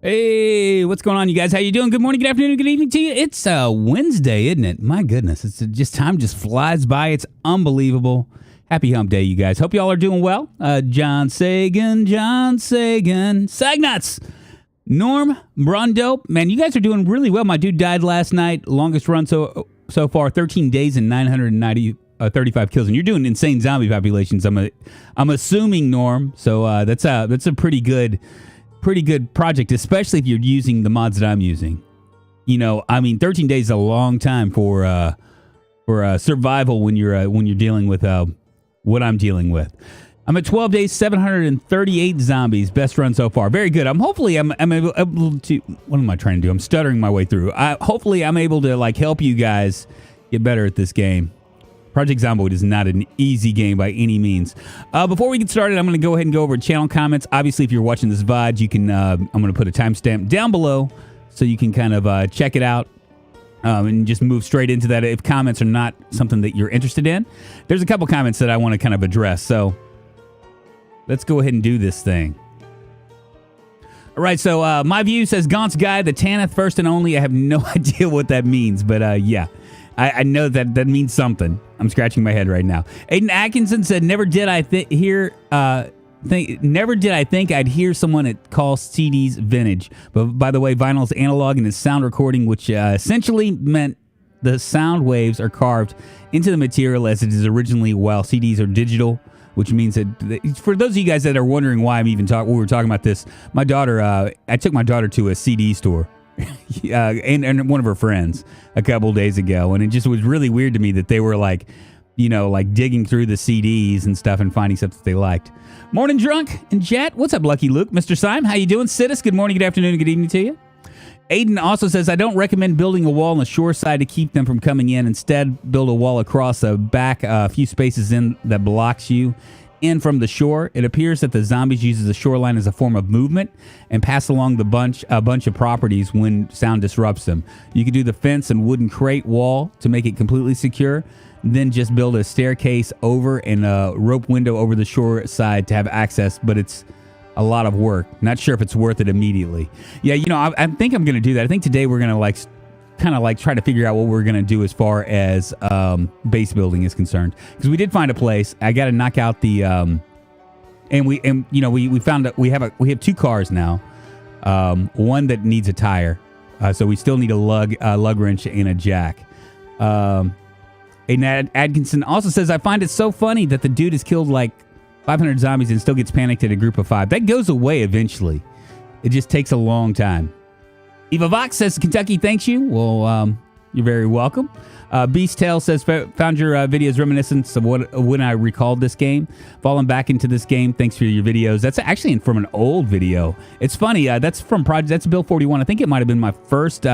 Hey, what's going on, you guys? How you doing? Good morning, good afternoon, good evening to you. It's Wednesday, isn't it? My goodness, it's just time just flies by. It's unbelievable. Happy Hump Day, you guys. Hope y'all are doing well. John Sagan, Sagnuts, Norm, Brondo. Man, you guys are doing really well. My dude died last night. Longest run so far, 13 days and 35 kills. And you're doing insane zombie populations. I'm assuming, Norm. So that's a pretty good project, especially if you're using the mods that I'm using. You know, I mean, 13 days is a long time for survival when you're dealing with what I'm dealing with. I'm at 12 days, 738 zombies. Best run so far. Very good. I'm able to. What am I trying to do? I'm stuttering my way through. Hopefully, I'm able to help you guys get better at this game. Project Zomboid is not an easy game by any means. Before we get started, I'm going to go ahead and go over channel comments. Obviously, if you're watching this VOD, you can. I'm going to put a timestamp down below so you can kind of check it out and just move straight into that. If comments are not something that you're interested in, there's a couple comments that I want to kind of address. So let's go ahead and do this thing. All right. So my view says Gaunt's guy, the Tanith first and only. I have no idea what that means, but yeah. I know that means something. I'm scratching my head right now. Aiden Atkinson said, "Never did I think I'd hear someone call CDs vintage. But by the way, vinyl is analog and is sound recording, which essentially meant the sound waves are carved into the material as it is originally, while CDs are digital." Which means that for those of you guys that are wondering why we were talking about this, my daughter, I took my daughter to a CD store. And one of her friends a couple days ago, and it just was really weird to me that they were digging through the CDs and stuff and finding stuff that they liked. Morning, Drunk and Jet. What's up, Lucky Luke? Mr. Syme, how you doing? Sidus, good morning, good afternoon, good evening to you. Aiden also says, "I don't recommend building a wall on the shore side to keep them from coming in. Instead, build a wall across the back, a few spaces in that blocks you in from the shore. It appears that the zombies uses the shoreline as a form of movement and pass along a bunch of properties when sound disrupts them. You can do the fence and wooden crate wall to make it completely secure, then just build a staircase over and a rope window over the shore side to have access, but it's a lot of work. Not sure if it's worth it immediately." Yeah, I think I'm going to do that. I think today we're going to try to figure out what we're going to do as far as base building is concerned, because we did find a place. I got to knock out the we found that we have two cars now, one that needs a tire, so we still need a lug wrench and a jack. And Atkinson also says, "I find it so funny that the dude has killed like 500 zombies and still gets panicked at a group of 5. That goes away eventually. It just takes a long time." Eva Vox says, "Kentucky thanks you." Well, you're very welcome. Beast Tail says, "Found your videos reminiscent of when I recalled this game. Falling back into this game. Thanks for your videos." That's actually from an old video. It's funny. That's from that's Build 41. I think it might have been my first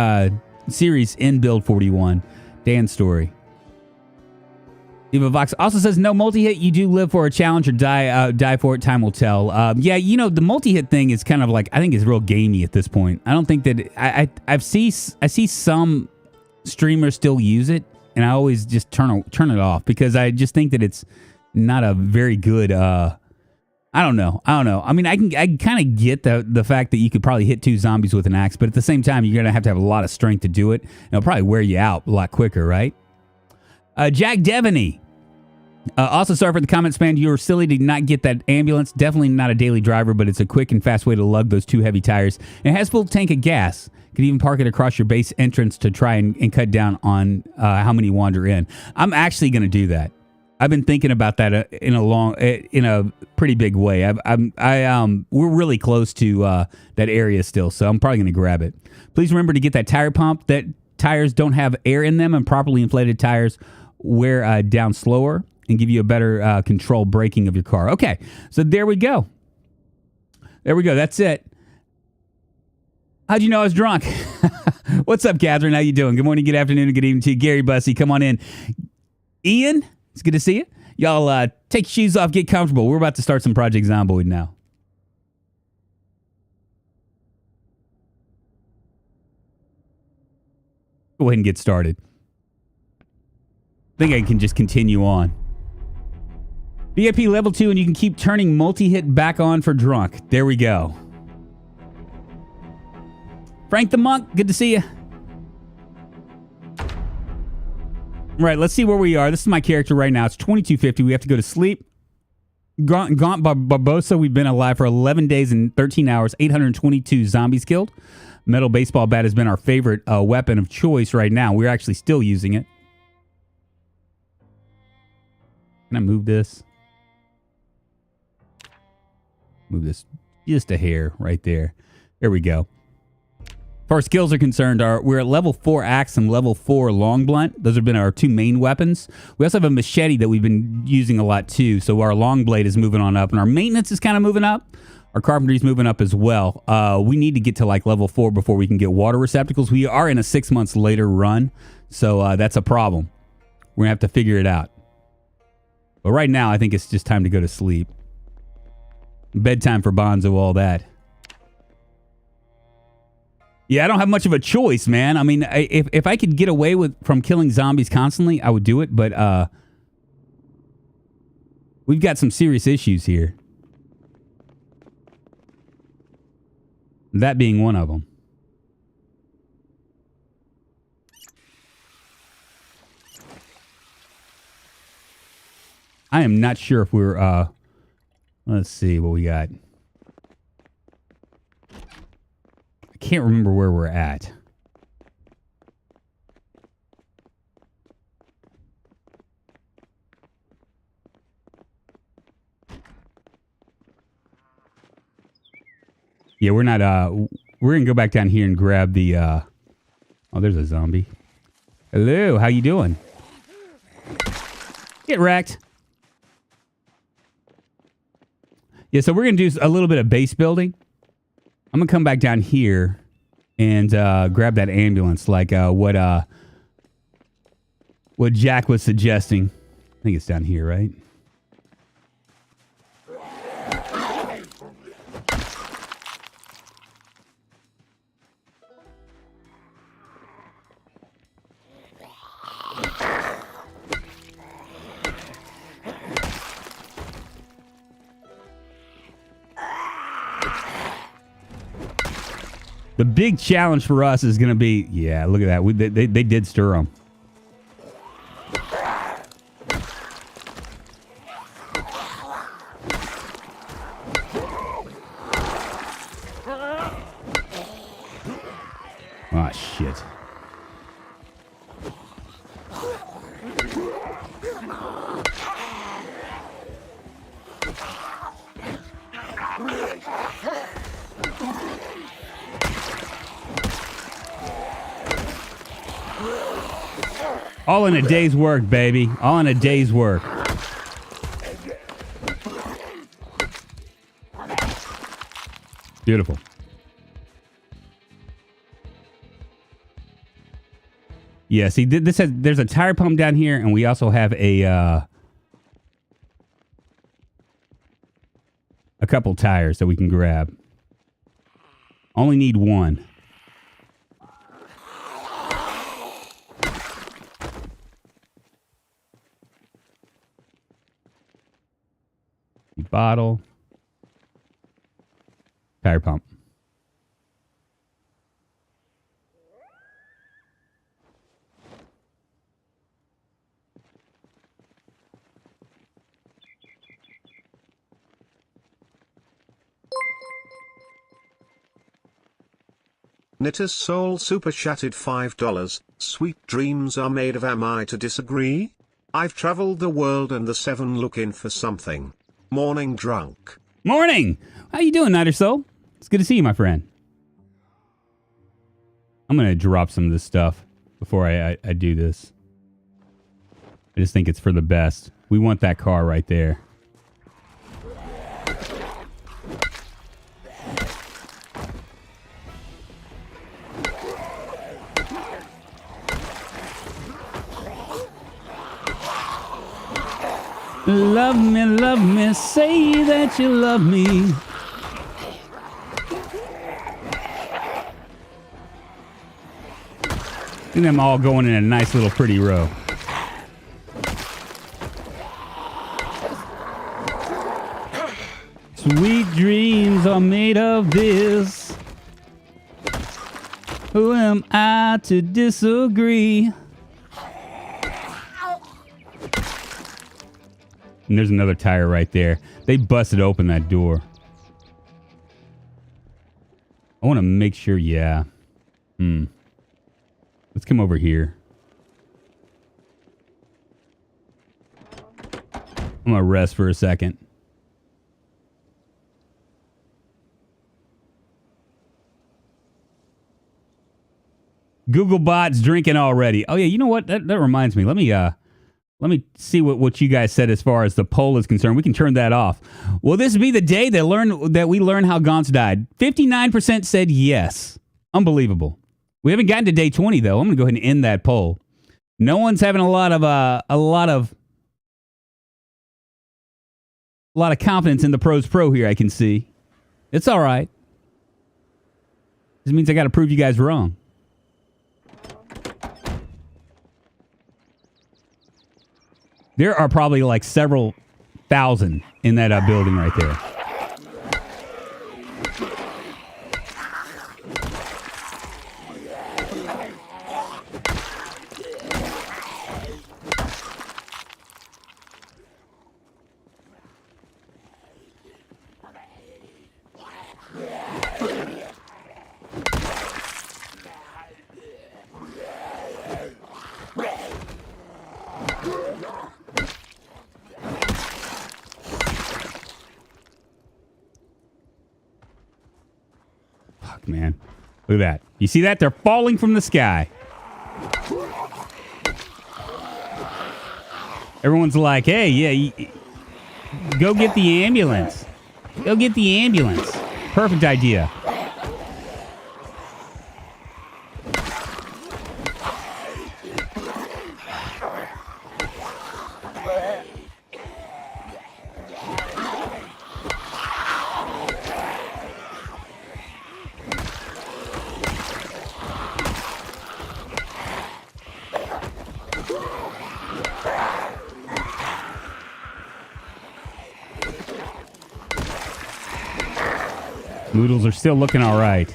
series in Build 41. Dan's story. Eva Vox also says, "No multi-hit. You do live for a challenge or die for it. Time will tell." Yeah, the multi-hit thing is kind of I think is real gamey at this point. I don't think that I see some streamers still use it, and I always just turn it off because I just think that it's not a very good. I don't know. I mean, I kind of get the fact that you could probably hit 2 zombies with an axe, but at the same time, you're gonna have to have a lot of strength to do it, and it'll probably wear you out a lot quicker, right? Jack Devaney. Also, sorry for the comment spam. You were silly to not get that ambulance. Definitely not a daily driver, but it's a quick and fast way to lug those 2 heavy tires. And it has full tank of gas. You can even park it across your base entrance to try and cut down on how many wander in. I'm actually going to do that. I've been thinking about that in a pretty big way. We're really close to that area still, so I'm probably going to grab it. Please remember to get that tire pump. That tires don't have air in them, and properly inflated tires wear down slower and give you a better control braking of your car. Okay, so there we go. That's it. How'd you know I was drunk? What's up, Catherine? How you doing? Good morning, good afternoon, and good evening to you. Gary Bussey, come on in. Ian, it's good to see you. Y'all take your shoes off, get comfortable. We're about to start some Project Zomboid now. Go ahead and get started. I think I can just continue on. VIP level 2, and you can keep turning multi-hit back on for drunk. There we go. Frank the Monk, good to see you. Right, let's see where we are. This is my character right now. It's 2250. We have to go to sleep. Gaunt Barbosa, we've been alive for 11 days and 13 hours, 822 zombies killed. Metal baseball bat has been our favorite weapon of choice right now. We're actually still using it. Can I move this? Move this just a hair right there. There we go. As far as skills are concerned, we're at level 4 axe and level 4 long blunt. Those have been our 2 main weapons. We also have a machete that we've been using a lot too. So our long blade is moving on up, and our maintenance is kind of moving up. Our carpentry's moving up as well. We need to get to like level 4 before we can get water receptacles. We are in a 6 months later run, so that's a problem. We're gonna have to figure it out. But right now, I think it's just time to go to sleep. Bedtime for Bonzo, all that. Yeah, I don't have much of a choice, man. I mean, if I could get away from killing zombies constantly, I would do it. But we've got some serious issues here. That being one of them. I am not sure if we're... let's see what we got. I can't remember where we're at. Yeah, we're not, we're gonna go back down here and grab the, oh, there's a zombie. Hello, how you doing? Get wrecked. Yeah, so we're gonna do a little bit of base building. I'm gonna come back down here and grab that ambulance, like what Jack was suggesting. I think it's down here, right? The big challenge for us is going to be... Yeah, look at that. They did stir them. Oh, shit. All in a day's work, baby. All in a day's work. Beautiful. Yeah, see, this has, there's a tire pump down here, and we also have a couple tires that we can grab. Only need one. Bottle. Tire pump. Knitter's Soul super chatted $5. Sweet dreams are made of. Am I to disagree? I've traveled the world and the seven looking for something. Morning drunk. Morning! How you doing, Nighter Soul? It's good to see you, my friend. I'm going to drop some of this stuff before I do this. I just think it's for the best. We want that car right there. Love me, say that you love me. And them all going in a nice little pretty row. Sweet dreams are made of this. Who am I to disagree? And there's another tire right there. They busted open that door. I want to make sure, yeah. Let's come over here. I'm going to rest for a second. Googlebot's drinking already. Oh, yeah, you know what? That reminds me. Let me see what you guys said as far as the poll is concerned. We can turn that off. Will this be the day that we learn how Gaunt died? 59% said yes. Unbelievable. We haven't gotten to day 20, though. I'm going to go ahead and end that poll. No one's having a lot of confidence in the Pros Pro here, I can see. It's all right. This means I got to prove you guys wrong. There are probably like several thousand in that building right there. Man, look at that. You see that? They're falling from the sky. Everyone's like, hey, yeah, go get the ambulance. Go get the ambulance. Perfect idea. Noodles are still looking all right.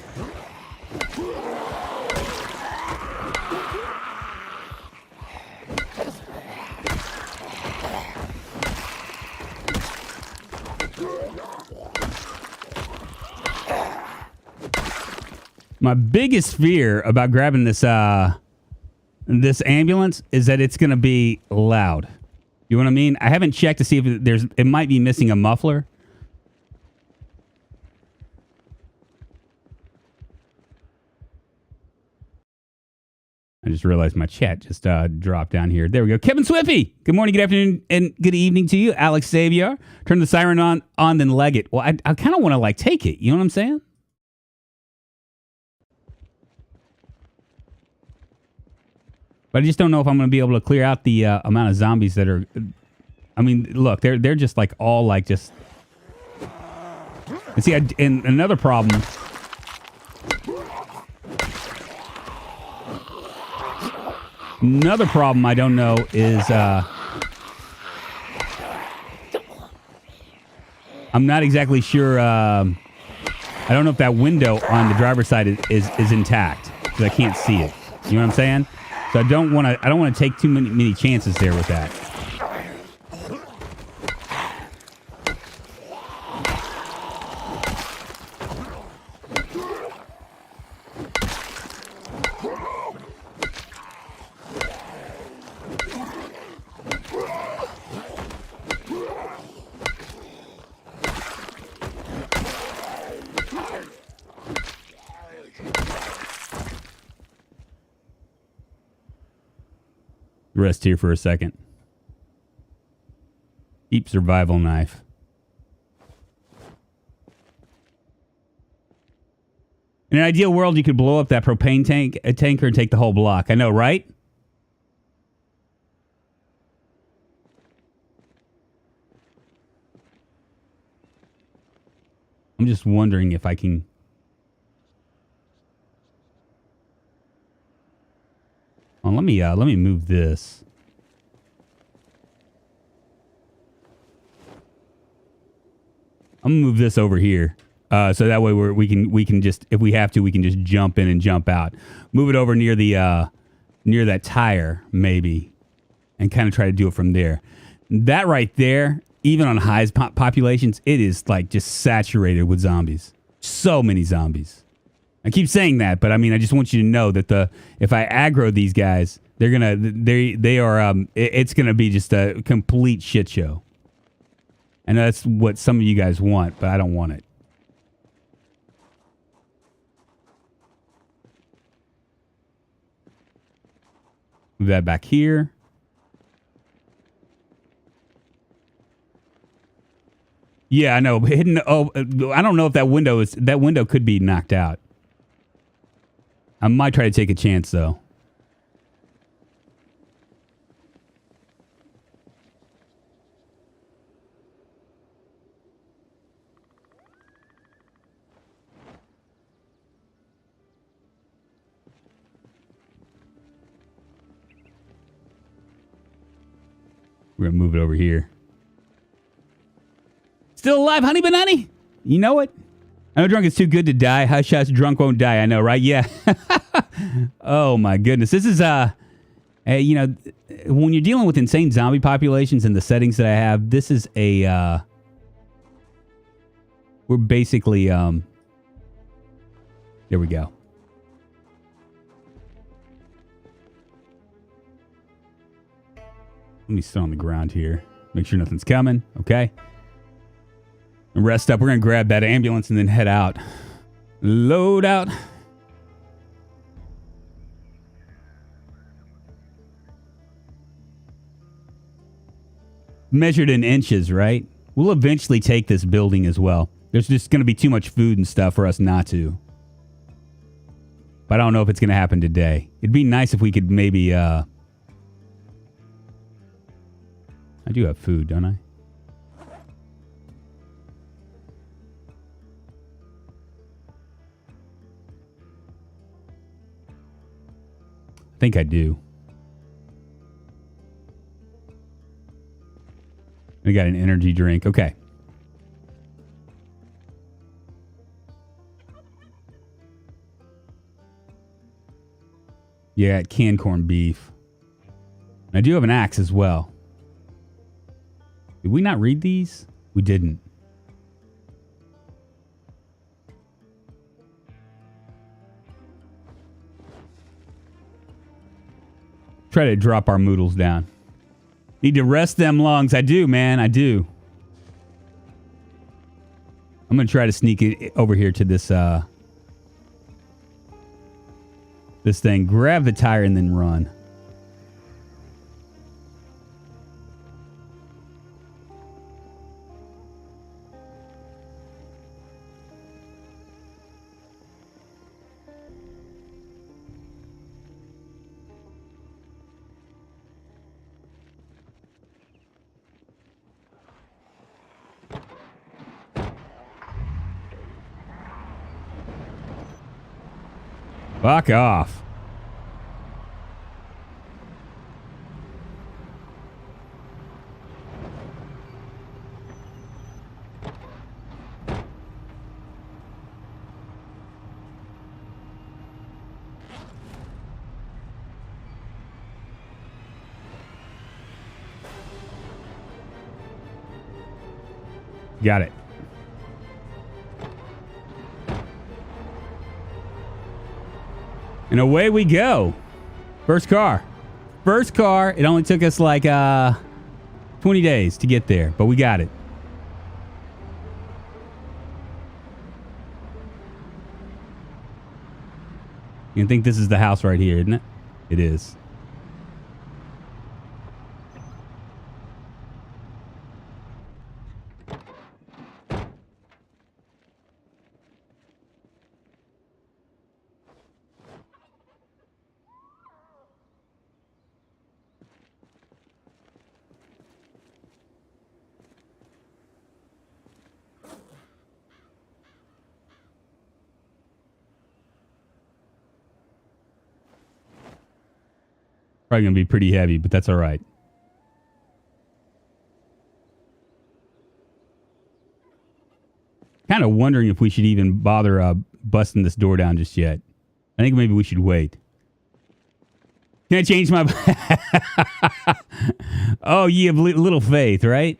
My biggest fear about grabbing this ambulance is that it's going to be loud. You know what I mean? I haven't checked to see if it might be missing a muffler. I just realized my chat just dropped down here. There we go. Kevin Swiffy. Good morning, good afternoon, and good evening to you. Alex Xavier. Turn the siren on, then leg it. Well, I kind of want to take it. You know what I'm saying? But I just don't know if I'm going to be able to clear out the amount of zombies that are. I mean, look, they're just all just. And see, and another problem. Another problem I don't know is I'm not exactly sure. I don't know if that window on the driver's side is intact because I can't see it. You know what I'm saying? So I don't want to take too many chances there with that. Rest here for a second. Deep survival knife. In an ideal world, you could blow up that propane tanker and take the whole block. I know, right? I'm just wondering if I can. Well, let me move this. I'm gonna move this over here. So that way we can just, if we have to, we can just jump in and jump out. Move it over near the near that tire maybe, and kind of try to do it from there. That right there, even on high populations, it is like just saturated with zombies. So many zombies. I keep saying that, but I mean, I just want you to know that if I aggro these guys, they are it's gonna be just a complete shit show. And that's what some of you guys want, but I don't want it. Move that back here. Yeah, I know. Hidden. Oh, I don't know if that window could be knocked out. I might try to take a chance though. We're gonna move it over here. Still alive, honey banani? You know it? I know drunk is too good to die. Hush hush, drunk won't die. I know, right? Yeah. Oh my goodness. This is you know, when you're dealing with insane zombie populations and the settings that I have, this is a we're basically there we go. Let me sit on the ground here. Make sure nothing's coming. Okay. And rest up. We're going to grab that ambulance and then head out. Load out. Measured in inches, right? We'll eventually take this building as well. There's just going to be too much food and stuff for us not to. But I don't know if it's going to happen today. It'd be nice if we could maybe I do have food, don't I? I think I do. I got an energy drink. Okay. Yeah, canned corned beef. I do have an axe as well. Did we not read these? We didn't. Try to drop our moodles down. Need to rest them lungs. I do, man. I do. I'm going to try to sneak it over here to this this thing. Grab the tire and then run. Fuck off. Got it. And away we go. First car. First car. It only took us like 20 days to get there, but we got it. You think this is the house right here, isn't it? It is. Probably going to be pretty heavy, but that's all right. Kind of wondering if we should even bother busting this door down just yet. I think maybe we should wait. Can I change my... Oh, you have little faith, right?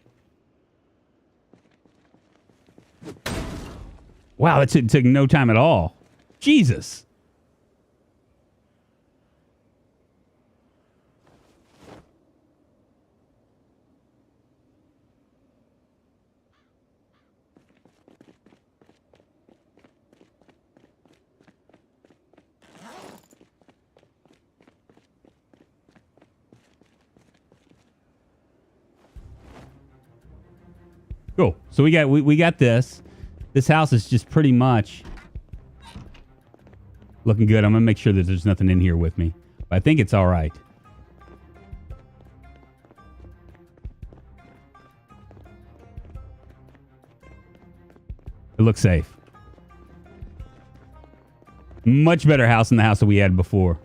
Wow, that took no time at all. Jesus. Cool. So we got this. This house is just pretty much looking good. I'm gonna make sure that there's nothing in here with me. But I think it's all right. It looks safe. Much better house than the house that we had before.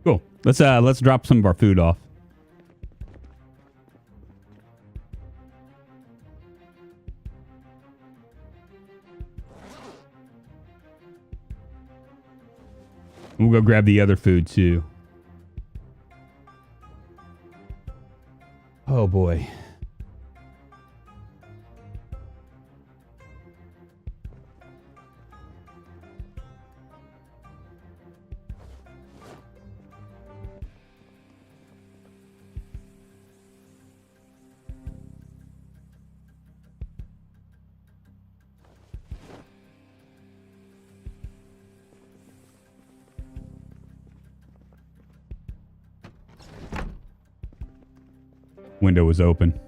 Cool. Let's drop some of our food off. We'll go grab the other food too. Oh boy. Window was open.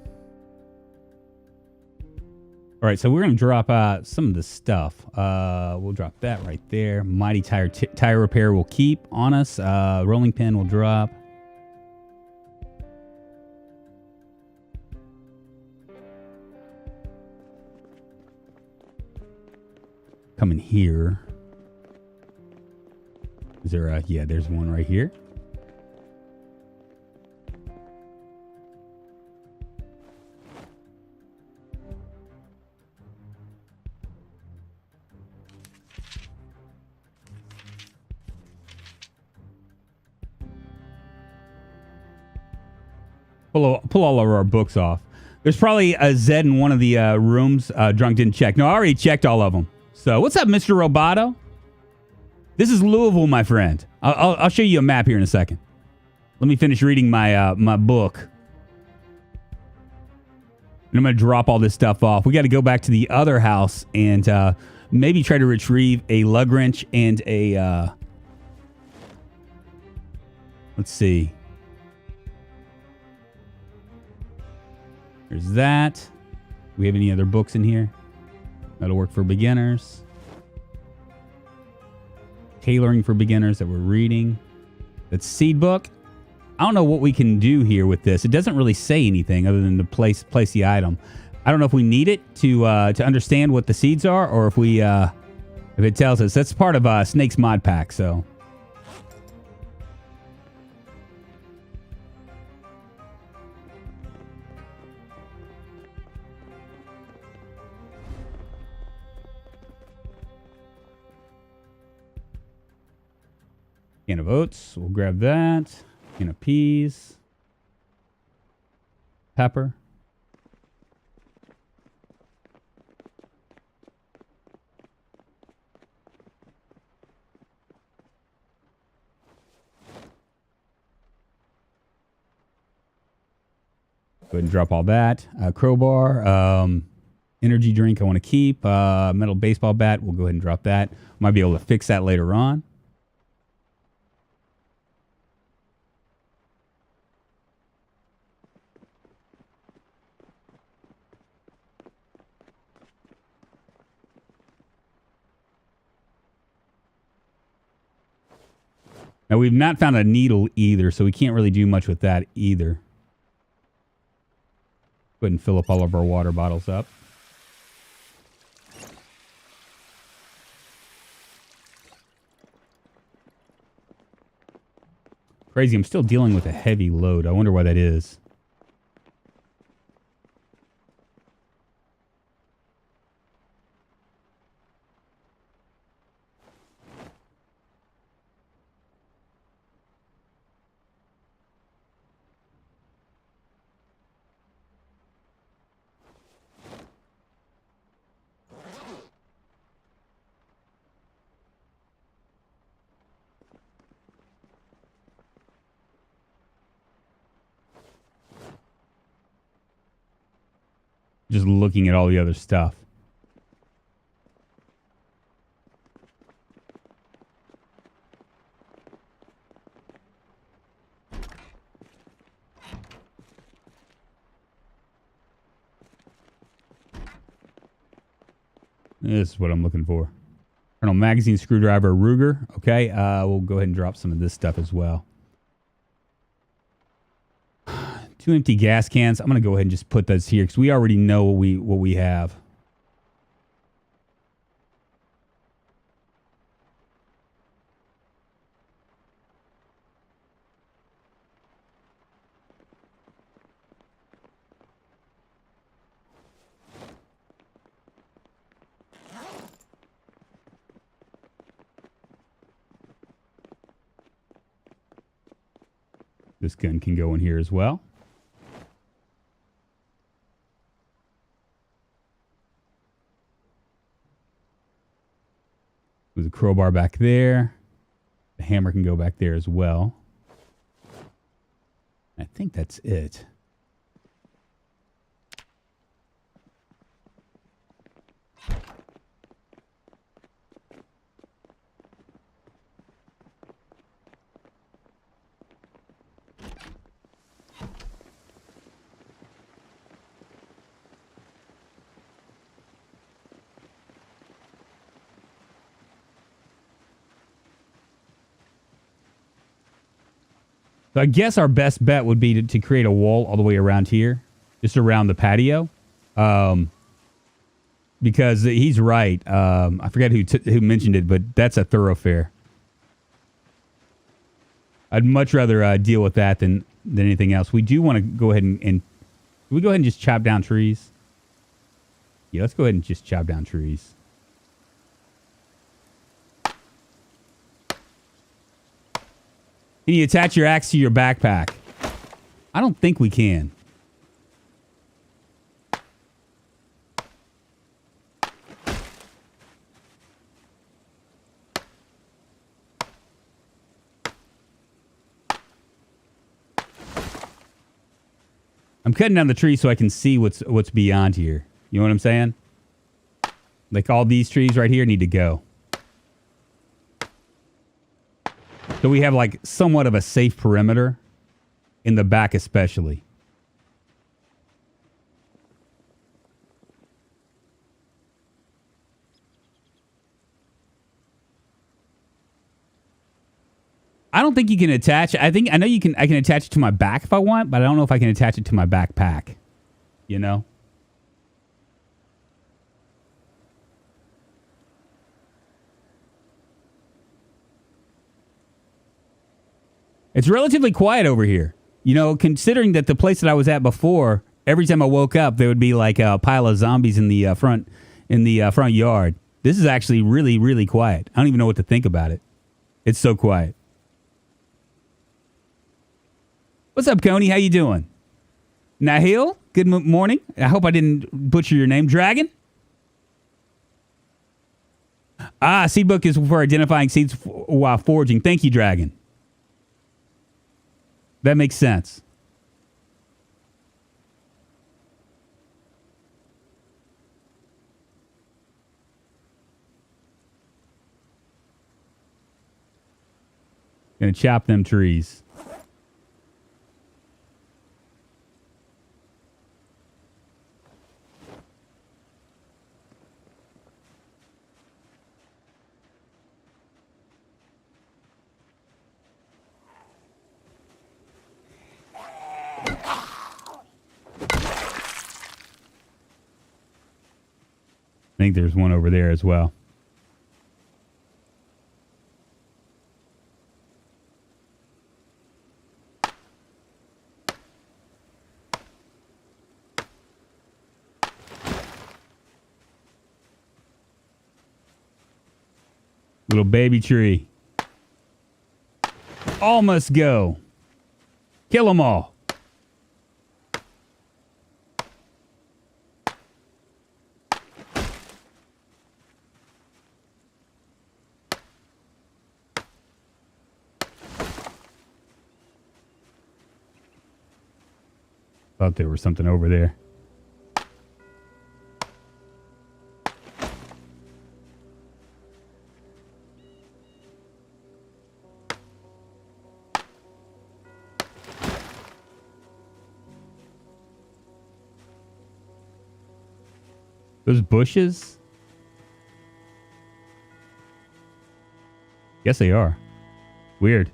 All right, so we're going to drop some of the stuff. We'll drop that right there. Mighty tire repair will keep on us. Rolling pin will drop. Come in here. Is there a... Yeah, there's one right here. Pull all of our books off. There's probably a Z in one of the rooms. Drunk didn't check. No, I already checked all of them. So what's up, Mr. Roboto? This is Louisville, my friend. I'll show you a map here in a second. Let me finish reading my my book. And I'm going to drop all this stuff off. We got to go back to the other house and maybe try to retrieve a lug wrench and a... let's see. There's that. Do we have any other books in here? That'll work for beginners. Tailoring for beginners that we're reading. That's seed book. I don't know what we can do here with this. It doesn't really say anything other than to place the item. I don't know if we need it to understand what the seeds are, or if we if it tells us. That's part of Snake's mod pack. So. Can of oats. We'll grab that. Can of peas. Pepper. Go ahead and drop all that. Crowbar. Energy drink I want to keep. Metal baseball bat. We'll go ahead and drop that. Might be able to fix that later on. Now, we've not found a needle either, so we can't really do much with that either. Go ahead and fill up all of our water bottles up. Crazy, I'm still dealing with a heavy load. I wonder why that is. Just looking at all the other stuff. This is what I'm looking for. Colonel magazine, screwdriver, Ruger. Okay, we'll go ahead and drop some of this stuff as well. 2 empty gas cans. I'm going to go ahead and just put those here because we already know what we have. This gun can go in here as well. With a crowbar back there. The hammer can go back there as well. I think that's it. So I guess our best bet would be to create a wall all the way around here, just around the patio, because he's right. I forget who mentioned it, but that's a thoroughfare. I'd much rather deal with that than anything else. We do want to go ahead and we go ahead and just chop down trees. Yeah, let's go ahead and just chop down trees. Can you attach your axe to your backpack? I don't think we can. I'm cutting down the tree so I can see what's beyond here. You know what I'm saying? Like all these trees right here need to go. So we have like somewhat of a safe perimeter in the back especially. I don't think you can attach. I know you can. I can attach it to my back if I want, but I don't know if I can attach it to my backpack. You know? It's relatively quiet over here. You know, considering that the place that I was at before, every time I woke up, there would be like a pile of zombies in the front yard. This is actually really, really quiet. I don't even know what to think about it. It's so quiet. What's up, Coney? How you doing? Nahil, good morning. I hope I didn't butcher your name. Dragon? Seed book is for identifying seeds while foraging. Thank you, Dragon. That makes sense. Gonna chop them trees. think there's one over there as well. Little baby tree. All must go. Kill them all. Thought there was something over there. Those bushes? Yes, they are. Weird.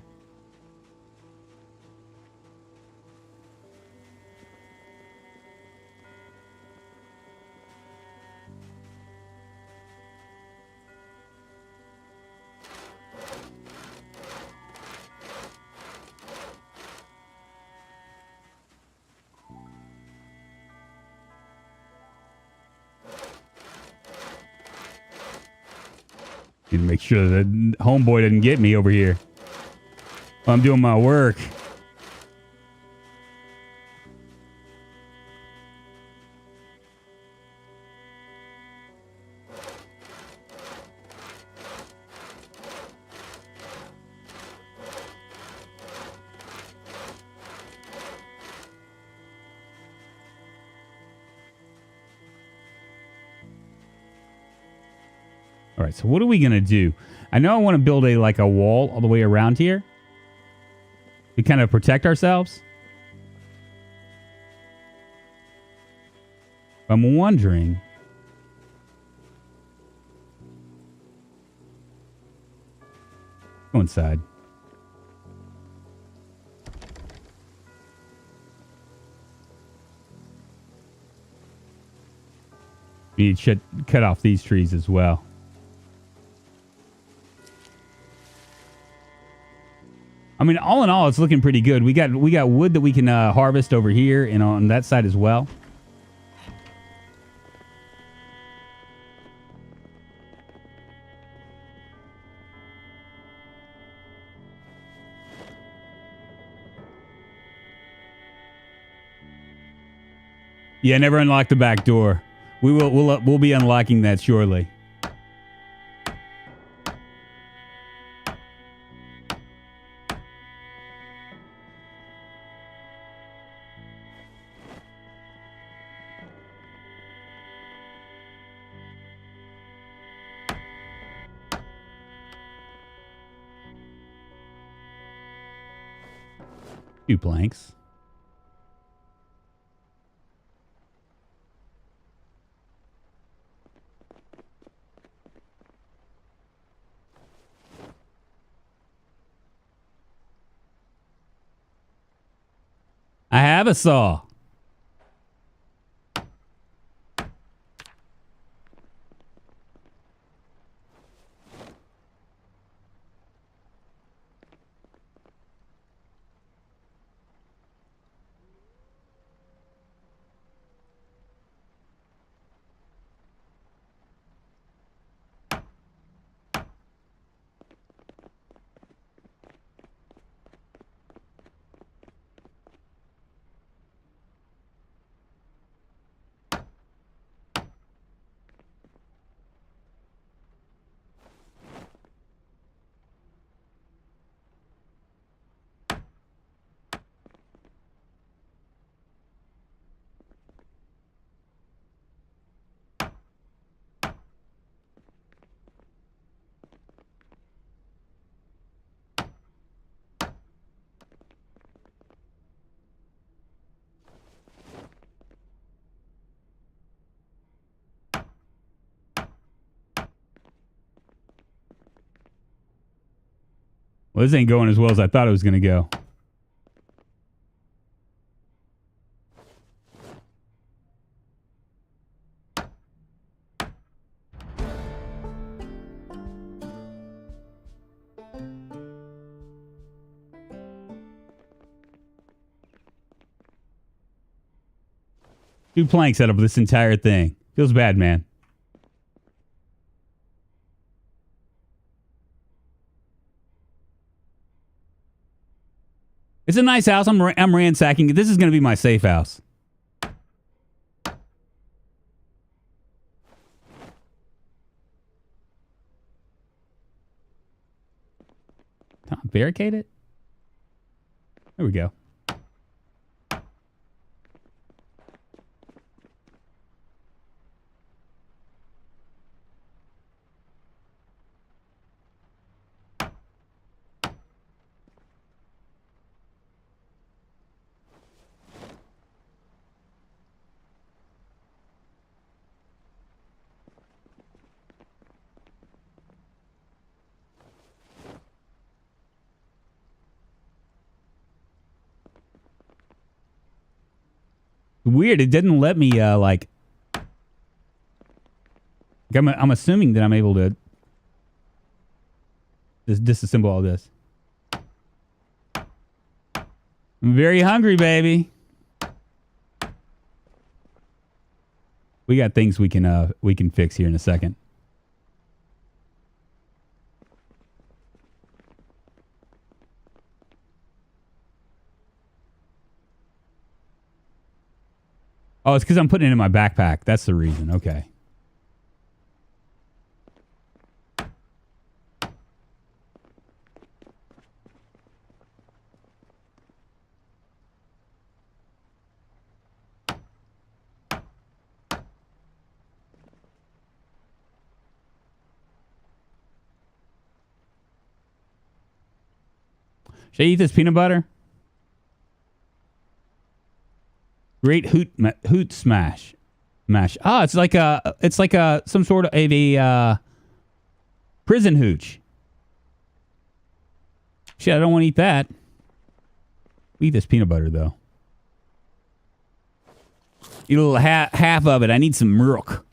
Need to make sure that homeboy doesn't get me over here. I'm doing my work. All right, so what are we going to do? I know I want to build a wall all the way around here to kind of protect ourselves. I'm wondering, go inside. We need to cut off these trees as well. I mean, all in all, it's looking pretty good. We got wood that we can harvest over here and on that side as well. Yeah, never unlock the back door. We'll be unlocking that shortly. Two planks. I have a saw. Well, this ain't going as well as I thought it was going to go. 2 planks out of this entire thing. Feels bad, man. It's a nice house. I'm ransacking it. This is going to be my safe house. Barricade it? There we go. Weird. It didn't let me, like... I'm assuming that I'm able to just disassemble all this. I'm very hungry, baby. We got things we can fix here in a second. Oh, it's because I'm putting it in my backpack. That's the reason. Okay. Should I eat this peanut butter? Great hoot smash. Ah, it's like some sort of a prison hooch. Shit, I don't want to eat that. Eat this peanut butter though. Eat a little half of it. I need some milk.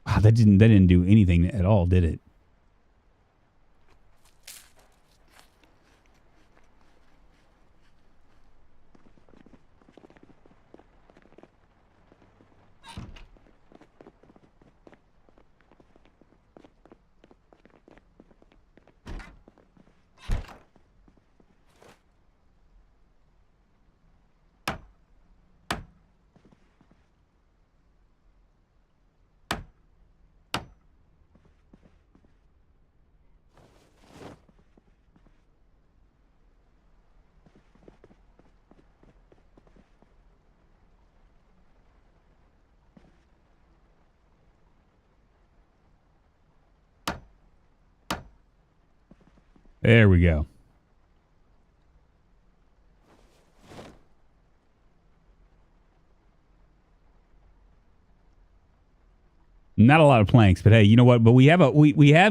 Wow, that didn't do anything at all, did it? There we go. Not a lot of planks, but hey, you know what? But we have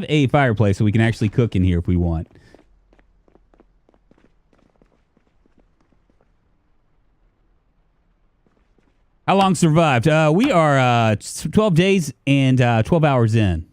a fireplace, so we can actually cook in here if we want. How long survived? We are 12 days and 12 hours in.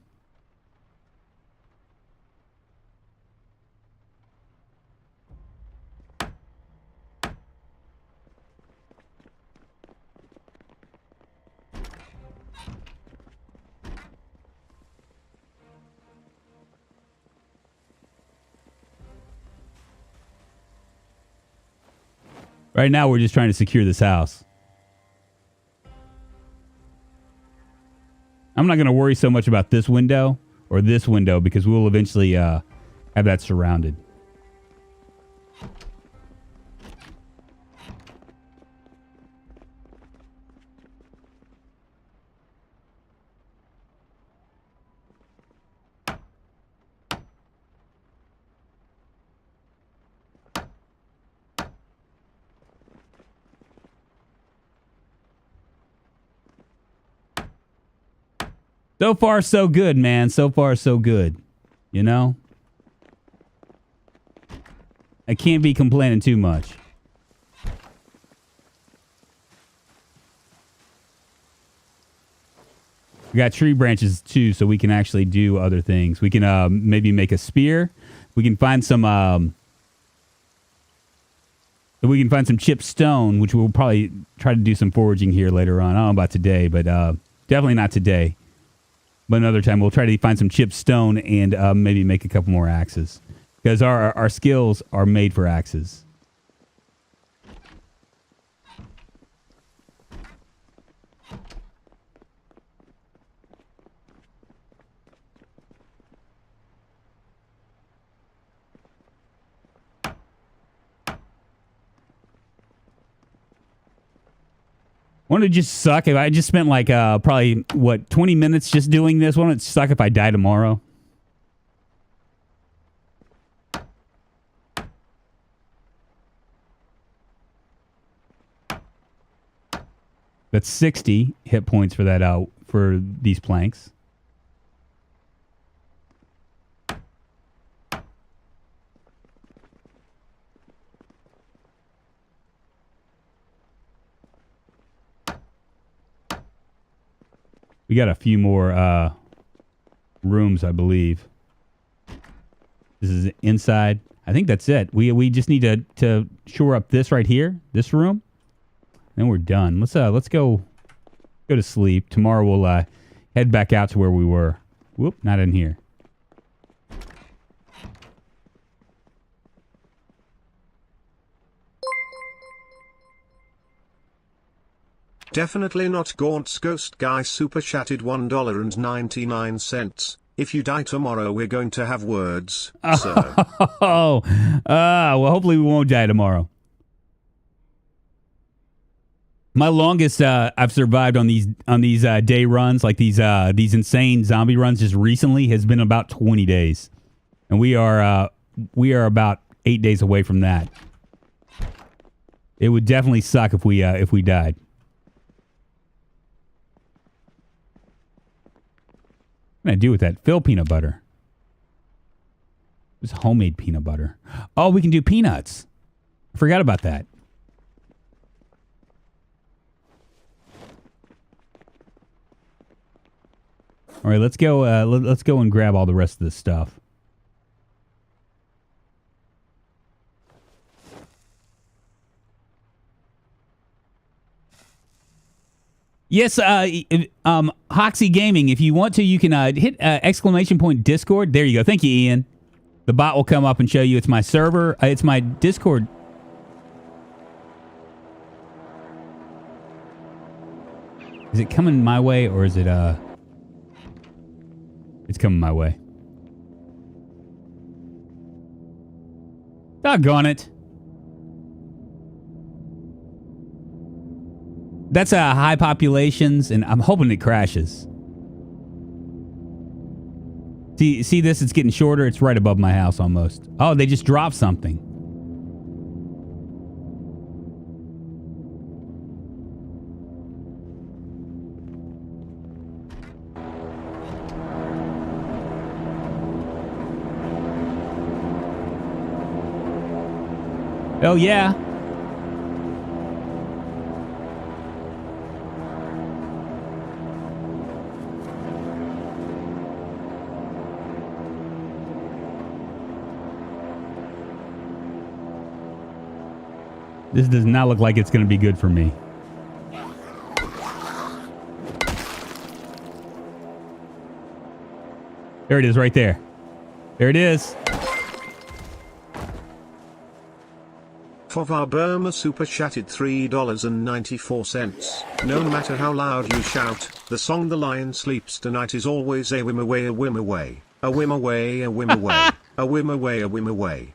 Right now, we're just trying to secure this house. I'm not going to worry so much about this window or this window because we'll eventually have that surrounded. So far, so good, man. So far, so good. You know? I can't be complaining too much. We got tree branches too, so we can actually do other things. We can maybe make a spear. We can find some. We can find some chipped stone, which we'll probably try to do some foraging here later on. I don't know about today, but definitely not today. But another time, we'll try to find some chipped stone and maybe make a couple more axes. Because our skills are made for axes. Wouldn't it just suck if I just spent like probably 20 minutes just doing this? Wouldn't it suck if I die tomorrow? That's 60 hit points for that for these planks. We got a few more rooms, I believe. This is inside. I think that's it. We just need to shore up this right here, this room. Then we're done. Let's go to sleep. Tomorrow we'll head back out to where we were. Whoop, not in here. Definitely not Gaunt's Ghost Guy super chatted $1.99. If you die tomorrow, we're going to have words, sir. Well, hopefully we won't die tomorrow. My longest I've survived on these day runs, like these insane zombie runs, just recently has been about 20 days, and we are about 8 days away from that. It would definitely suck if we died. What can I do with that? Fill peanut butter. It's homemade peanut butter. Oh, we can do peanuts. I forgot about that. All right, let's go. Let's go and grab all the rest of this stuff. Yes, Hoxie Gaming. If you want to, you can hit exclamation point Discord. There you go. Thank you, Ian. The bot will come up and show you it's my server. It's my Discord. Is it coming my way or is it It's coming my way. Doggone it. That's high populations, and I'm hoping it crashes. See this? It's getting shorter. It's right above my house almost. Oh, they just dropped something. Oh, yeah. This does not look like it's going to be good for me. There it is right there. There it is. Fovar Burma super chatted $3.94. No matter how loud you shout, the song The Lion Sleeps Tonight is always a whim away, a whim away, a whim away, a whim away, a whim away, a whim away.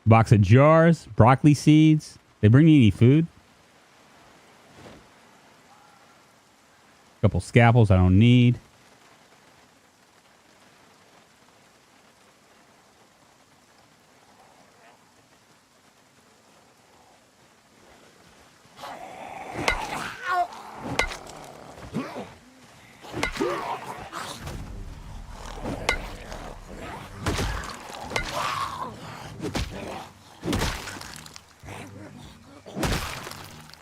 Box of jars, broccoli seeds. They bring me any food? Couple scalpels I don't need.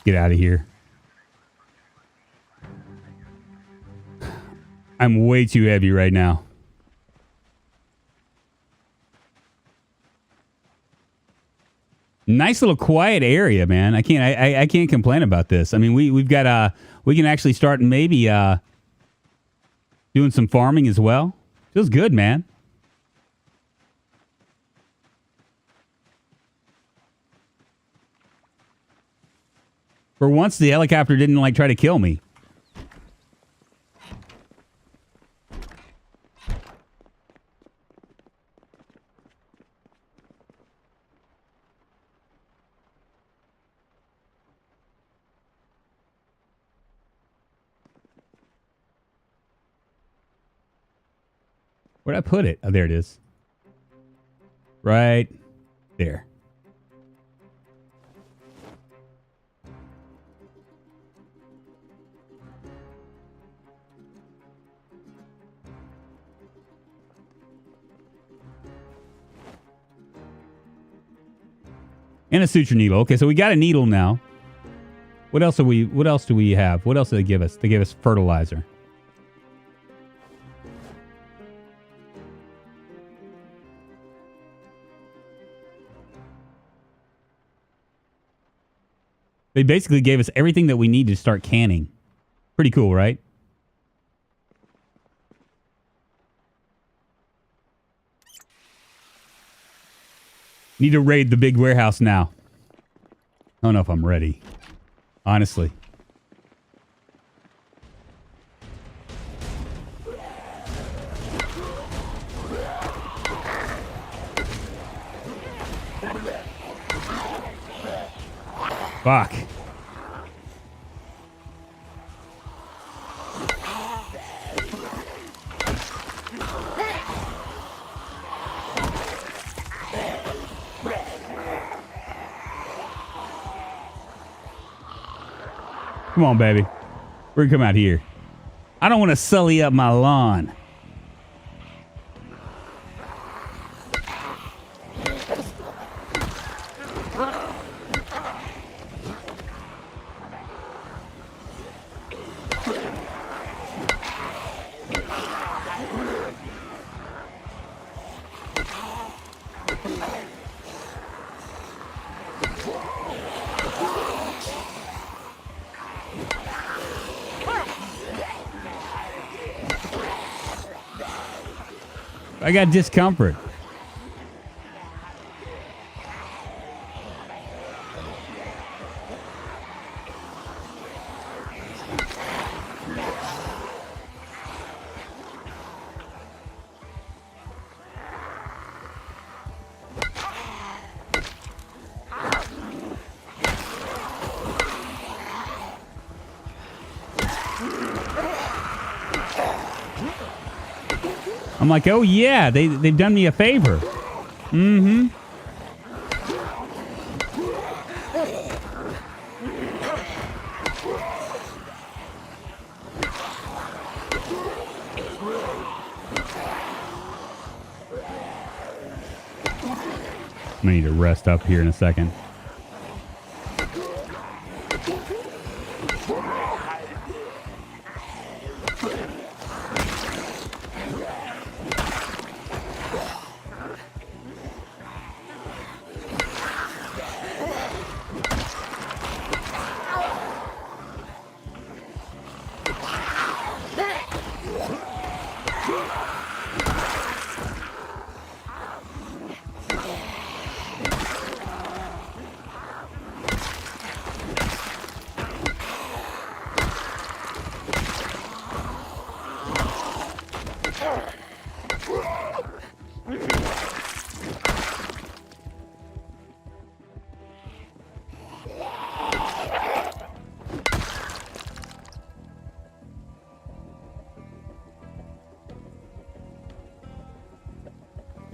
Get out of here. I'm way too heavy right now. Nice little quiet area, man. I can't complain about this. I mean, we've got we can actually start maybe doing some farming as well. Feels good, man. For once, the helicopter didn't like try to kill me. Where'd I put it? Oh, there it is. Right there. And a suture needle. Okay, so we got a needle now. What else do we have? What else did they give us? They gave us fertilizer. They basically gave us everything that we need to start canning. Pretty cool, right? Need to raid the big warehouse now. I don't know if I'm ready. Honestly. Fuck. Come on, baby. We're gonna come out here. I don't want to sully up my lawn. I got discomfort. I'm like, oh yeah, they've done me a favor. Mm-hmm. I need to rest up here in a second.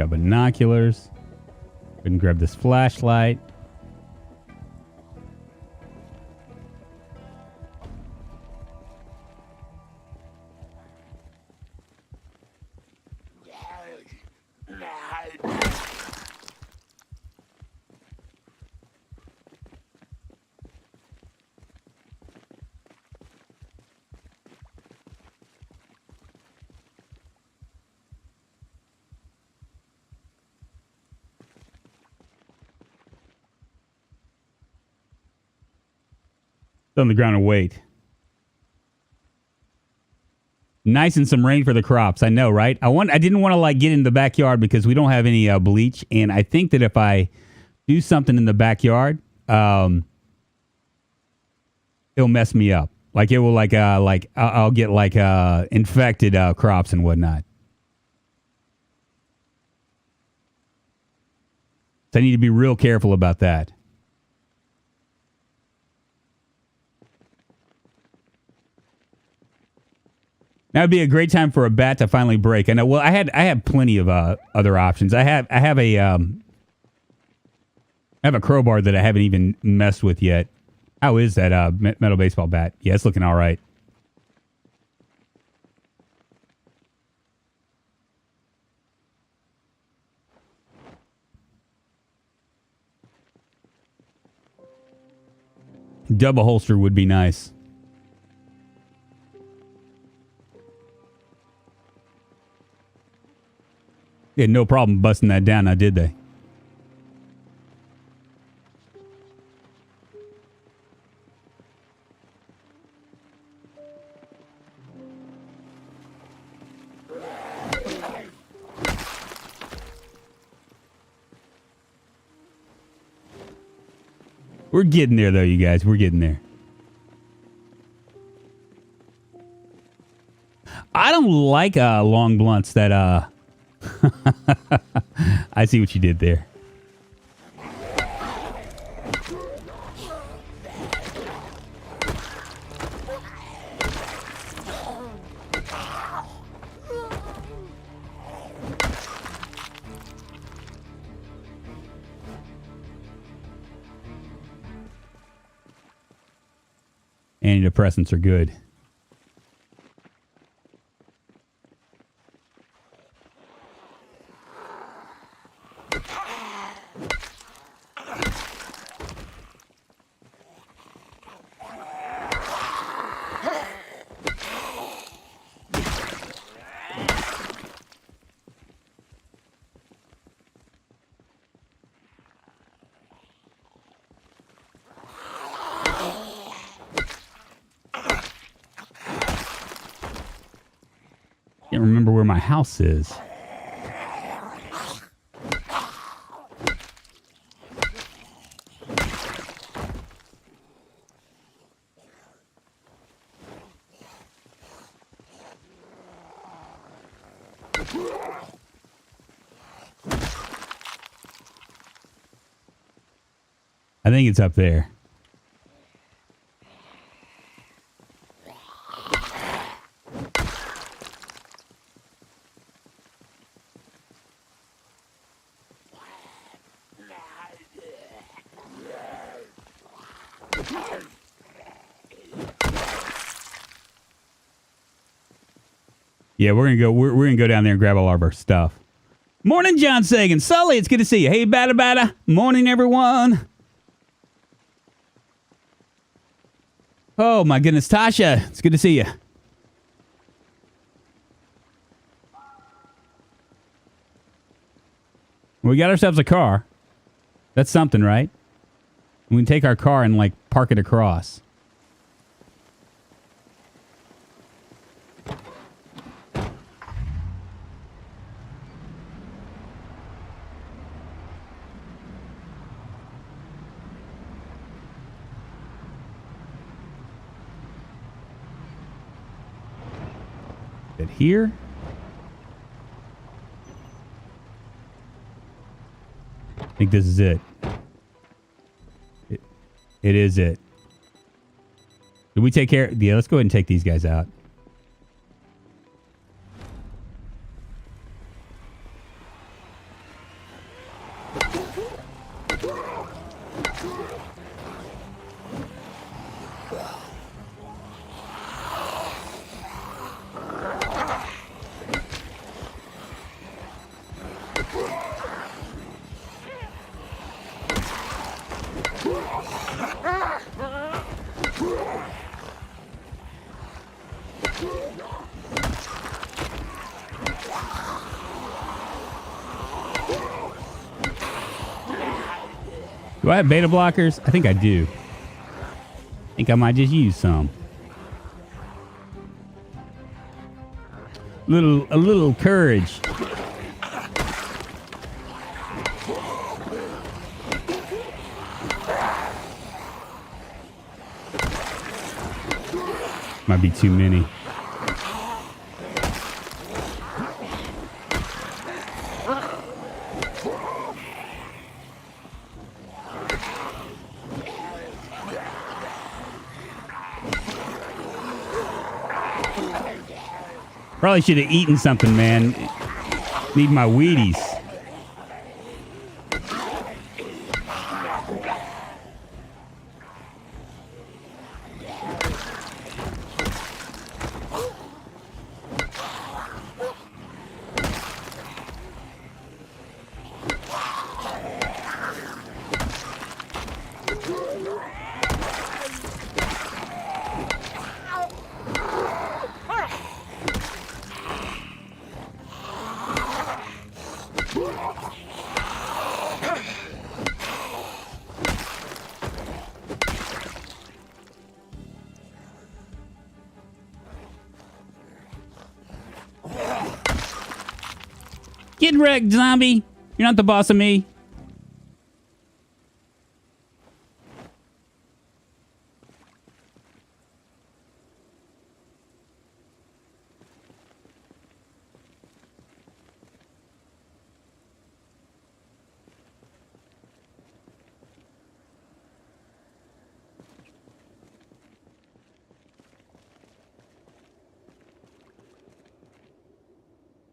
Got binoculars. Go ahead and grab this flashlight. On the ground and wait. Nice and some rain for the crops. I know, right? I didn't want to like get in the backyard because we don't have any bleach, and I think that if I do something in the backyard, it'll mess me up. Like it will like I'll get like infected crops and whatnot. So I need to be real careful about that. That would be a great time for a bat to finally break. I know. Well, I have plenty of other options. I have a crowbar that I haven't even messed with yet. How is that metal baseball bat? Yeah, it's looking all right. Double holster would be nice. They had no problem busting that down, now did they? We're getting there, though, you guys. We're getting there. I don't like long blunts that... I see what you did there. Antidepressants are good. Can't remember where my house is. I think it's up there. Yeah, we're gonna go down there and grab all of our stuff. Morning, John Sagan. Sully, it's good to see you. Hey, bada bada. Morning, everyone. Oh my goodness, Tasha, it's good to see you. We got ourselves a car. That's something, right? We can take our car and like park it across. It here? I think this is it. It is it. Did we take care? Yeah, let's go ahead and take these guys out. Do I have beta blockers? I think I do. I think I might just use some. A little courage. Might be too many. Probably should have eaten something, man. Need my Wheaties. Get wrecked, zombie. You're not the boss of me.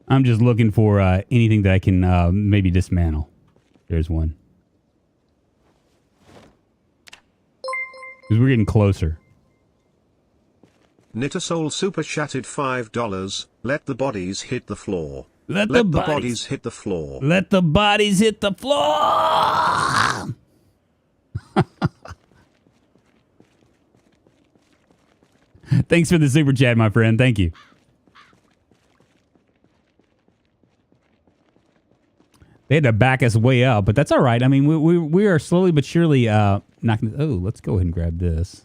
I'm just looking for anything that I can maybe dismantle. There's one. Because we're getting closer. Knittersoul super chatted $5. Let the bodies hit the floor. Let the bodies hit the floor. Let the bodies hit the floor. Thanks for the super chat, my friend. Thank you. They had to back us way up, but that's all right. I mean, we are slowly but surely knocking. Oh, let's go ahead and grab this.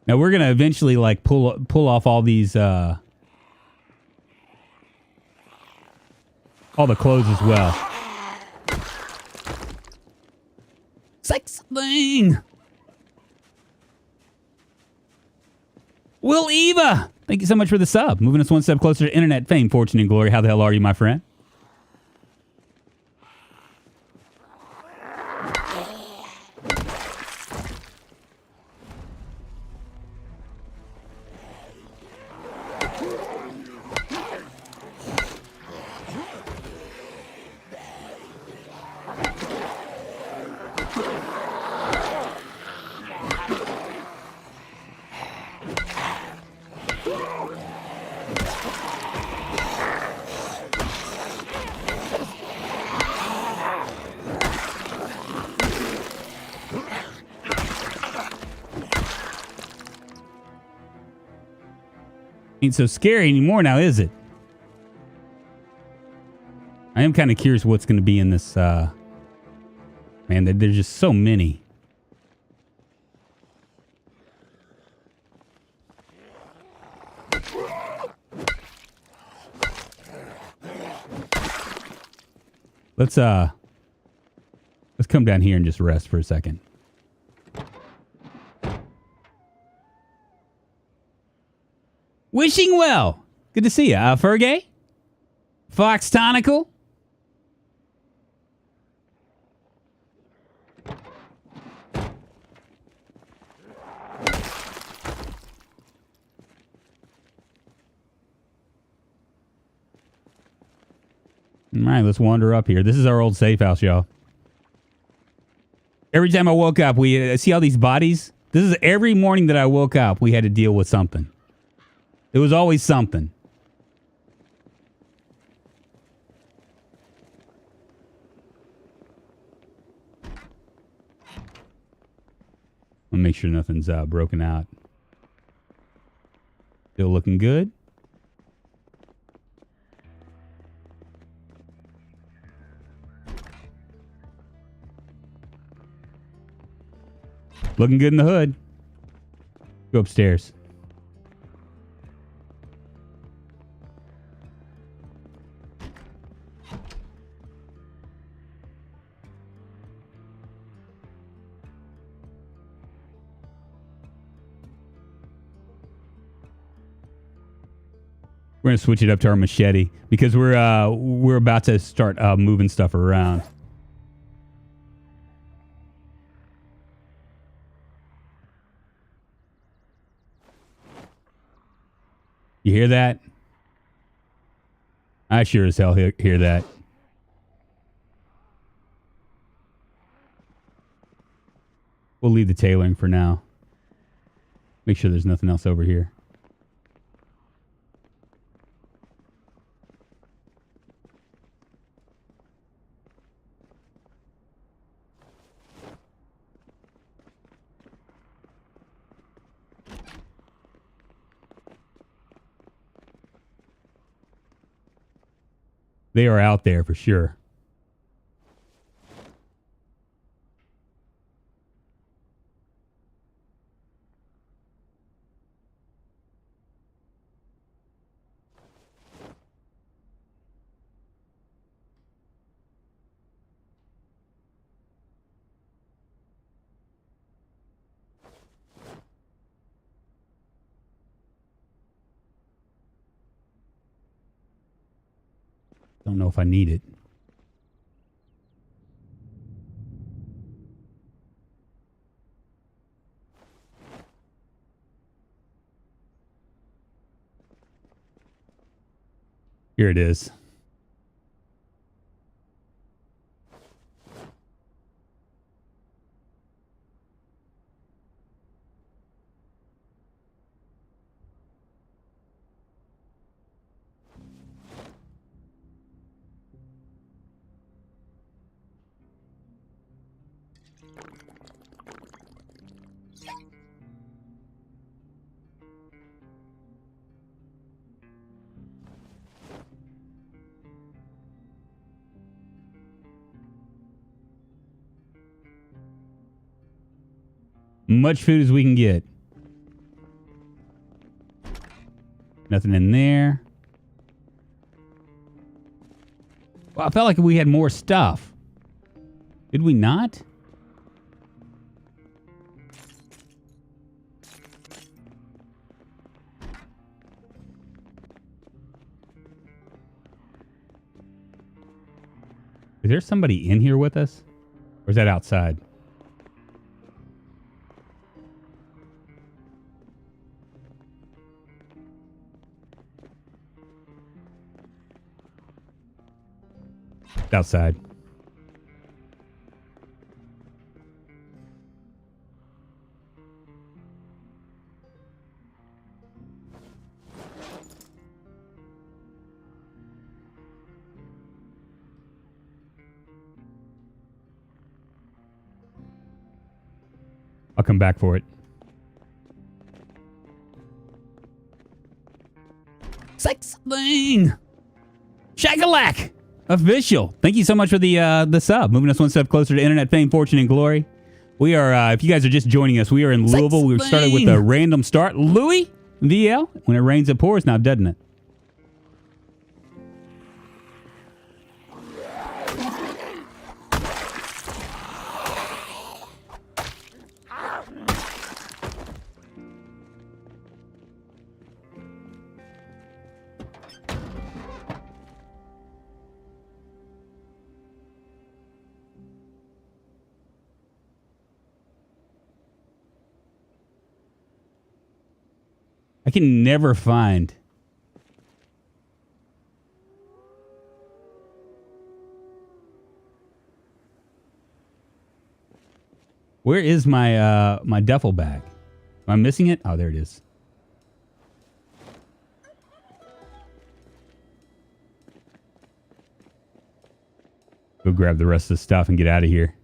Now we're gonna eventually like pull off all these all the clothes as well. Sex thing. Will Eva, thank you so much for the sub. Moving us one step closer to internet fame, fortune, and glory. How the hell are you, my friend? Ain't so scary anymore now, is it? I am kind of curious what's going to be in this. Man, there's just so many. Let's come down here and just rest for a second. Wishing well. Good to see you. Fergay? Fox Tonical? All right, let's wander up here. This is our old safe house, y'all. Every time I woke up, we see all these bodies. This is every morning that I woke up, we had to deal with something. It was always something. make sure nothing's broken out. Still looking good. Looking good in the hood. Go upstairs. We're gonna switch it up to our machete because we're about to start moving stuff around. You hear that? I sure as hell hear that. We'll leave the tailoring for now. Make sure there's nothing else over here. They are out there for sure. Don't know if I need it. Here it is. Much food as we can get. Nothing in there. Well, I felt like we had more stuff. Did we not? Is there somebody in here with us? Or is that outside? Outside. I'll come back for it. Sex thing. Shakalak. Official. Thank you so much for the sub. Moving us one step closer to internet fame, fortune, and glory. We are, if you guys are just joining us, we are in Louisville. We started with a random start. Louis, VL. When it rains, it pours now, doesn't it? I can never find. Where is my my duffel bag? Am I missing it? Oh, there it is. Go grab the rest of the stuff and get out of here.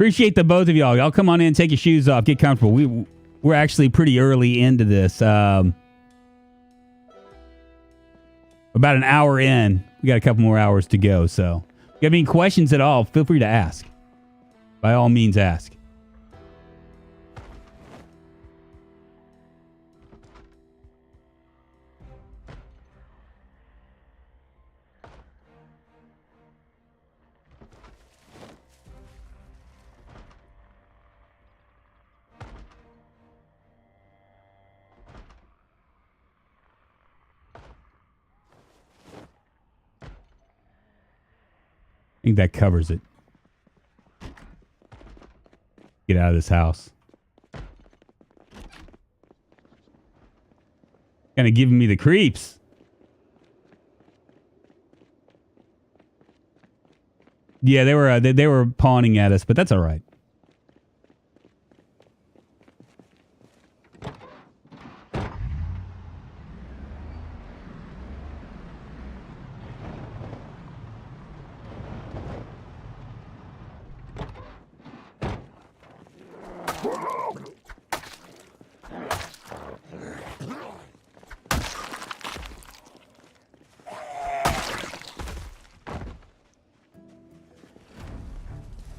Appreciate the both of y'all. Y'all come on in, take your shoes off, get comfortable. We're actually pretty early into this. About an hour in. We got a couple more hours to go. So if you have any questions at all, feel free to ask. By all means, ask. I think that covers it. Get out of this house. Kind of giving me the creeps. Yeah, they were pawning at us, but that's all right.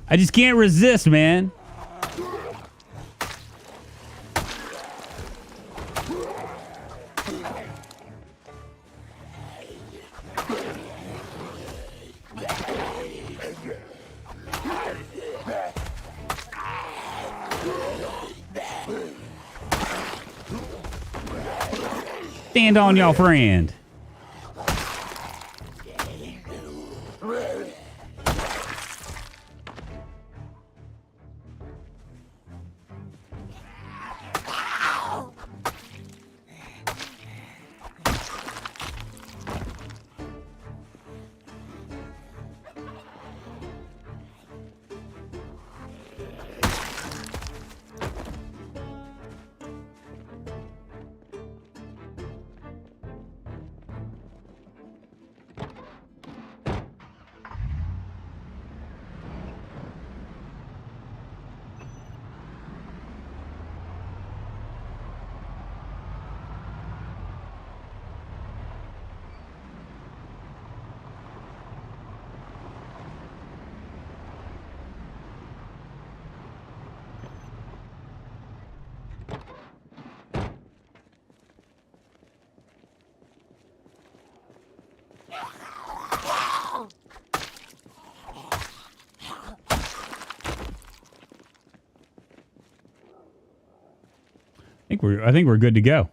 I just can't resist, man. Stand on your friend. I think we're good to go.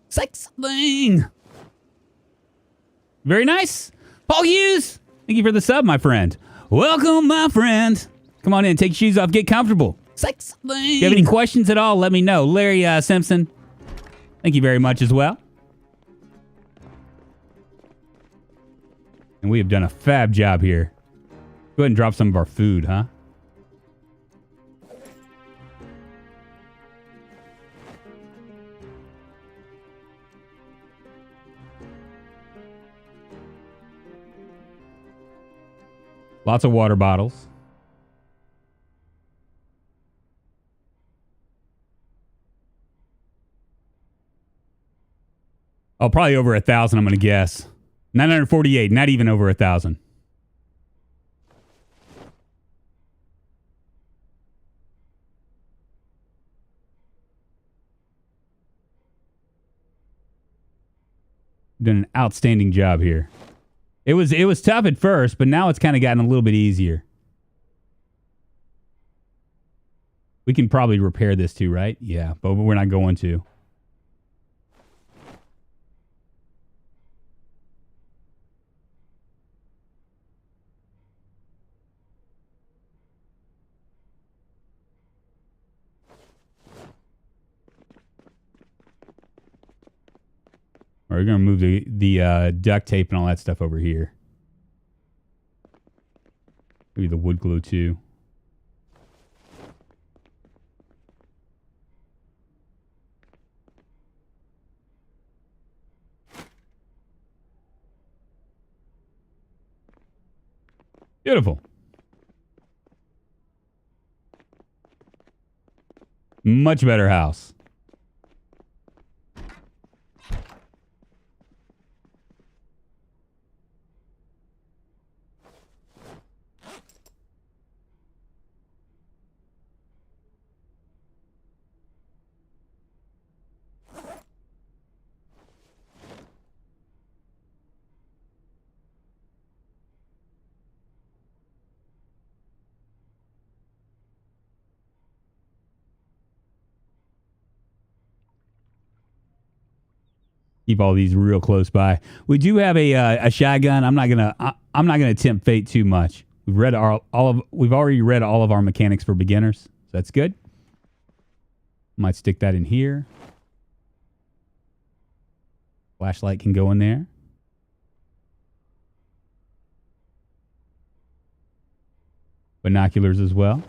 Sex thing. Very nice. Paul Hughes, thank you for the sub, my friend. Welcome, my friend. Come on in, take your shoes off, get comfortable. Sex thing. If you have any questions at all, let me know. Larry Simpson, thank you very much as well. And we have done a fab job here. Go ahead and drop some of our food, huh? Lots of water bottles. Oh, probably over 1,000, I'm going to guess. 948, not even over 1,000. Done an outstanding job here. It was tough at first, but now it's kind of gotten a little bit easier. We can probably repair this too, right? Yeah, but we're not going to. We're going to move the duct tape and all that stuff over here. Maybe the wood glue too. Beautiful. Much better house. Keep all these real close by. We do have a shotgun. I'm not gonna tempt fate too much. We've already read all of our mechanics for beginners. So that's good. Might stick that in here. Flashlight can go in there. Binoculars as well.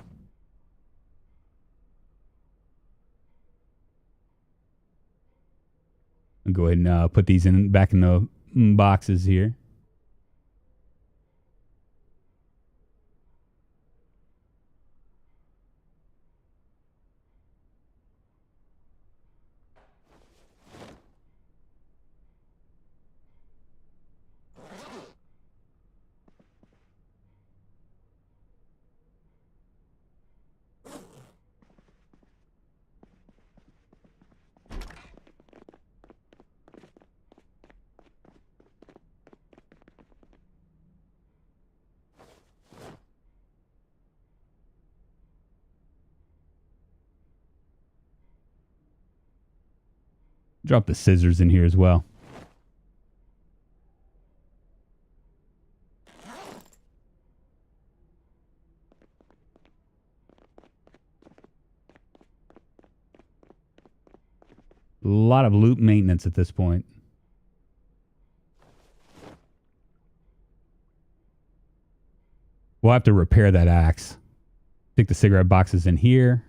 I'll go ahead and put these back in the boxes here. Drop the scissors in here as well. A lot of loop maintenance at this point. We'll have to repair that axe. Stick the cigarette boxes in here.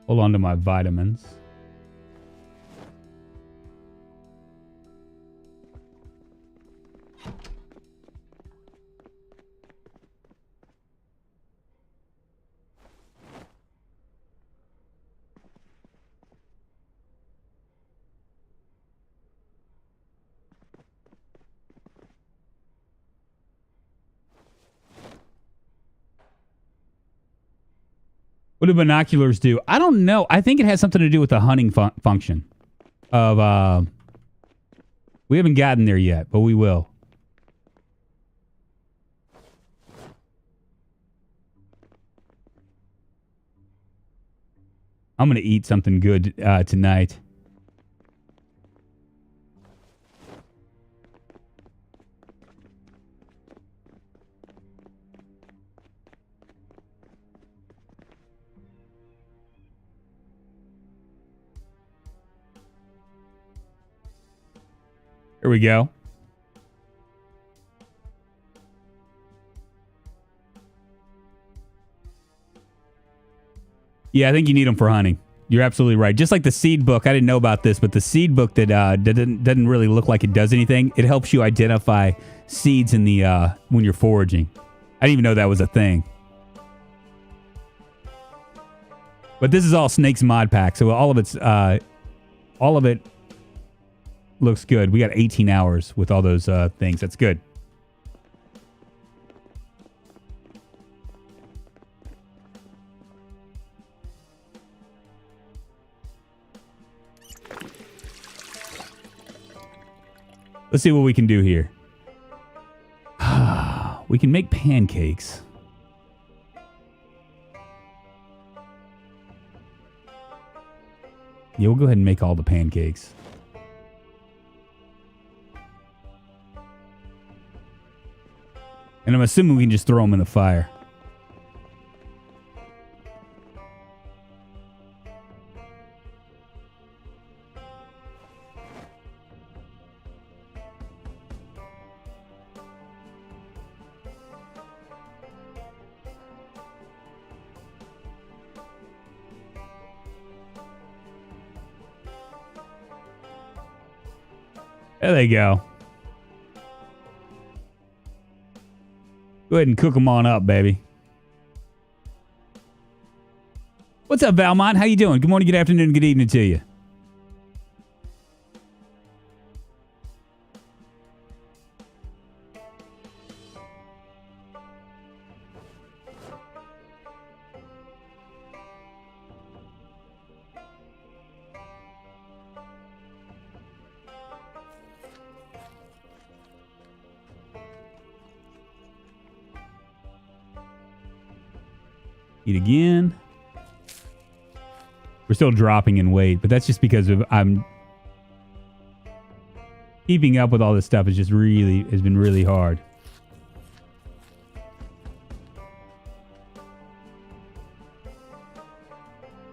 Hold on to my vitamins. What do binoculars do? I don't know. I think it has something to do with the hunting function of, we haven't gotten there yet, but we will. I'm going to eat something good tonight. Here we go. Yeah, I think you need them for hunting. You're absolutely right. Just like the seed book, I didn't know about this, but the seed book that doesn't really look like it does anything. It helps you identify seeds in the when you're foraging. I didn't even know that was a thing. But this is all Snake's mod pack, so all of it looks good. We got 18 hours with all those things. That's good. Let's see what we can do here. We can make pancakes. Yeah, we'll go ahead and make all the pancakes. And I'm assuming we can just throw them in the fire. There they go. Go ahead and cook them on up, baby. What's up, Valmont? How you doing? Good morning, good afternoon, good evening to you. Eat again. We're still dropping in weight, but that's just because I'm keeping up with all this stuff. Has been really hard.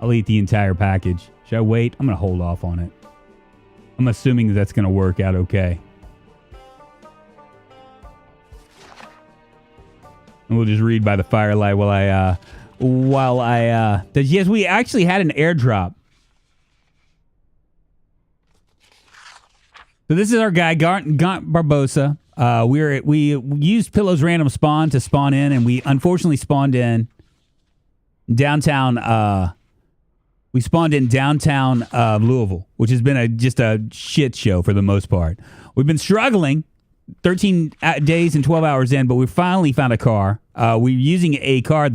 I'll eat the entire package. Should I wait? I'm gonna hold off on it. I'm assuming that's gonna work out okay. And we'll just read by the firelight while I yes, we actually had an airdrop. So this is our guy, Gaunt Barbosa. We used Pillow's random spawn to spawn in, and we unfortunately spawned in downtown. We spawned in downtown Louisville, which has been just a shit show for the most part. We've been struggling 13 days and 12 hours in, but we finally found a car. We're using a car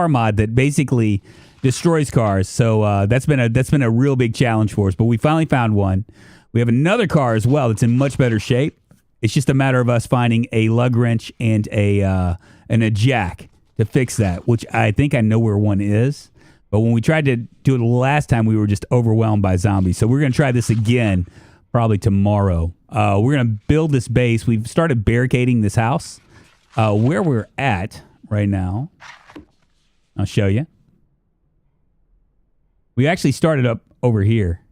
mod that basically destroys cars. So that's been a real big challenge for us. But we finally found one. We have another car as well that's in much better shape. It's just a matter of us finding a lug wrench and a jack to fix that, which I think I know where one is. But when we tried to do it last time, we were just overwhelmed by zombies. So we're going to try this again probably tomorrow. We're going to build this base. We've started barricading this house. Where we're at right now, I'll show you. We actually started up over here.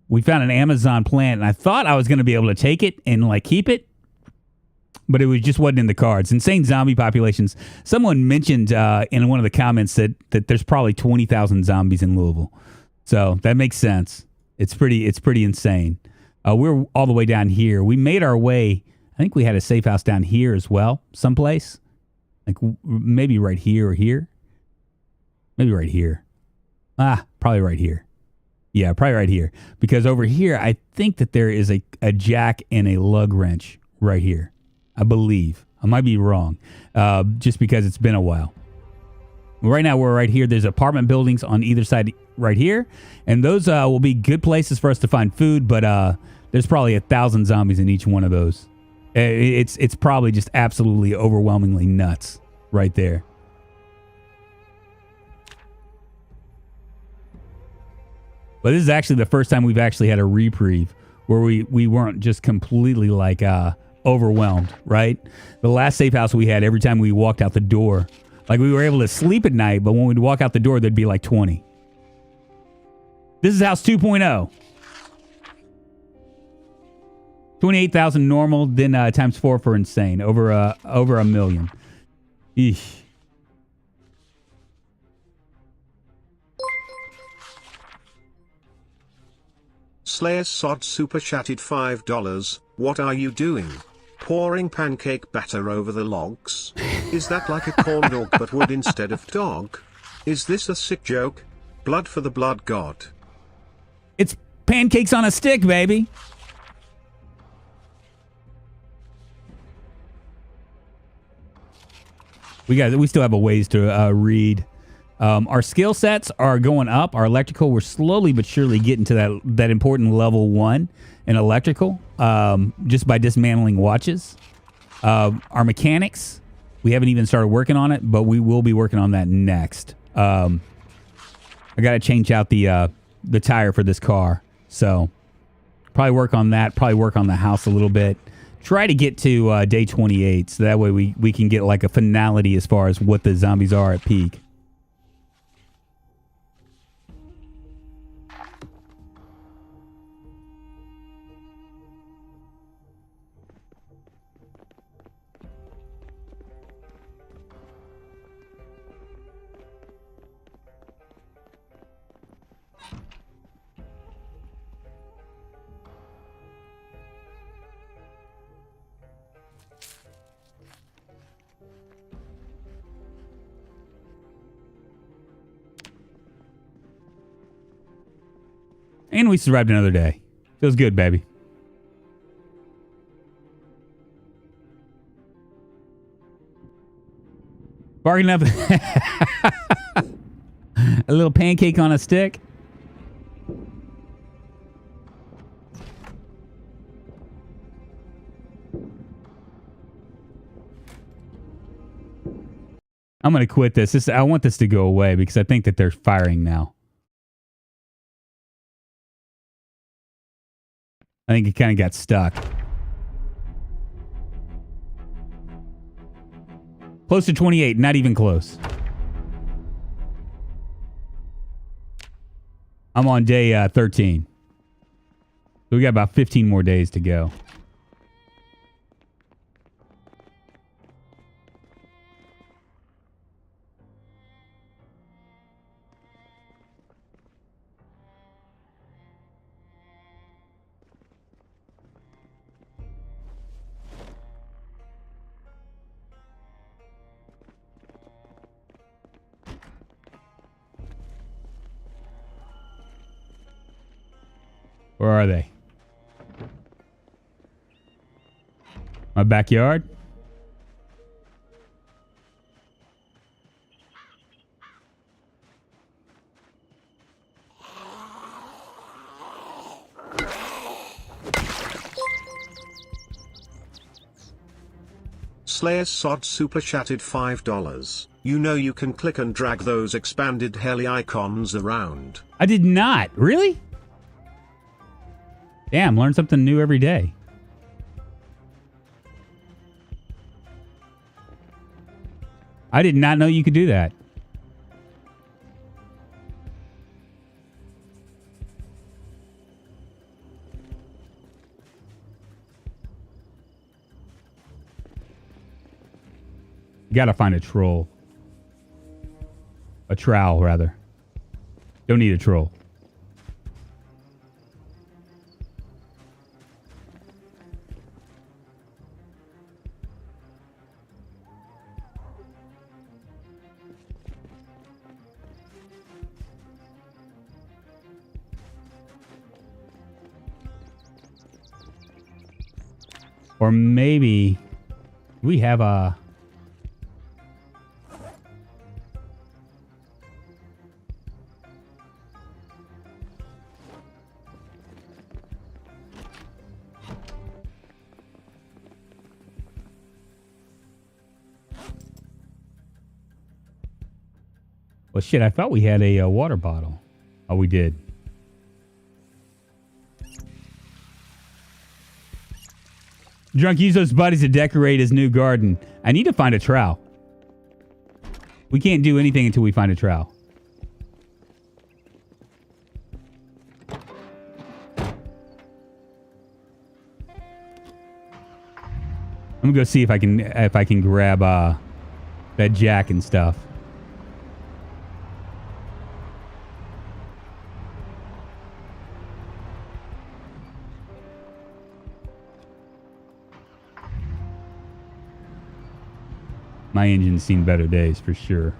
We found an Amazon plant, and I thought I was going to be able to take it and keep it, but it just wasn't in the cards. Insane zombie populations. Someone mentioned in one of the comments that there's probably 20,000 zombies in Louisville, so that makes sense. It's pretty insane. We're all the way down here. We made our way. I think we had a safe house down here as well, someplace. Maybe right here or here. Maybe right here. Probably right here. Yeah, probably right here. Because over here, I think that there is a jack and a lug wrench right here. I believe. I might be wrong. Just because it's been a while. Right now, we're right here. There's apartment buildings on either side right here. And those will be good places for us to find food. But there's probably 1,000 zombies in each one of those. It's probably just absolutely overwhelmingly nuts right there. But this is actually the first time we've actually had a reprieve where we weren't just completely overwhelmed, right? The last safe house we had, every time we walked out the door, we were able to sleep at night, but when we'd walk out the door, there'd be 20. This is house 2.0. 28,000 normal, then times 4 for insane. Over a million. Eesh. Slayer Sod super chatted $5. What are you doing? Pouring pancake batter over the logs? Is that like a corn dog but wood instead of dog? Is this a sick joke? Blood for the blood god. It's pancakes on a stick, baby. We still have a ways to read. Our skill sets are going up. Our electrical, we're slowly but surely getting to that important level 1 in electrical, just by dismantling watches. Our mechanics, we haven't even started working on it, but we will be working on that next. I got to change out the tire for this car, so probably work on that. Probably work on the house a little bit. try to get to day 28, so that way we can get like a finality as far as what the zombies are at peak. And we survived another day. Feels good, baby. Bargain up. A little pancake on a stick. I'm going to quit this. I want this to go away because I think that they're firing now. I think it kind of got stuck. Close to 28, not even close. I'm on day 13. So we got about 15 more days to go. Where are they? My backyard? Slayer Sod super chatted $5. You know you can click and drag those expanded heli icons around. I did not. Really? Damn, learn something new every day. I did not know you could do that. Gotta find a troll. A trowel, rather. Don't need a troll. Or maybe we have a... Well, shit, I thought we had a water bottle. Oh, we did. Drunk, use those buddies to decorate his new garden. I need to find a trowel. We can't do anything until we find a trowel. I'm gonna go see if I can grab that jack and stuff. My engine's seen better days, for sure.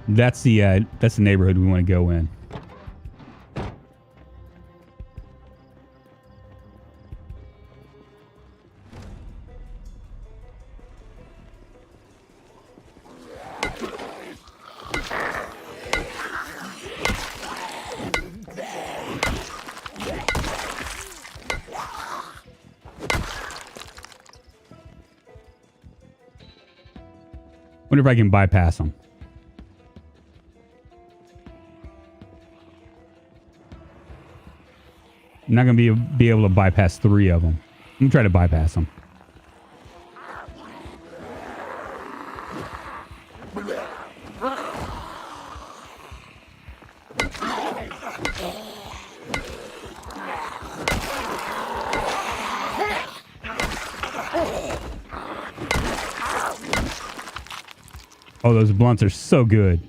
That's the neighborhood we want to go in. Wonder if I can bypass them. I'm not going to be able to bypass 3 of them. I'm going to try to bypass them. Oh, those blunts are so good.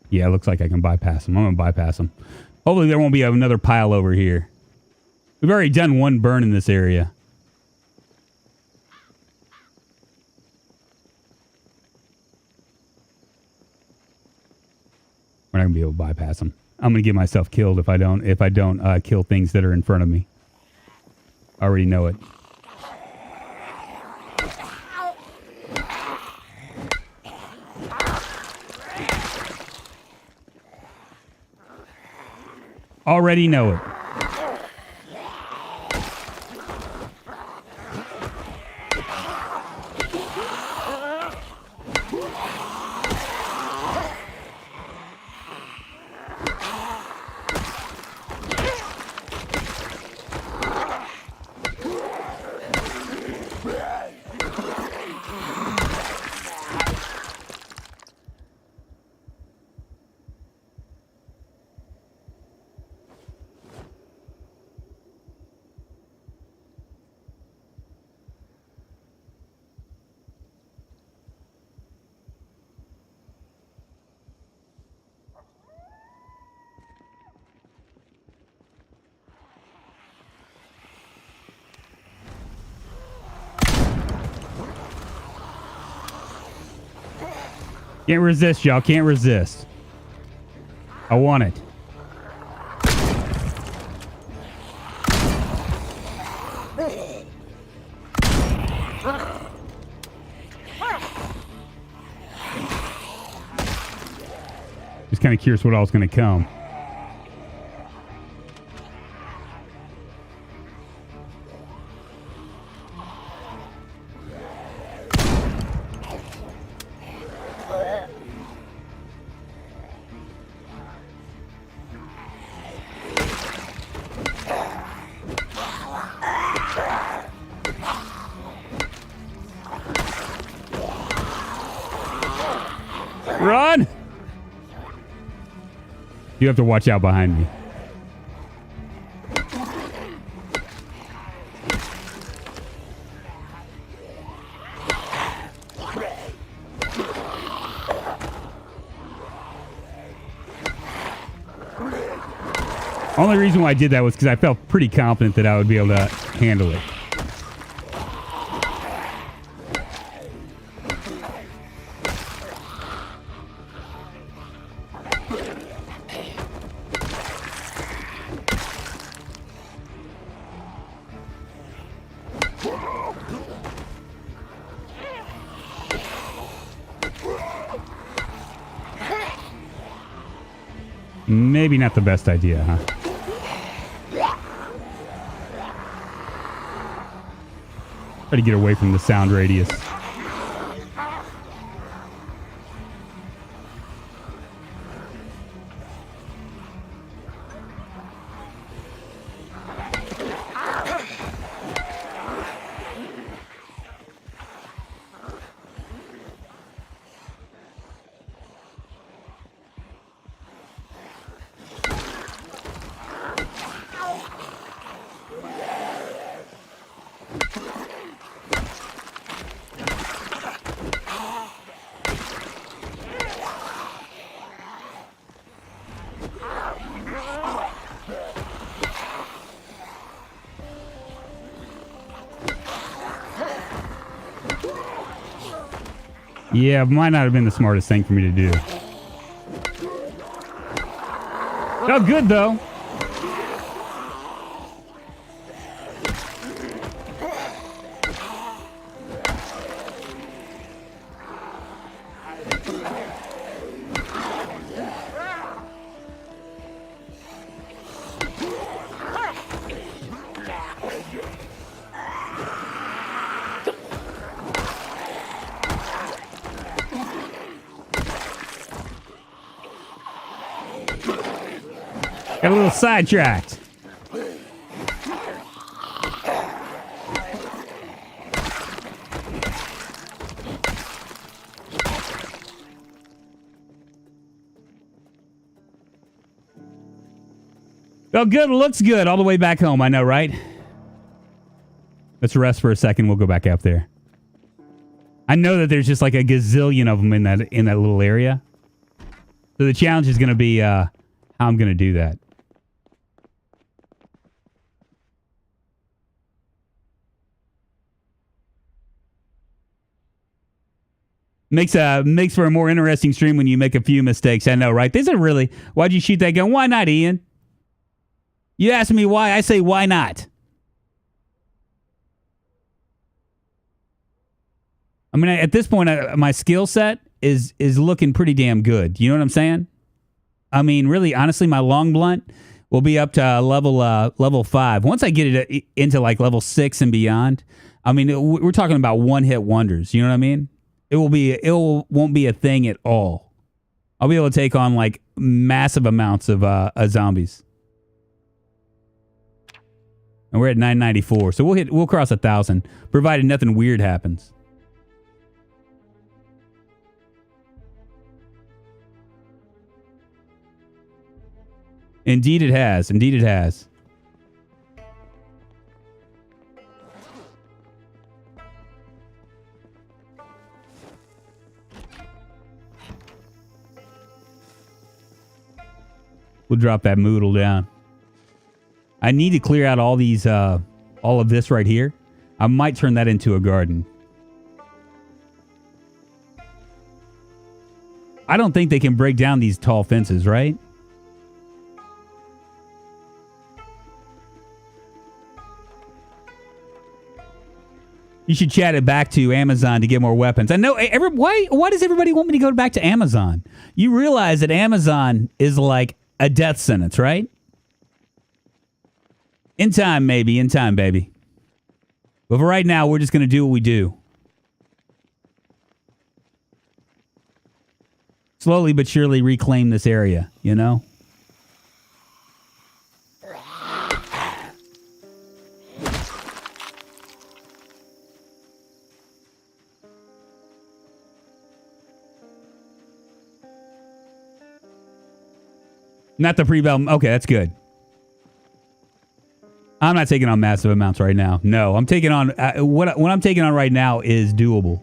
Yeah, it looks like I can bypass them. I'm going to bypass them. Hopefully there won't be another pile over here. We've already done 1 burn in this area. We're not going to be able to bypass them. I'm going to get myself killed if I don't kill things that are in front of me. I already know it. Already know it. Can't resist, y'all. Can't resist. I want it. Just kind of curious what all's going to come. Run! You have to watch out behind me. Only reason why I did that was because I felt pretty confident that I would be able to handle it. Maybe not the best idea, huh? Try to get away from the sound radius. Yeah, might not have been the smartest thing for me to do. Felt good, though. Got a little sidetracked. Oh, good. Looks good all the way back home. I know, right? Let's rest for a second. We'll go back up there. I know that there's just like a gazillion of them in that little area. So the challenge is going to be how I'm going to do that. Makes for a more interesting stream when you make a few mistakes. I know, right? This is really... Why'd you shoot that gun? Why not, Ian? You ask me why, I say why not. I mean, at this point, my skill set is looking pretty damn good. You know what I'm saying? I mean, really, honestly, my long blunt will be up to level 5. Once I get it into like level 6 and beyond, I mean, we're talking about one-hit wonders. You know what I mean? It won't be a thing at all. I'll be able to take on like massive amounts of zombies. And we're at 994, so we'll cross 1,000, provided nothing weird happens. Indeed it has. Indeed it has. We'll drop that moodle down. I need to clear out all these, all of this right here. I might turn that into a garden. I don't think they can break down these tall fences, right? You should chat it back to Amazon to get more weapons. I know. Why does everybody want me to go back to Amazon? You realize that Amazon is like a death sentence, right? In time, maybe. In time, baby. But for right now, we're just going to do what we do. Slowly but surely reclaim this area, you know? Not the pre-bell. Okay, that's good. I'm not taking on massive amounts right now. No, I'm taking on... what I'm taking on right now is doable.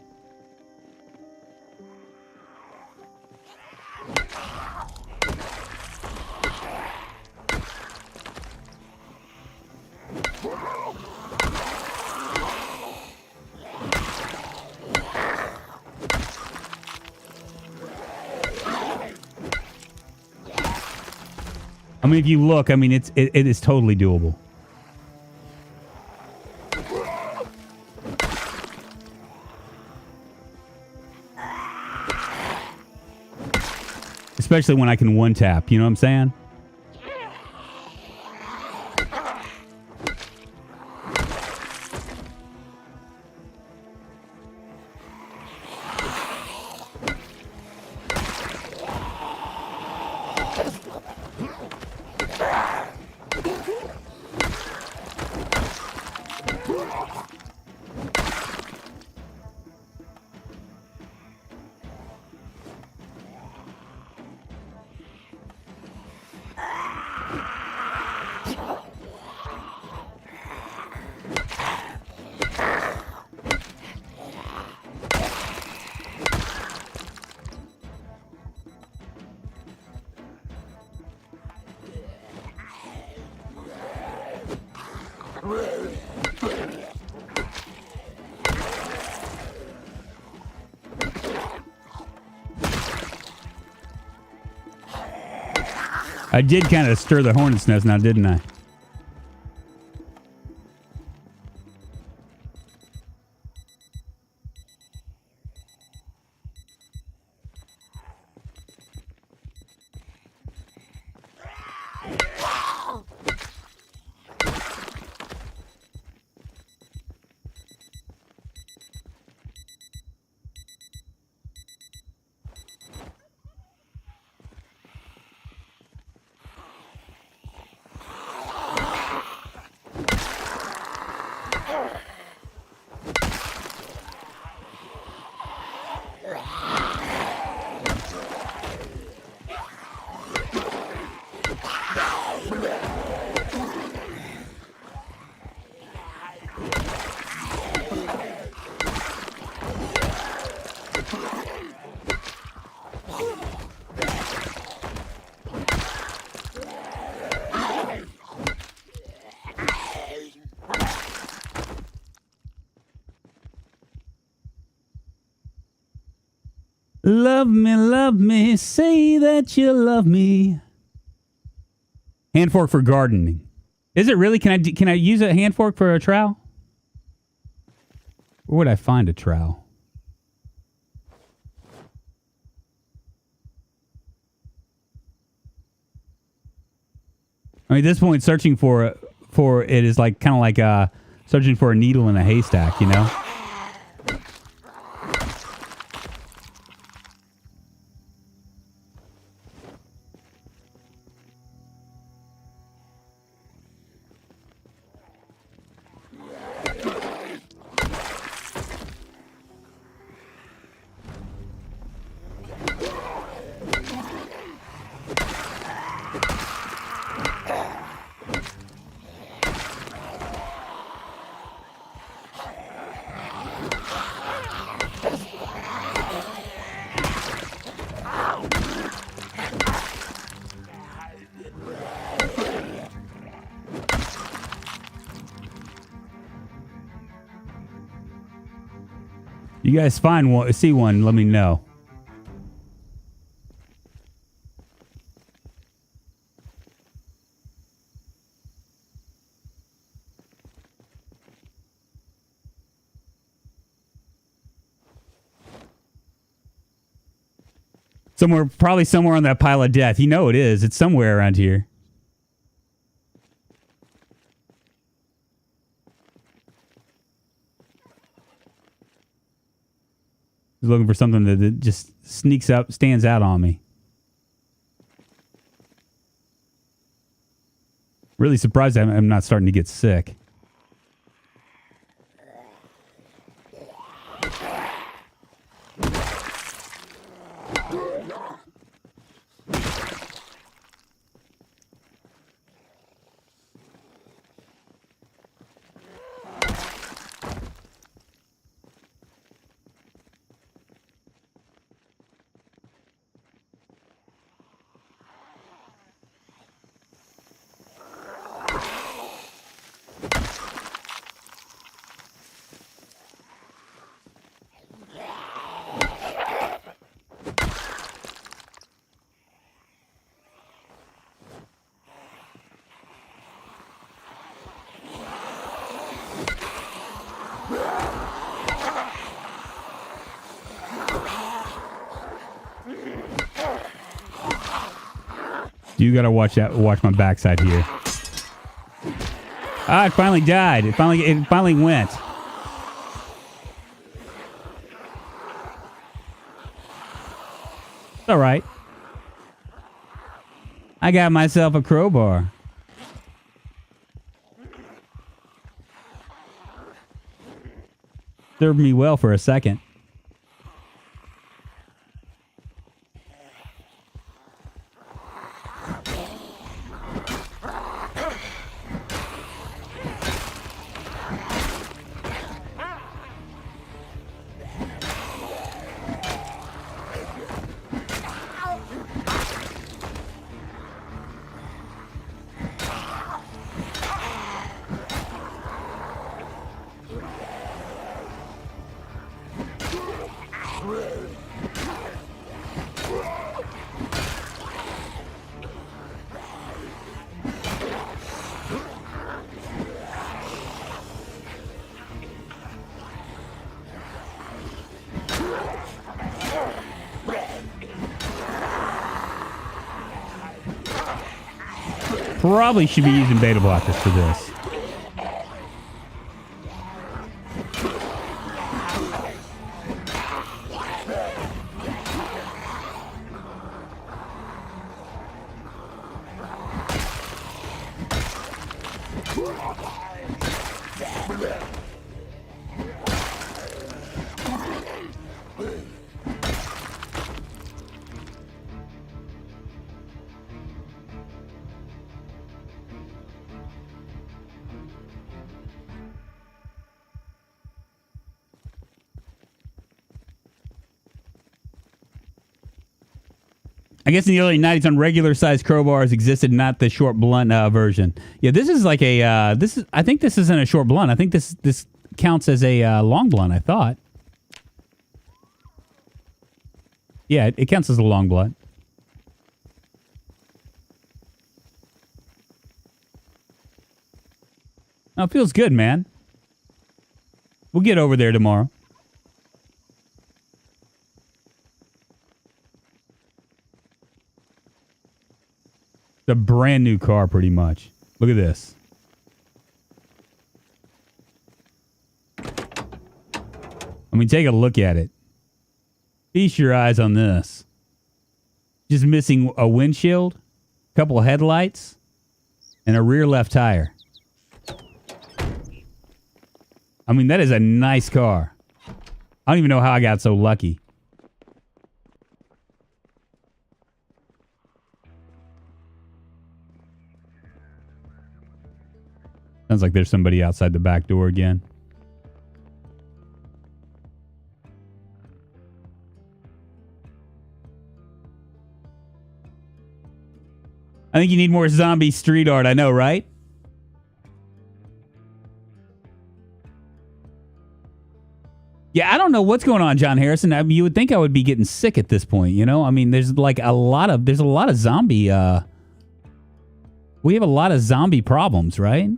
I mean, if you look, I mean, it is totally doable. Especially when I can one tap, you know what I'm saying? I did kind of stir the hornet's nest now, didn't I? love me, say that you love me. Hand fork for gardening. Is it really? Can I use a hand fork for a trowel? Where would I find a trowel? I mean, at this point, searching for it is like kind of like searching for a needle in a haystack, you know? You guys see one, let me know. Probably somewhere on that pile of death. You know it is. It's somewhere around here. Looking for something that just sneaks up, stands out on me. Really surprised I'm not starting to get sick. You gotta watch my backside here. Ah, it finally died. It finally went. It's all right. I got myself a crowbar. Served me well for a second. Probably should be using beta blockers for this. I guess in the early 90s on regular sized crowbars existed, not the short blunt version. Yeah, this is like a I think this isn't a short blunt. I think this counts as a long blunt, I thought. Yeah, it counts as a long blunt. Oh, it feels good, man. We'll get over there tomorrow. It's a brand new car, pretty much. Look at this. I mean, take a look at it. Feast your eyes on this. Just missing a windshield, a couple of headlights, and a rear left tire. I mean, that is a nice car. I don't even know how I got so lucky. Sounds like there's somebody outside the back door again. I think you need more zombie street art. I know, right? Yeah, I don't know what's going on, John Harrison. I mean, you would think I would be getting sick at this point, you know? I mean, there's a lot of zombie we have a lot of zombie problems, right?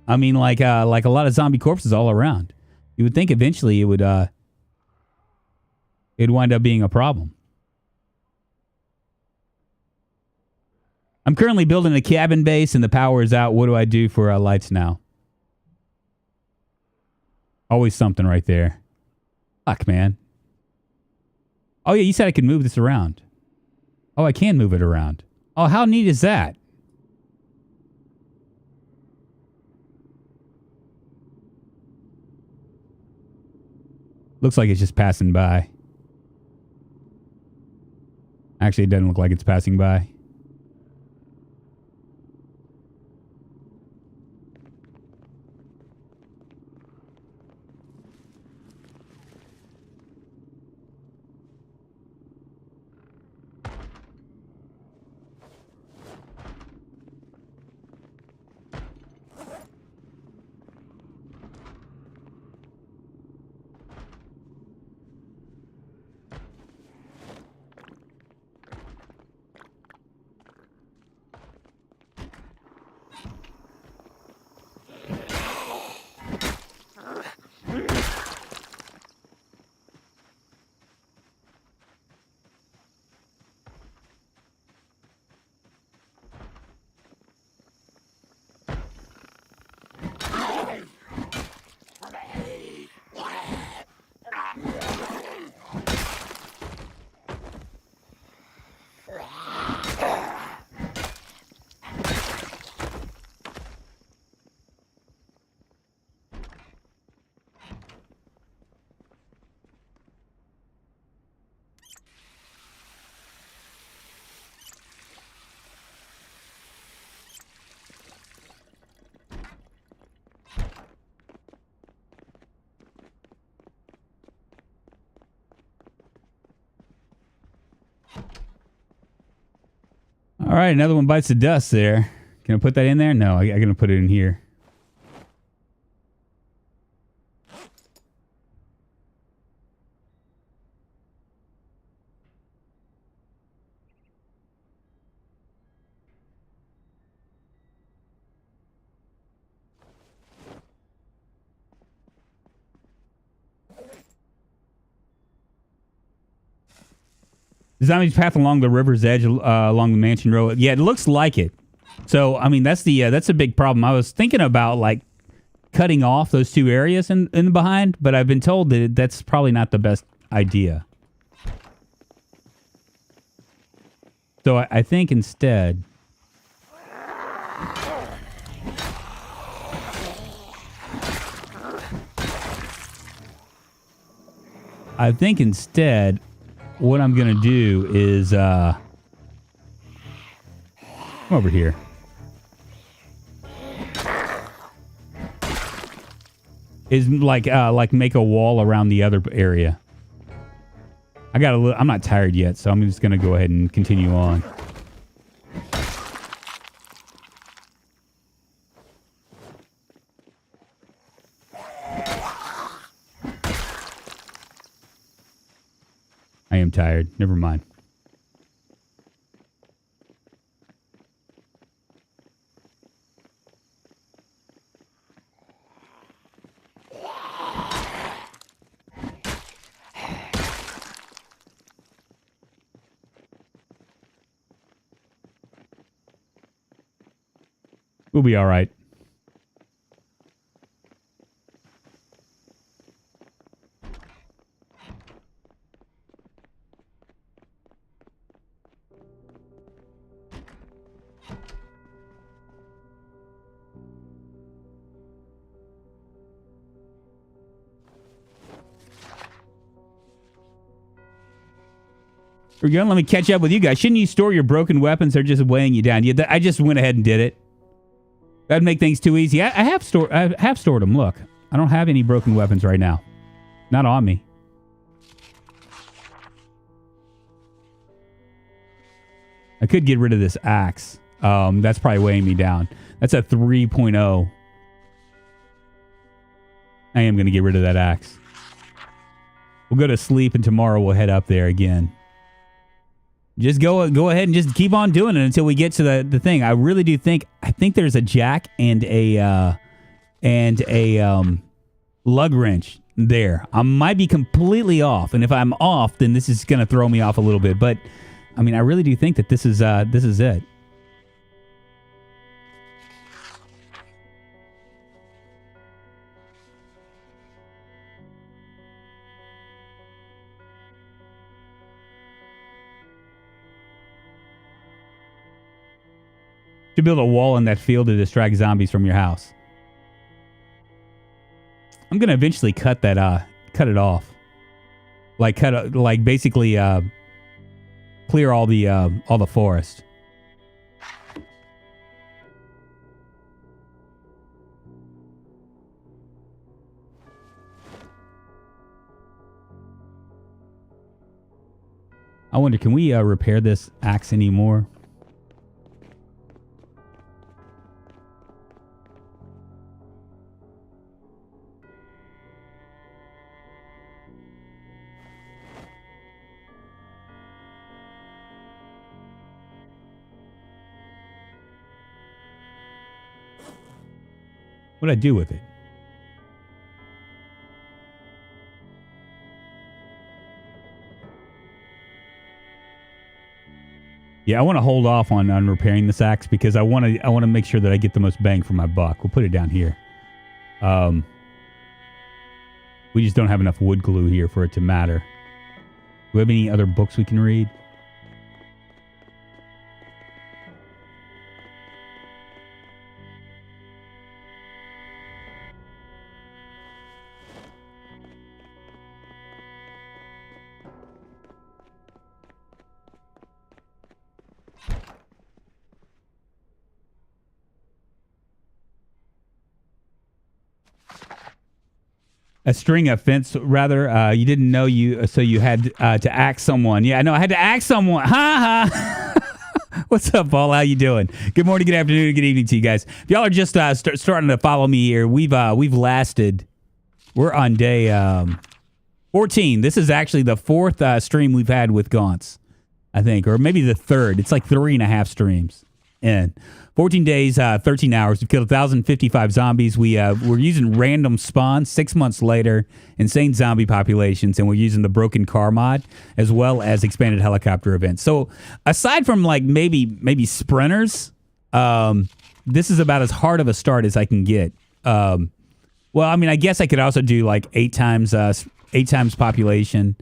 I mean, like a lot of zombie corpses all around. You would think eventually it'd wind up being a problem. I'm currently building a cabin base and the power is out. What do I do for lights now? Always something right there. Fuck, man. Oh, yeah, you said I could move this around. Oh, I can move it around. Oh, how neat is that? Looks like it's just passing by. Actually, it doesn't look like it's passing by. All right, another one bites the dust there. Can I put that in there? No, I'm going to put it in here. The zombies path along the river's edge, along the mansion road. Yeah, it looks like it. So, I mean, that's a big problem. I was thinking about like cutting off those two areas in the behind, but I've been told that that's probably not the best idea. So I think instead, what I'm going to do is come over here. Is like make a wall around the other area. I'm not tired yet, so I'm just going to go ahead and continue on. tired. Never mind. We'll be all right. We're going. Let me catch up with you guys. Shouldn't you store your broken weapons? They're just weighing you down. Yeah, I just went ahead and did it. That'd make things too easy. I have stored them. Look, I don't have any broken weapons right now. Not on me. I could get rid of this axe. That's probably weighing me down. That's a 3.0. I am going to get rid of that axe. We'll go to sleep, and tomorrow we'll head up there again. Just go ahead and just keep on doing it until we get to the thing. I really do think there's a jack and a lug wrench there. I might be completely off, and if I'm off, then this is going to throw me off a little bit. But I mean, I really do think that this is it. To build a wall in that field to distract zombies from your house. I'm gonna eventually cut it off, basically clear all the forest. I wonder, can we repair this axe anymore? What'd I do with it? Yeah, I want to hold off on repairing this axe because I want to make sure that I get the most bang for my buck. We'll put it down here. We just don't have enough wood glue here for it to matter. Do we have any other books we can read? A string offense, rather. You didn't know so you had to axe someone. Yeah, I know. I had to axe someone. Ha ha. What's up, Paul? How you doing? Good morning, good afternoon, good evening to you guys. If y'all are just starting to follow me here, we've lasted. We're on day 14. This is actually the fourth stream we've had with Gaunts, I think, or maybe the third. It's like 3.5 streams in. 14 days, 13 hours. We've killed 1,055 zombies. We're using random spawns 6 months later, insane zombie populations, and we're using the broken car mod as well as expanded helicopter events. So aside from like maybe sprinters, this is about as hard of a start as I can get. Well, I mean, I guess I could also do like 8 times population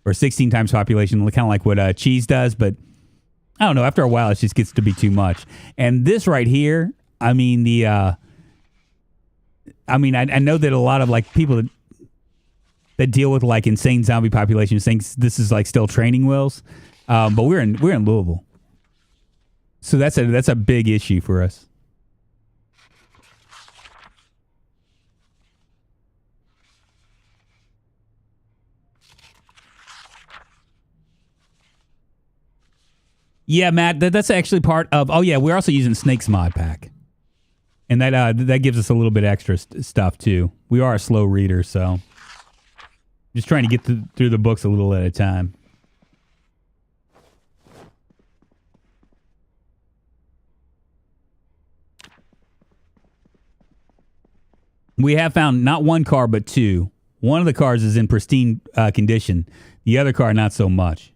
or 16 times population, kind of like what Cheese does, but I don't know. After a while, it just gets to be too much. And this right here, I mean, I know that a lot of like people that deal with like insane zombie populations think this is like still training wheels, but we're in Louisville, so that's a big issue for us. Yeah, Matt, that's actually part of... Oh, yeah, we're also using Snake's mod pack. And that gives us a little bit extra stuff, too. We are a slow reader, so... Just trying to get through the books a little at a time. We have found not one car, but two. One of the cars is in pristine condition. The other car, not so much.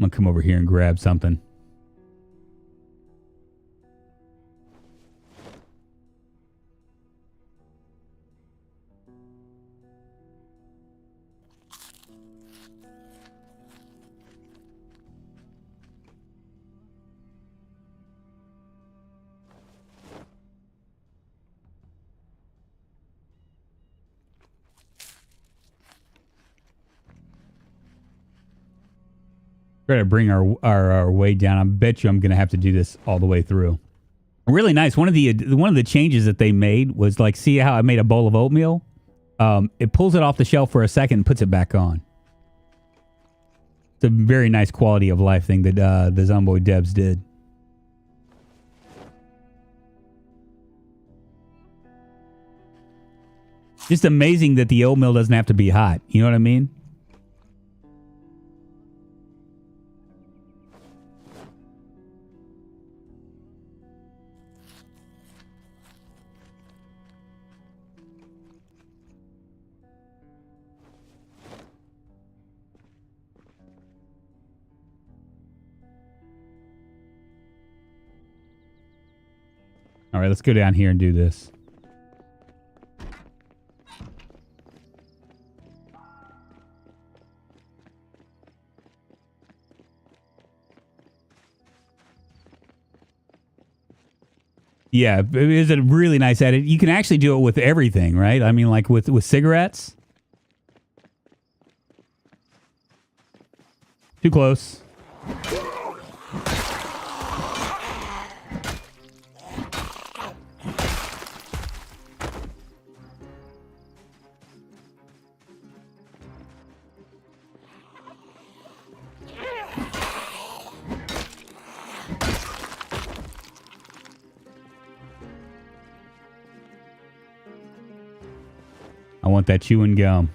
I'm going to come over here and grab something. Try to bring our weight down. I bet you I'm going to have to do this all the way through. Really nice. One of the changes that they made was like, see how I made a bowl of oatmeal? It pulls it off the shelf for a second and puts it back on. It's a very nice quality of life thing that the Zomboid devs did. Just amazing that the oatmeal doesn't have to be hot. You know what I mean? All right, let's go down here and do this. Yeah, it is a really nice edit. You can actually do it with everything, right? I mean, like with cigarettes. Too close. I want that chewing gum.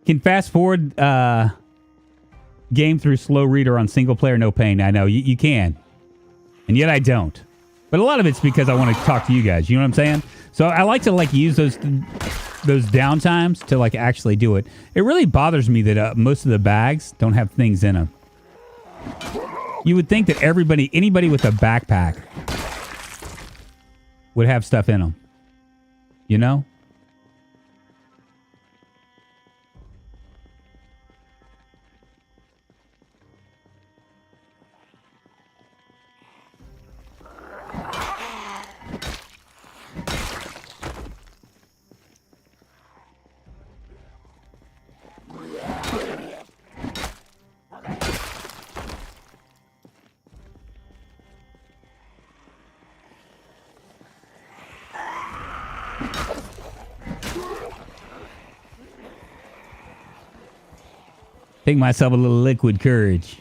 Can fast forward game through slow reader on single player, no pain. I know you can, and yet I don't. But a lot of it's because I want to talk to you guys. You know what I'm saying? So I like to like use those downtimes to like actually do it. It really bothers me that most of the bags don't have things in them. You would think that anybody with a backpack would have stuff in them. You know? Take myself a little liquid courage.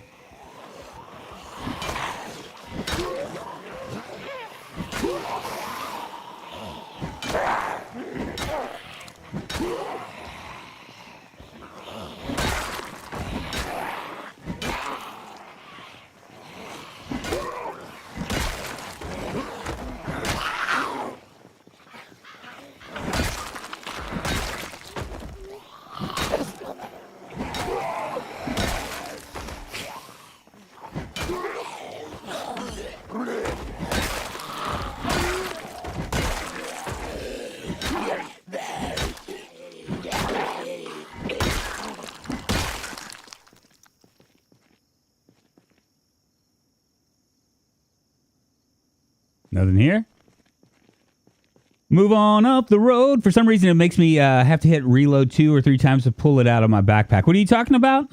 Nothing here. Move on up the road. For some reason, it makes me have to hit reload 2 or 3 times to pull it out of my backpack. What are you talking about?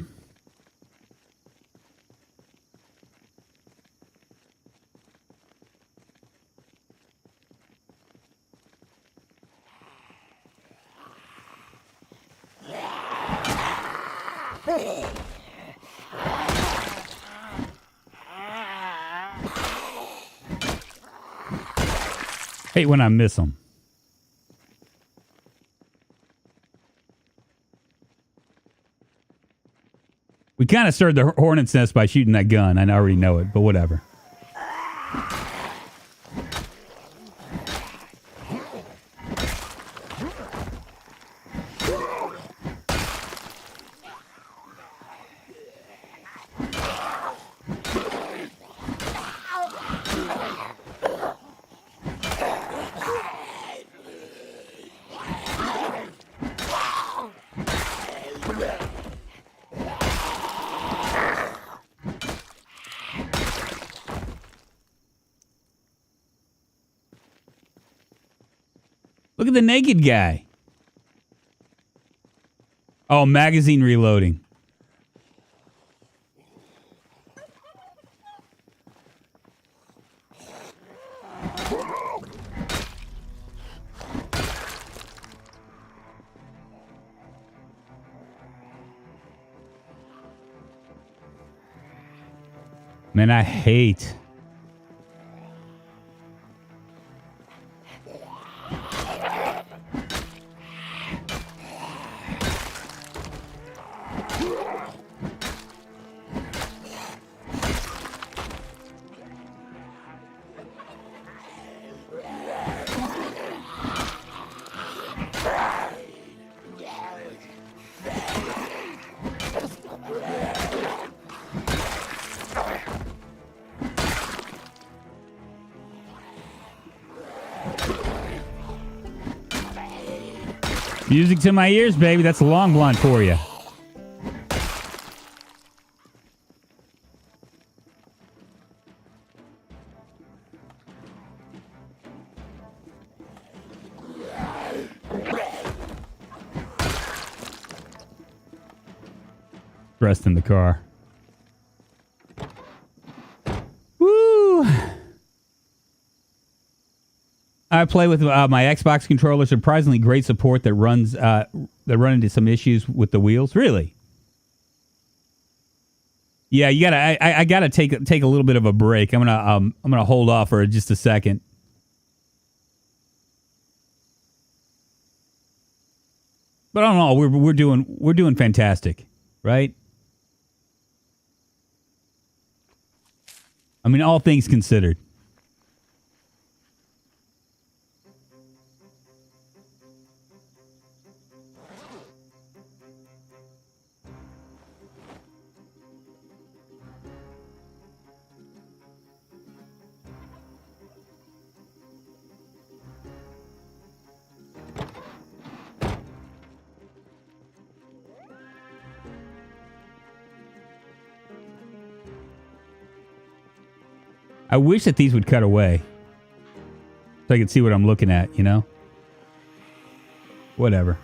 Hate when I miss them. We kind of stirred the hornet's nest by shooting that gun. I already know it, but whatever. Look at the naked guy. Oh, magazine reloading. Man, I hate... Music to my ears, baby. That's a long blonde for you. Rest in the car. Woo! I play with my Xbox controller. Surprisingly great support that runs that run into some issues with the wheels. Really? Yeah, you gotta. I gotta take a little bit of a break. I'm gonna hold off for just a second. But I don't know. We're doing fantastic, right? I mean, all things considered. I wish that these would cut away so I could see what I'm looking at, you know? Whatever.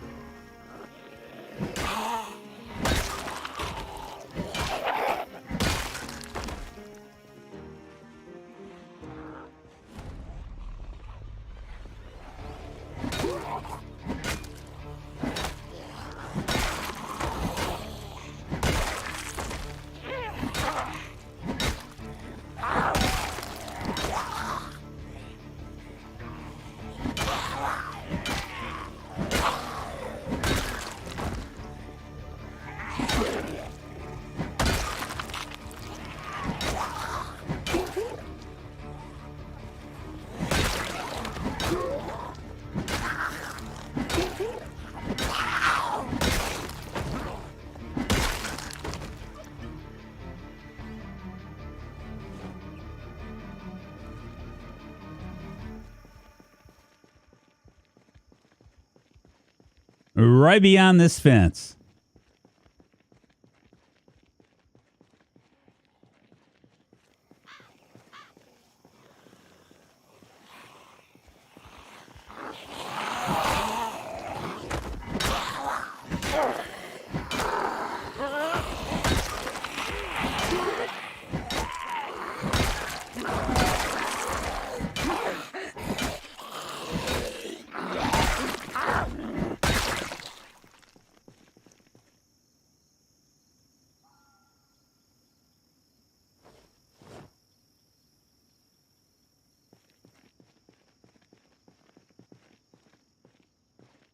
Right beyond this fence.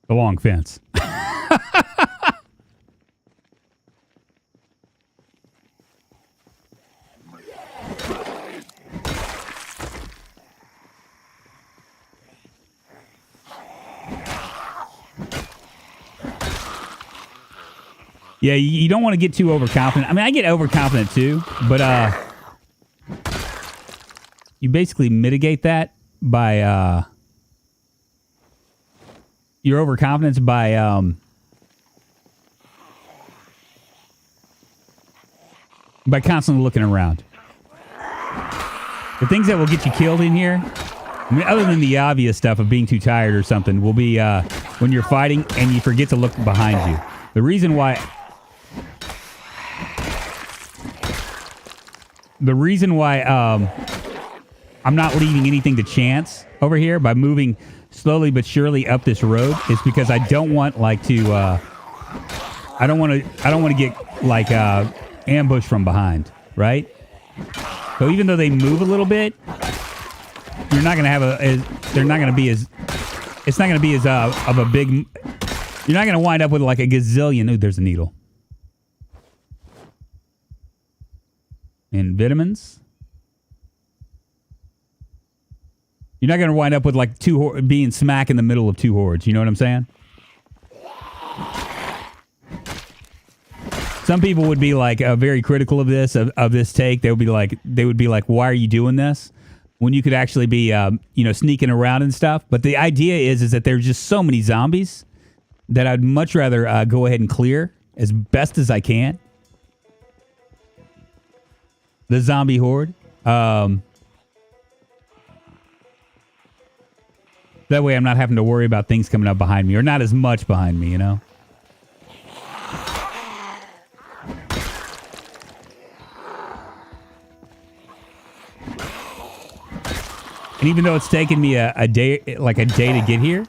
The long fence. Yeah, you don't want to get too overconfident. I mean, I get overconfident too, but you basically mitigate that by your overconfidence by constantly looking around. The things that will get you killed in here, I mean, other than the obvious stuff of being too tired or something, will be when you're fighting and you forget to look behind you. The reason why I'm not leaving anything to chance over here by moving slowly but surely up this road is because I don't want like to I don't want to get like ambushed from behind, right? So even though they move a little bit, you're not going to have they're not going to be as it's not going to be as of a big, you're not going to wind up with like a gazillion. Ooh, there's a needle. And vitamins. You're not going to wind up with like being smack in the middle of two hordes. You know what I'm saying? Some people would be like very critical of this take. They would be like, why are you doing this when you could actually be sneaking around and stuff? But the idea is that there's just so many zombies that I'd much rather go ahead and clear as best as I can. The zombie horde. That way I'm not having to worry about things coming up behind me, or not as much behind me, you know? And even though it's taken me a day to get here,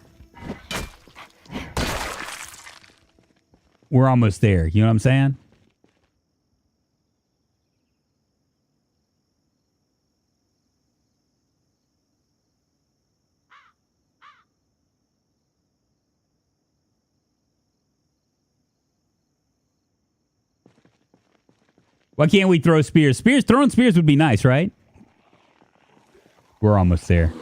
we're almost there. You know what I'm saying? Why can't we throw spears? Throwing spears would be nice, right? We're almost there.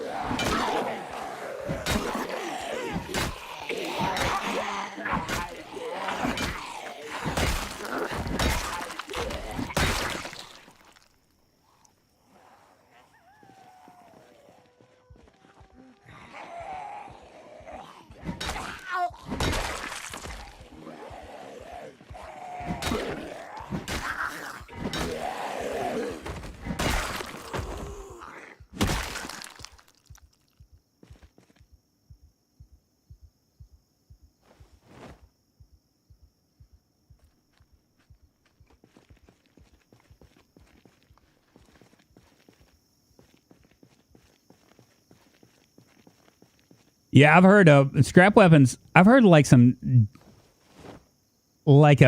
Yeah, I've heard of scrap weapons. I've heard like a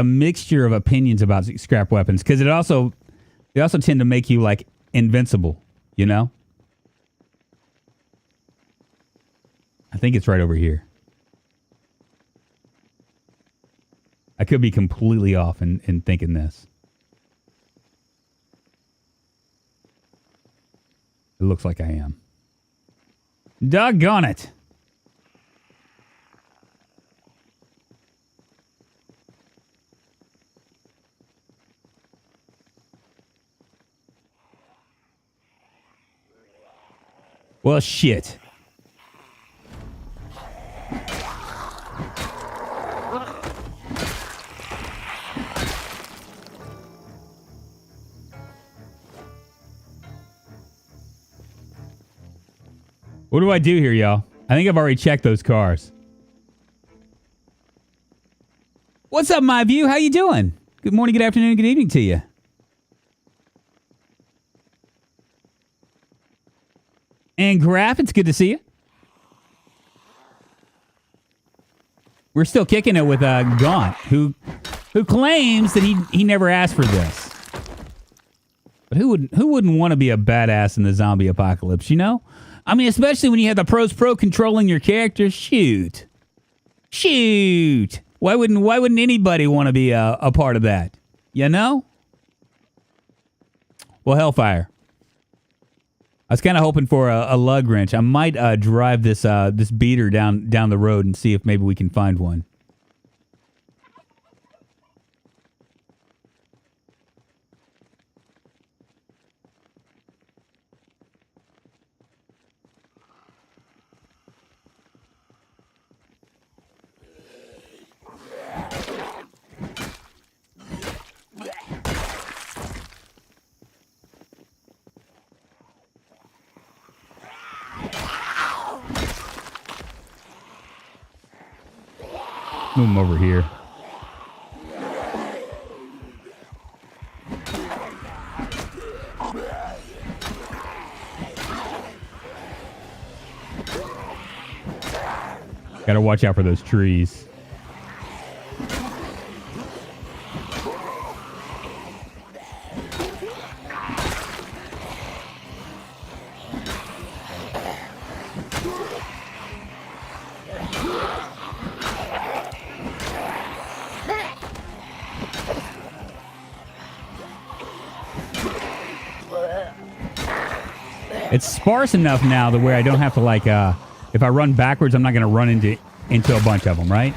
mixture of opinions about scrap weapons because they also tend to make you like invincible, you know? I think it's right over here. I could be completely off in thinking this. It looks like I am. Doggone it. Well, shit. What do I do here, y'all? I think I've already checked those cars. What's up, my view? How you doing? Good morning, good afternoon, good evening to you. And Graf, it's good to see you. We're still kicking it with Gaunt, who claims that he never asked for this. But who wouldn't want to be a badass in the zombie apocalypse, you know? I mean, especially when you have the pro controlling your character. Shoot. Shoot! Why wouldn't anybody want to be a part of that? You know? Well, Hellfire. I was kind of hoping for a lug wrench. I might drive this beater down the road and see if maybe we can find one. Move him over here. Gotta watch out for those trees. It's sparse enough now to where I don't have to like if I run backwards, I'm not going to run into a bunch of them, right?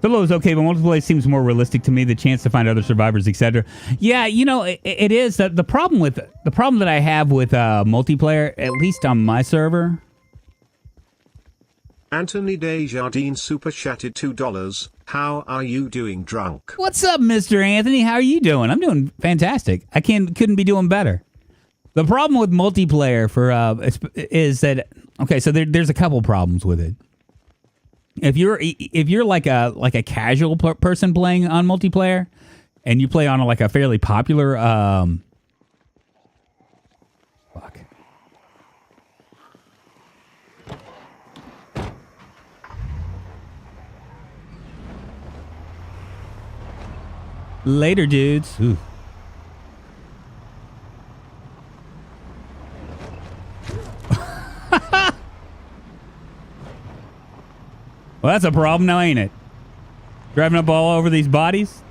Solo is okay, but multiplayer seems more realistic to me. The chance to find other survivors, etc. Yeah, you know, it is the problem that I have with multiplayer, at least on my server. Anthony Desjardins super chatted $2. How are you doing, drunk? What's up, Mr. Anthony? How are you doing? I'm doing fantastic. I couldn't be doing better. The problem with multiplayer is that okay, so there's a couple problems with it. If you're like a casual person playing on multiplayer, and you play on like a fairly popular later, dudes. Ooh. Well, that's a problem now, ain't it? Driving up all over these bodies?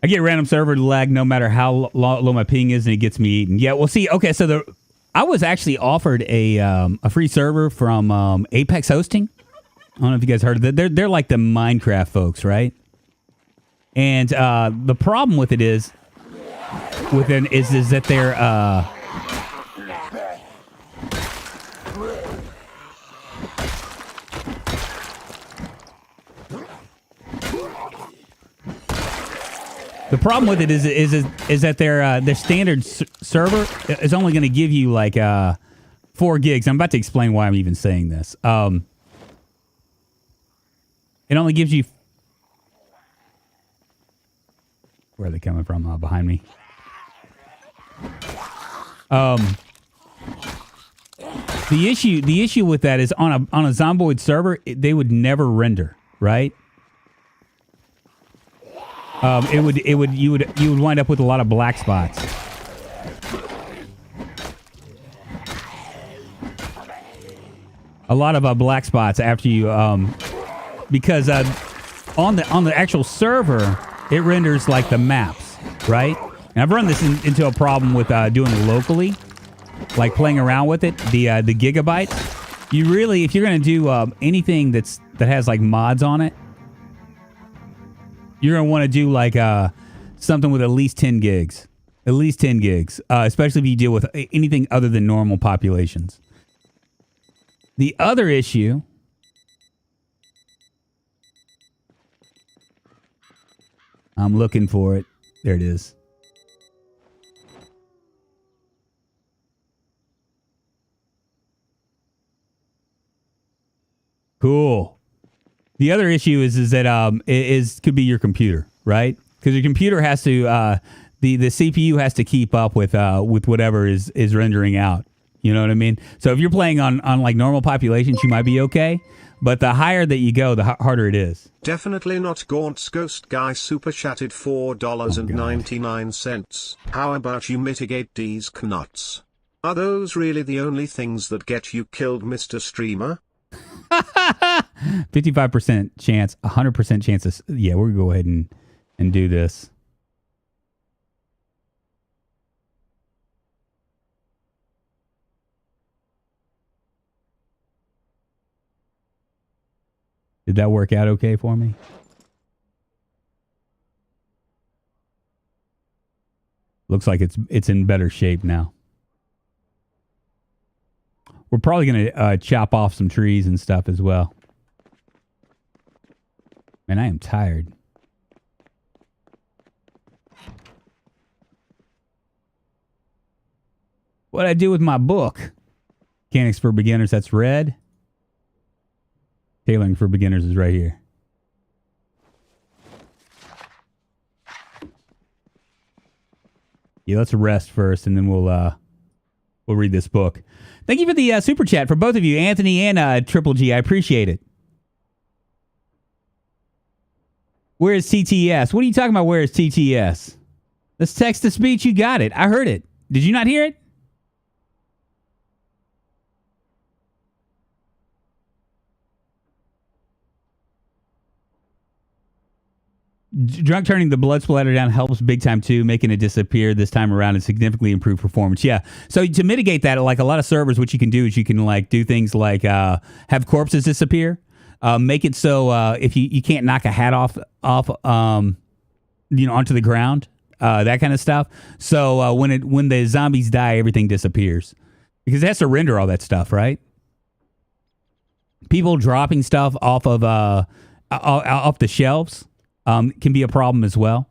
I get random server lag no matter how low my ping is, and it gets me eaten. Yeah, well, see, okay, so I was actually offered a free server from Apex Hosting. I don't know if you guys heard of that. They're like the Minecraft folks, right? And the problem with it is that they're the problem with it is that their standard server is only going to give you like 4 gigs. I'm about to explain why I'm even saying this. It only gives you. Where are they coming from? Behind me. The issue with that is on a Zomboid server, they would never render, right? You would wind up with a lot of black spots. A lot of black spots after you because on the actual server, it renders like the maps, right? And I've run this into a problem with doing it locally, like playing around with it, the gigabytes. You really, if you're going to do anything that has like mods on it, you're going to want to do like something with at least 10 gigs. At least 10 gigs, especially if you deal with anything other than normal populations. The other issue... I'm looking for it. There it is. Cool. The other issue is that could be your computer, right? Because your computer has to the CPU has to keep up with whatever is rendering out. You know what I mean? So if you're playing on like normal populations, you might be okay. But the higher that you go, the harder it is. Definitely not. Gaunt's Ghost Guy super chatted $4.99. How about you mitigate these knuts? Are those really the only things that get you killed, Mr. Streamer? 55% chance, 100% chances. Yeah, we're going to go ahead and do this. Did that work out okay for me? Looks like it's in better shape now. We're probably going to chop off some trees and stuff as well. Man, I am tired. What'd I do with my book? Mechanics for Beginners, that's red. Tailoring for Beginners is right here. Yeah, let's rest first, and then we'll read this book. Thank you for the super chat for both of you, Anthony and Triple G. I appreciate it. Where is TTS? What are you talking about? Where is TTS? That's text to speech. You got it. I heard it. Did you not hear it? Drunk turning the blood splatter down helps big time too, making it disappear this time around and significantly improve performance. Yeah. So to mitigate that, like a lot of servers, what you can do is you can like do things like have corpses disappear, make it so if you can't knock a hat off onto the ground, that kind of stuff. So when the zombies die, everything disappears because it has to render all that stuff, right? People dropping stuff off of off the shelves. Can be a problem as well.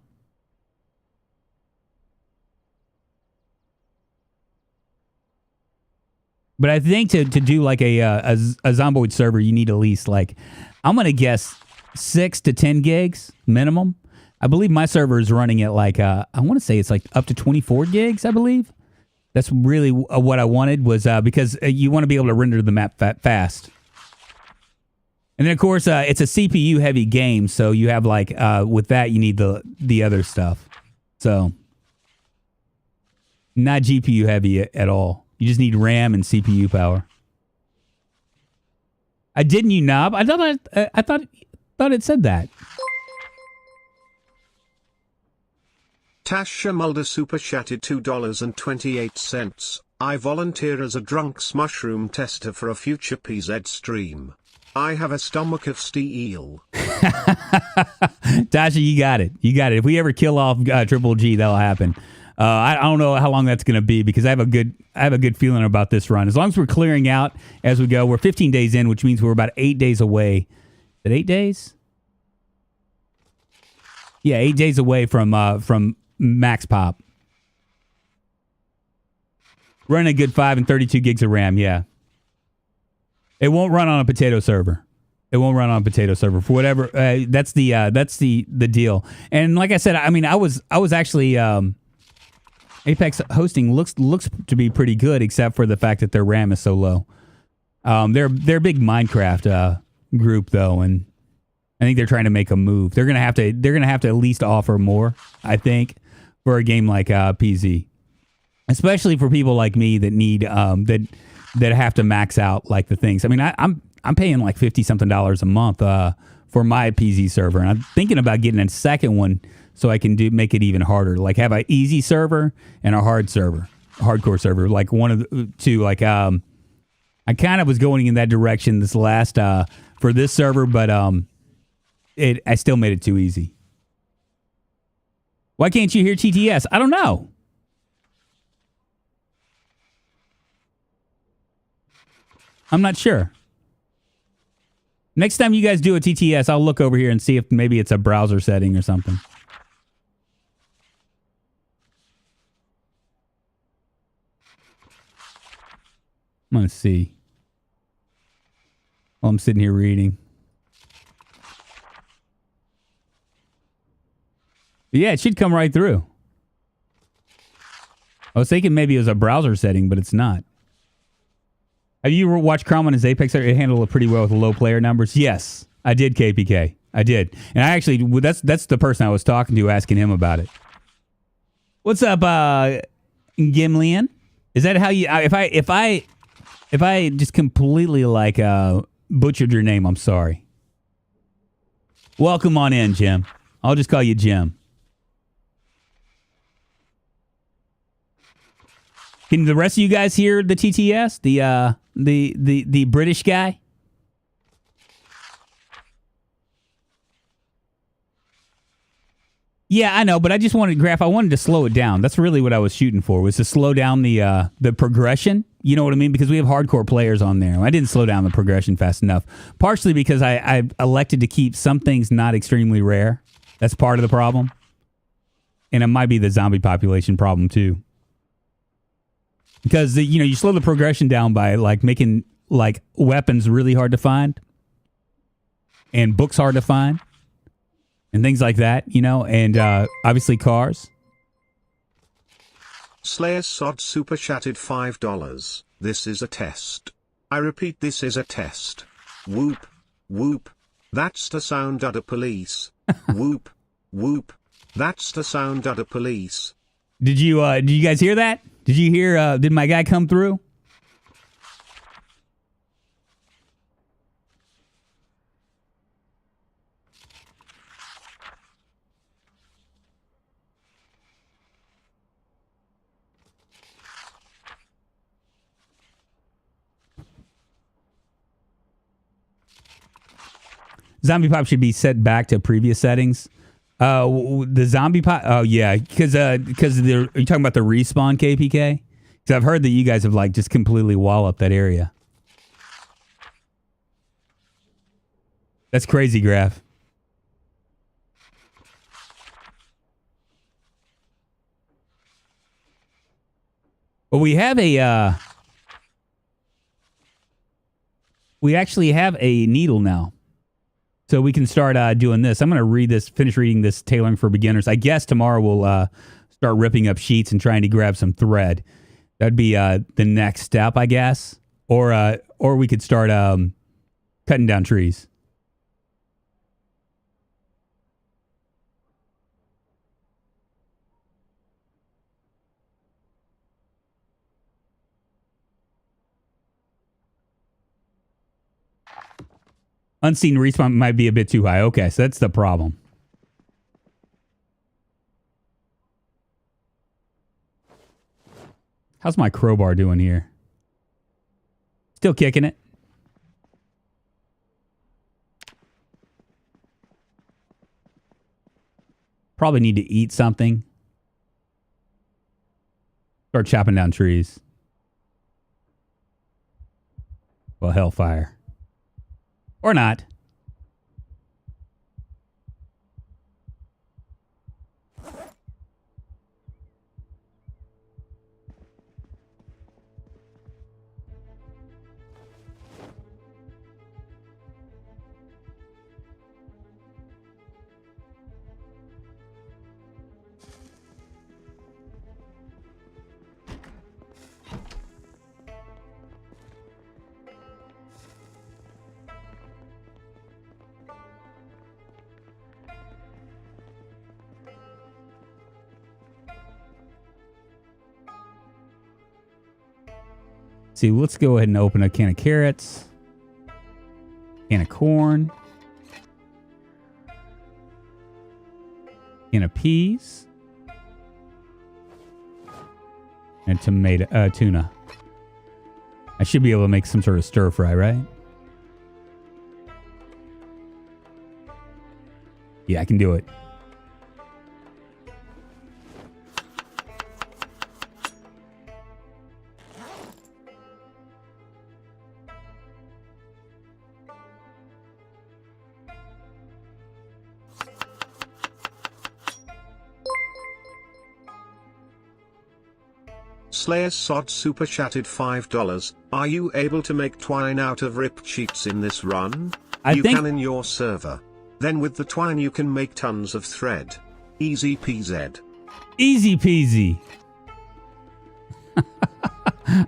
But I think to do like a Zomboid server, you need at least like, I'm going to guess 6 to 10 gigs minimum. I believe my server is running at like, I want to say it's like up to 24 gigs, I believe. That's really what I wanted was because you want to be able to render the map fast. And then, of course, it's a CPU-heavy game, so you have, like, with that, you need the other stuff. So, not GPU-heavy at all. You just need RAM and CPU power. Didn't you knob? I thought it said that. Tasha Mulder super chatted $2.28. I volunteer as a Drunk's mushroom tester for a future PZ stream. I have a stomach of steel. Tasha, you got it. You got it. If we ever kill off Triple G, that'll happen. I don't know how long that's going to be because I have a good feeling about this run. As long as we're clearing out as we go, we're 15 days in, which means we're about 8 days away. Is it 8 days? Yeah, 8 days away from max pop. Running a good 5 and 32 gigs of RAM. Yeah. It won't run on a potato server. It won't run on a potato server for whatever. That's the deal. And like I said, I mean, I was actually Apex hosting looks to be pretty good, except for the fact that their RAM is so low. They're a big Minecraft group though, and I think they're trying to make a move. They're gonna have to at least offer more, I think, for a game like PZ, especially for people like me that need that have to max out like the things. I mean, I'm paying like $50-something a month for my PZ server, and I'm thinking about getting a second one so I can make it even harder. Like have an easy server and a hardcore server. Like one of the two. Like I kind of was going in that direction this last for this server, but I still made it too easy. Why can't you hear TTS? I don't know. I'm not sure. Next time you guys do a TTS, I'll look over here and see if maybe it's a browser setting or something. I'm going to see. while I'm sitting here reading. But yeah, it should come right through. I was thinking maybe it was a browser setting, but it's not. Have you ever watched Chrome on his Apex? It handled it pretty well with low player numbers. Yes, I did, KPK. I did. And I actually, that's the person I was talking to, asking him about it. What's up, Gimlian? Is that how you, if I just completely like butchered your name, I'm sorry. Welcome on in, Jim. I'll just call you Jim. Can the rest of you guys hear the TTS? The British guy? Yeah, I know, but I just wanted I wanted to slow it down. That's really what I was shooting for, was to slow down the progression. You know what I mean? Because we have hardcore players on there. I didn't slow down the progression fast enough. Partially because I elected to keep some things not extremely rare. That's part of the problem. And it might be the zombie population problem too. Because you slow the progression down by like making like weapons really hard to find and books hard to find and things like that, and obviously cars. Slayer Sod super chatted $5. This is a test. I repeat, this is a test. Whoop, whoop. That's the sound of the police. Whoop, whoop. That's the sound of the police. Did you guys hear that? Did you hear, did my guy come through? Zombie pop should be set back to previous settings. The zombie pop. Oh yeah, because are you talking about the respawn, KPK? Because I've heard that you guys have like just completely walloped that area. That's crazy, Graph. Well, we have we actually have a needle now. So we can start doing this. I'm going to finish reading this Tailoring for Beginners. I guess tomorrow we'll start ripping up sheets and trying to grab some thread. That'd be the next step, I guess. Or we could start cutting down trees. Unseen respawn might be a bit too high. Okay, so that's the problem. How's my crowbar doing here? Still kicking it. Probably need to eat something. Start chopping down trees. Well, hellfire. Or not. See, let's go ahead and open a can of carrots, can of corn, can of peas, and tuna. I should be able to make some sort of stir fry, right? Yeah, I can do it. Slayer Sod super chatted $5. Are you able to make twine out of rip cheats in this run? You can in your server. Then with the twine you can make tons of thread. Easy peasy. Easy peasy.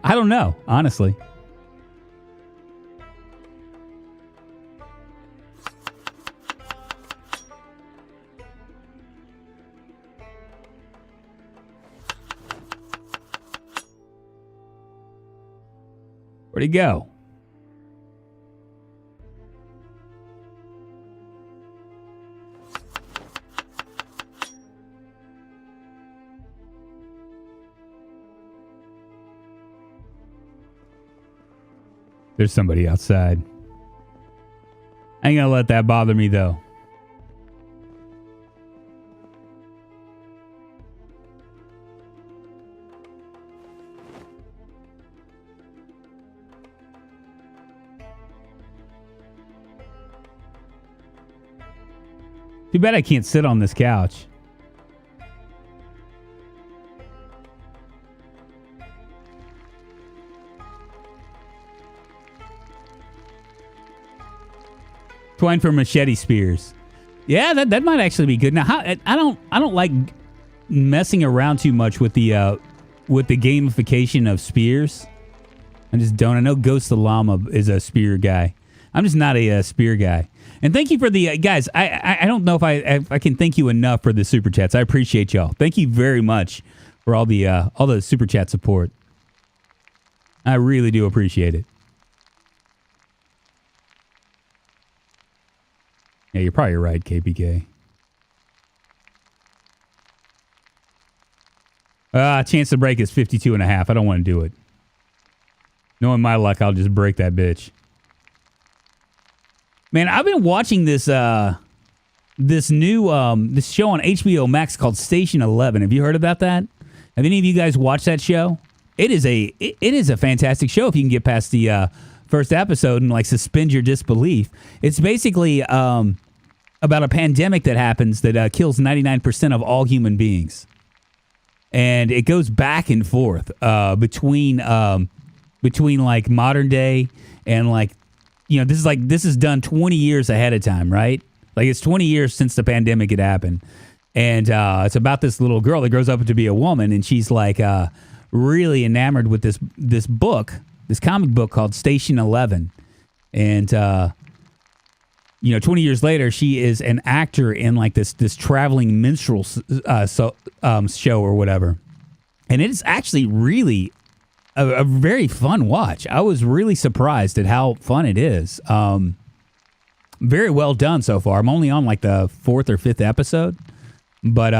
I don't know, honestly. Where'd he go? There's somebody outside. I ain't gonna let that bother me, though. Too bad I can't sit on this couch. Twine for machete spears. Yeah, that might actually be good. Now, I don't like messing around too much with the gamification of spears. I just don't. I know Ghost the Llama is a spear guy. I'm just not a spear guy. And thank you for the guys. I don't know if I can thank you enough for the super chats. I appreciate y'all. Thank you very much for all the super chat support. I really do appreciate it. Yeah, you're probably right, KPK. Chance to break is 52.5. I don't want to do it. Knowing my luck, I'll just break that bitch. Man, I've been watching this new this show on HBO Max called Station 11. Have you heard about that? Have any of you guys watched that show? It is a fantastic show if you can get past the first episode and like suspend your disbelief. It's basically about a pandemic that happens that kills 99% of all human beings, and it goes back and forth between like modern day and like. You know, this is done 20 years ahead of time, right? Like it's 20 years since the pandemic had happened. And it's about this little girl that grows up to be a woman. And she's like really enamored with this book, this comic book called Station 11. And, 20 years later, she is an actor in like this traveling minstrel show or whatever. And it's actually really a very fun watch. I was really surprised at how fun it is. Very well done so far. I'm only on like the 4th or 5th episode, but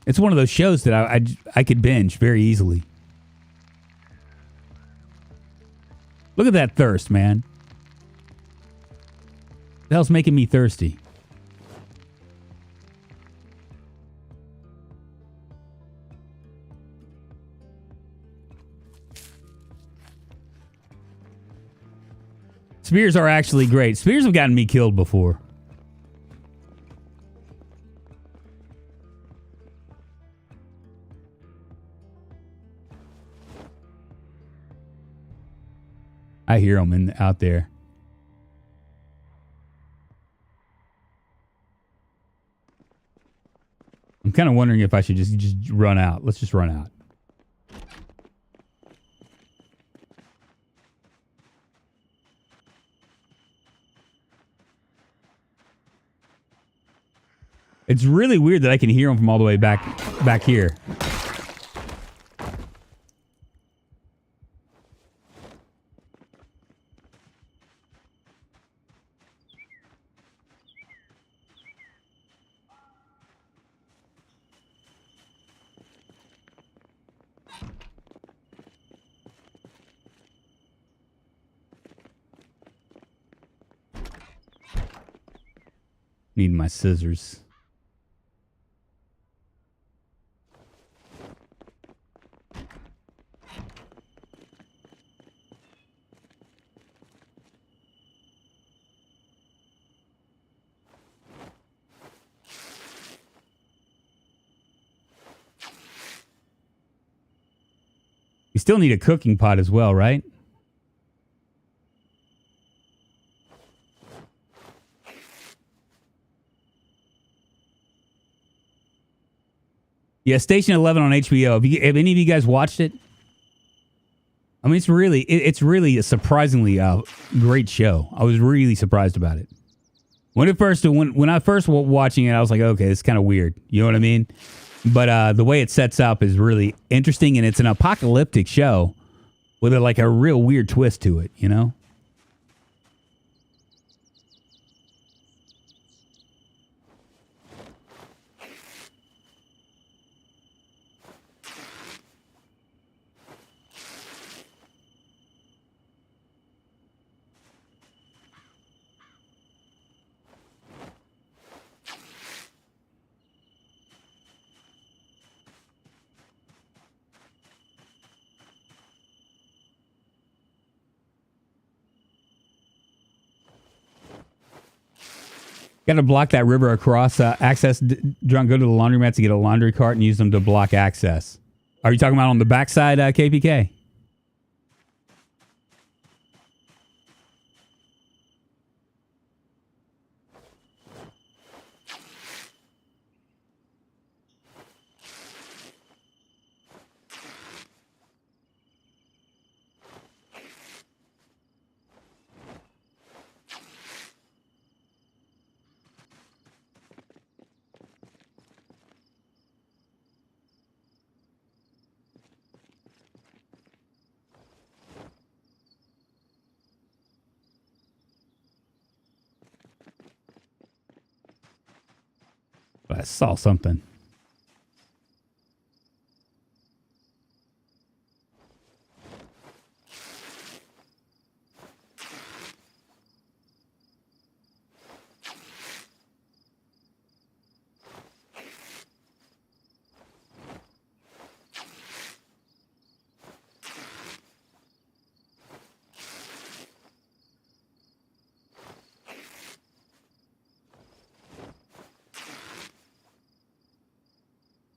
it's one of those shows that I could binge very easily. Look at that thirst, man. The hell's making me thirsty? Spears are actually great. Spears have gotten me killed before. I hear them out there. I'm kind of wondering if I should just run out. Let's just run out. It's really weird that I can hear them from all the way back here. Need my scissors. still need a cooking pot as well, right? Yeah, Station 11 on HBO. Have any of you guys watched it? I mean, it's really a surprisingly great show. I was really surprised about it. When I first was watching it, I was like, okay, it's kind of weird. You know what I mean? But the way it sets up is really interesting, and it's an apocalyptic show with a real weird twist to it, you know? Got to block that river across access. Drunk, go to the laundromat to get a laundry cart and use them to block access. Are you talking about on the backside, KPK? I saw something.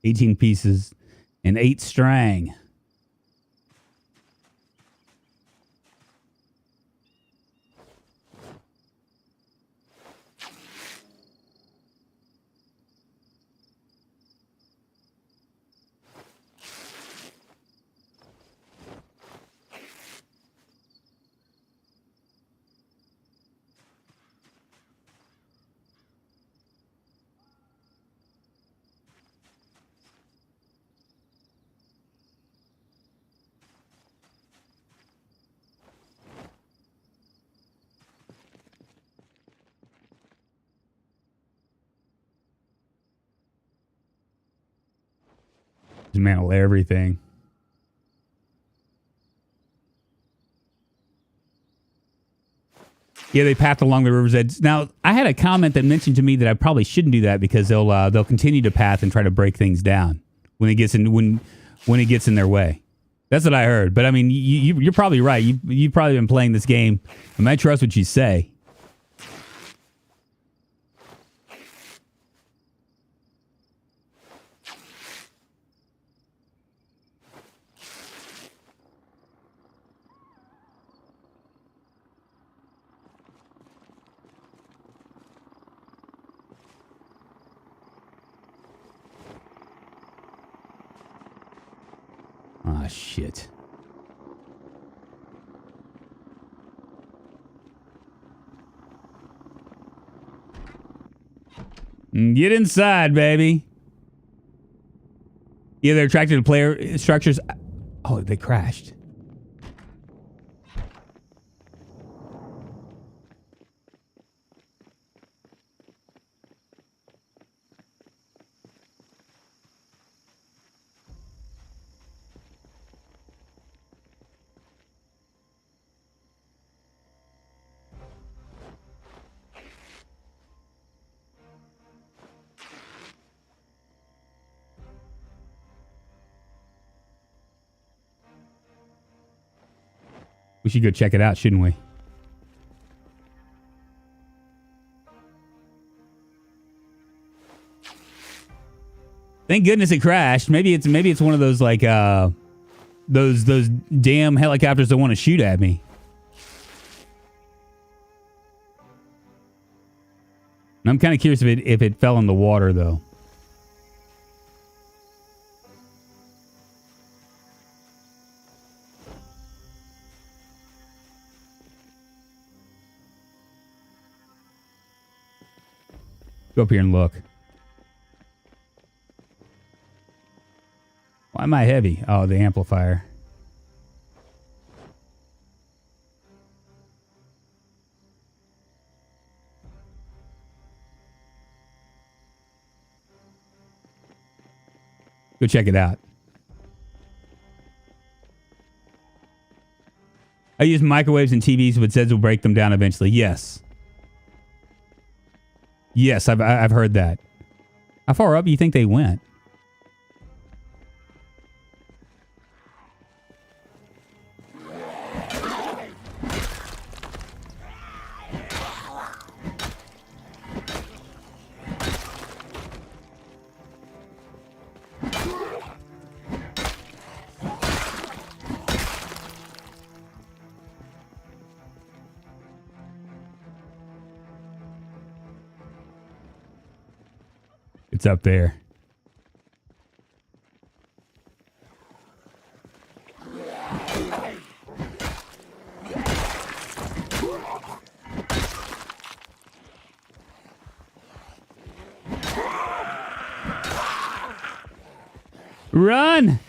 $18 pieces and 8 strang. Dismantle everything. Yeah, they path along the river's edge. Now, I had a comment that mentioned to me that I probably shouldn't do that because they'll continue to path and try to break things down when it gets in their way. That's what I heard. But I mean, you're probably right. You've probably been playing this game. I might trust what you say. Ah, shit. Get inside, baby. Yeah, they're attracted to player structures. Oh, they crashed. We should go check it out, shouldn't we? Thank goodness it crashed. Maybe it's one of those like those damn helicopters that want to shoot at me. And I'm kind of curious if it fell in the water, though. Go up here and look. Why am I heavy? Oh, the amplifier. Go check it out. I use microwaves and TVs, but Zeds will break them down eventually. Yes. Yes, I've heard that. How far up do you think they went? It's up there. Run!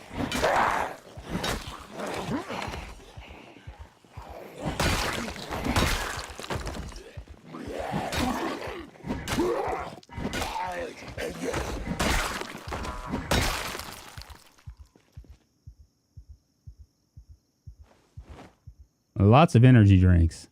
Lots of energy drinks.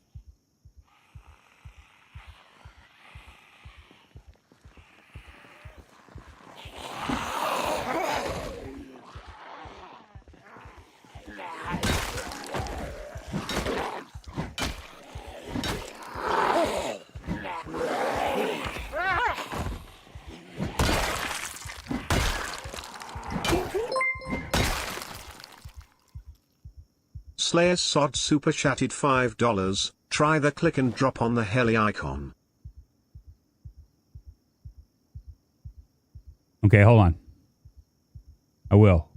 Slayer Sod super chatted $5. Try the click and drop on the heli icon. Okay, hold on. I will.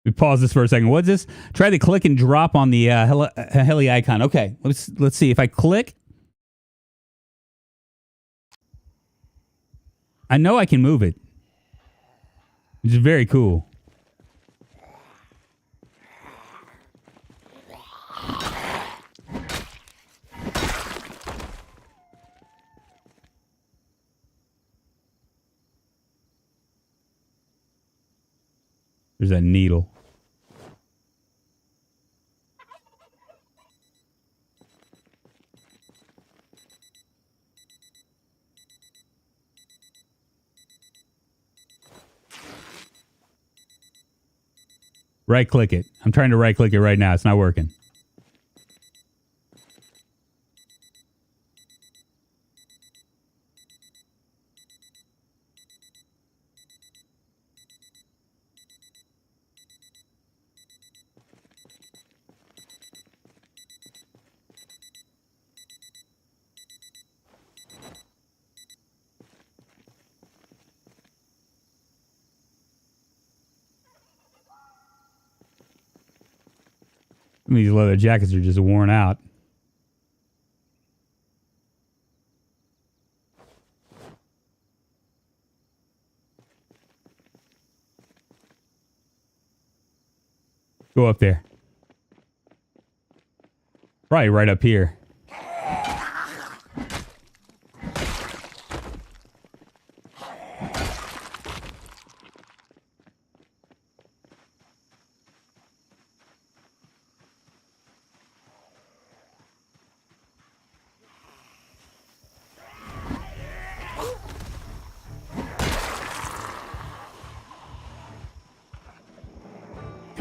We pause this for a second. What's this? Try to click and drop on the heli icon. Okay, let's see. If I click, I know I can move it. It's very cool. There's that needle. Right click it. I'm trying to right click it right now. It's not working. These leather jackets are just worn out. Go up there. Probably right up here.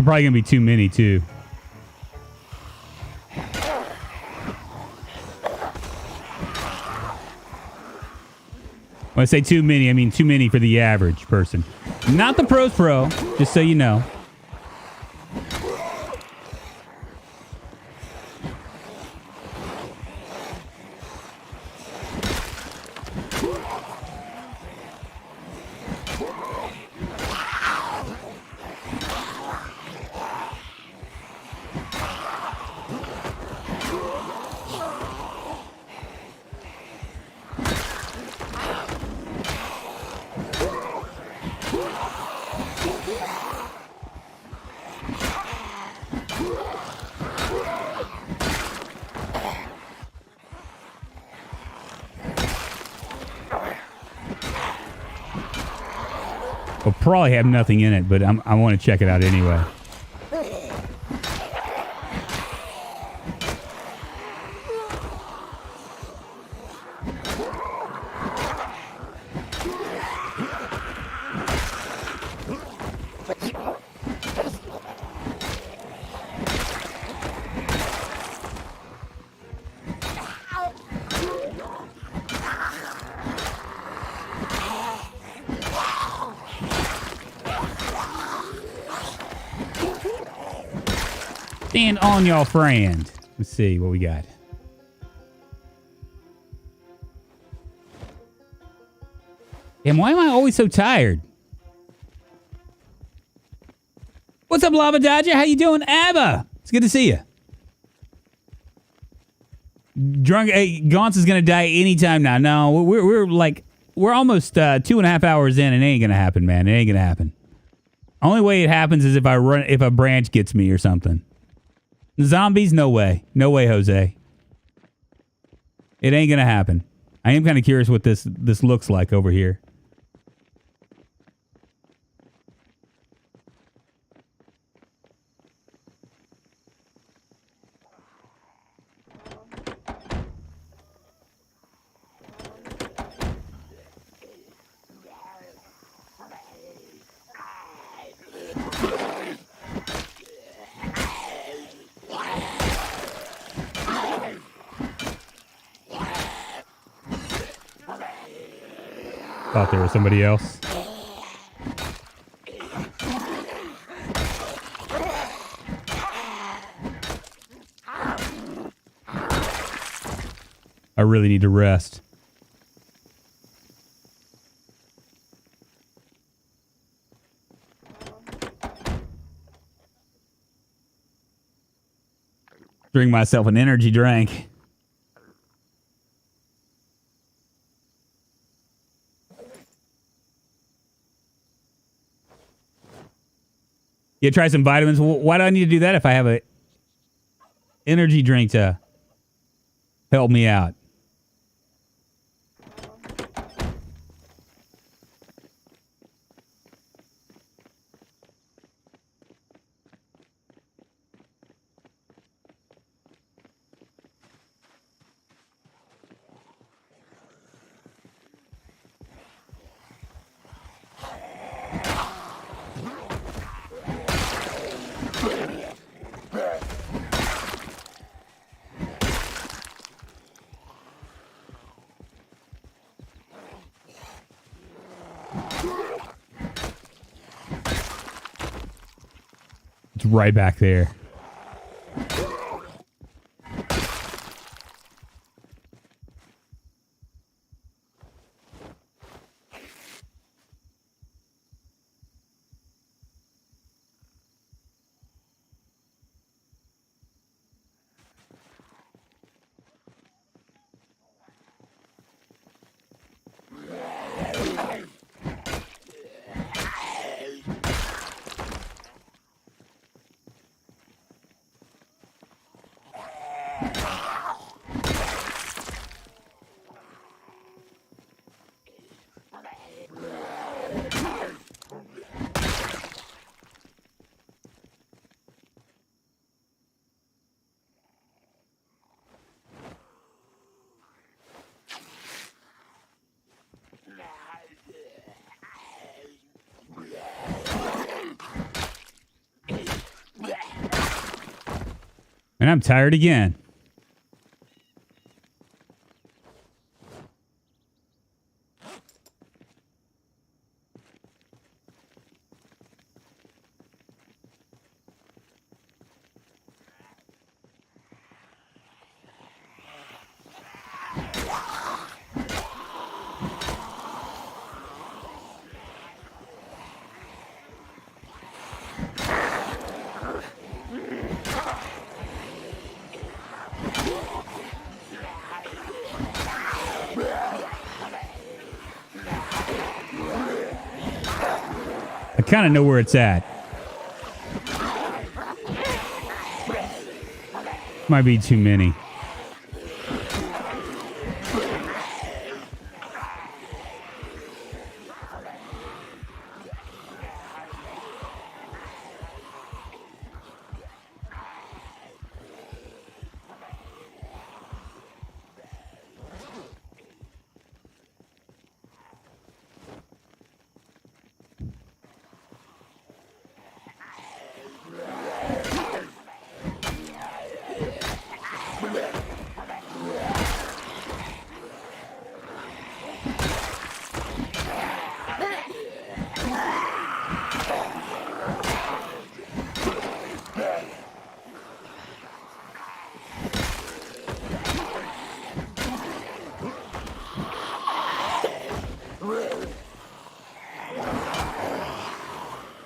Probably gonna be too many too. When I say too many, I mean too many for the average person. Not the pros pro, just so you know. We'll probably have nothing in it, but I want to check it out anyway. Stand on your friend. Let's see what we got. And why am I always so tired? What's up, Lava Dodger? How you doing, Abba? It's good to see you. Gaunt is gonna die anytime now. No, we're almost 2.5 hours in, and it ain't gonna happen, man. It ain't gonna happen. Only way it happens is if a branch gets me or something. Zombies, no way. No way, Jose. It ain't gonna happen. I am kind of curious what this looks like over here. Thought there was somebody else. I really need to rest. Drink myself an energy drink. Yeah, try some vitamins. Why do I need to do that if I have a energy drink to help me out? It's right back there. And I'm tired again. kind of know where it's at. Might be too many.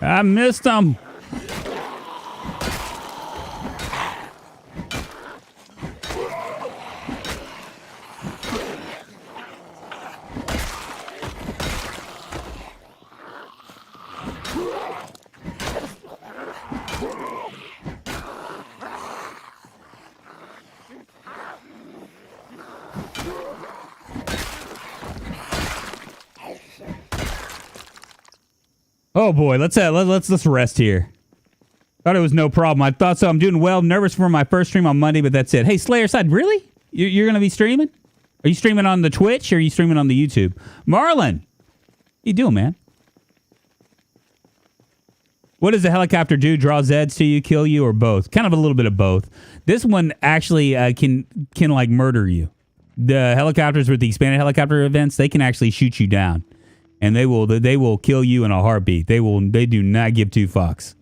I missed them. Oh boy, let's rest here. Thought it was no problem. I thought so. I'm doing well. Nervous for my first stream on Monday, but that's it. Hey, Slayer Side, really? You're going to be streaming? Are you streaming on the Twitch or are you streaming on the YouTube? Marlon, how you doing, man? What does the helicopter do? Draw Zeds to you, kill you, or both? Kind of a little bit of both. This one actually can like murder you. The helicopters with the expanded helicopter events, they can actually shoot you down. And they will kill you in a heartbeat. They do not give two fucks.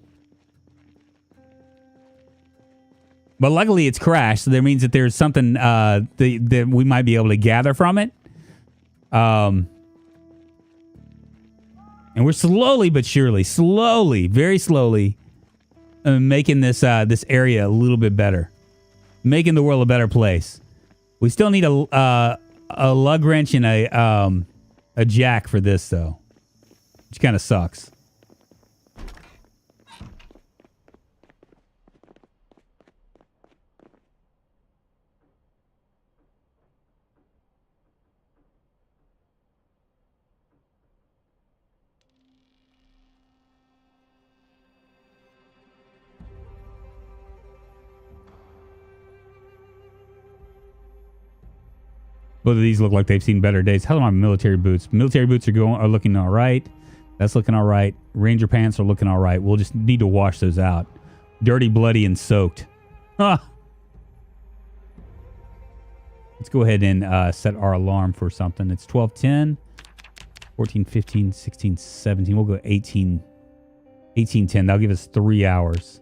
But luckily it's crashed, so that means that there's something that we might be able to gather from it. And we're slowly but surely, very slowly, making this area a little bit better, making the world a better place. We still need a lug wrench and a jack for this though, which kind of sucks. Both of these look like they've seen better days. How are my military boots? Military boots are looking all right. That's looking all right. Ranger pants are looking all right. We'll just need to wash those out. Dirty, bloody, and soaked. Ah. Let's go ahead and set our alarm for something. It's 12:10, 14, 15, 16, 17. We'll go 18, 18:10. That'll give us 3 hours.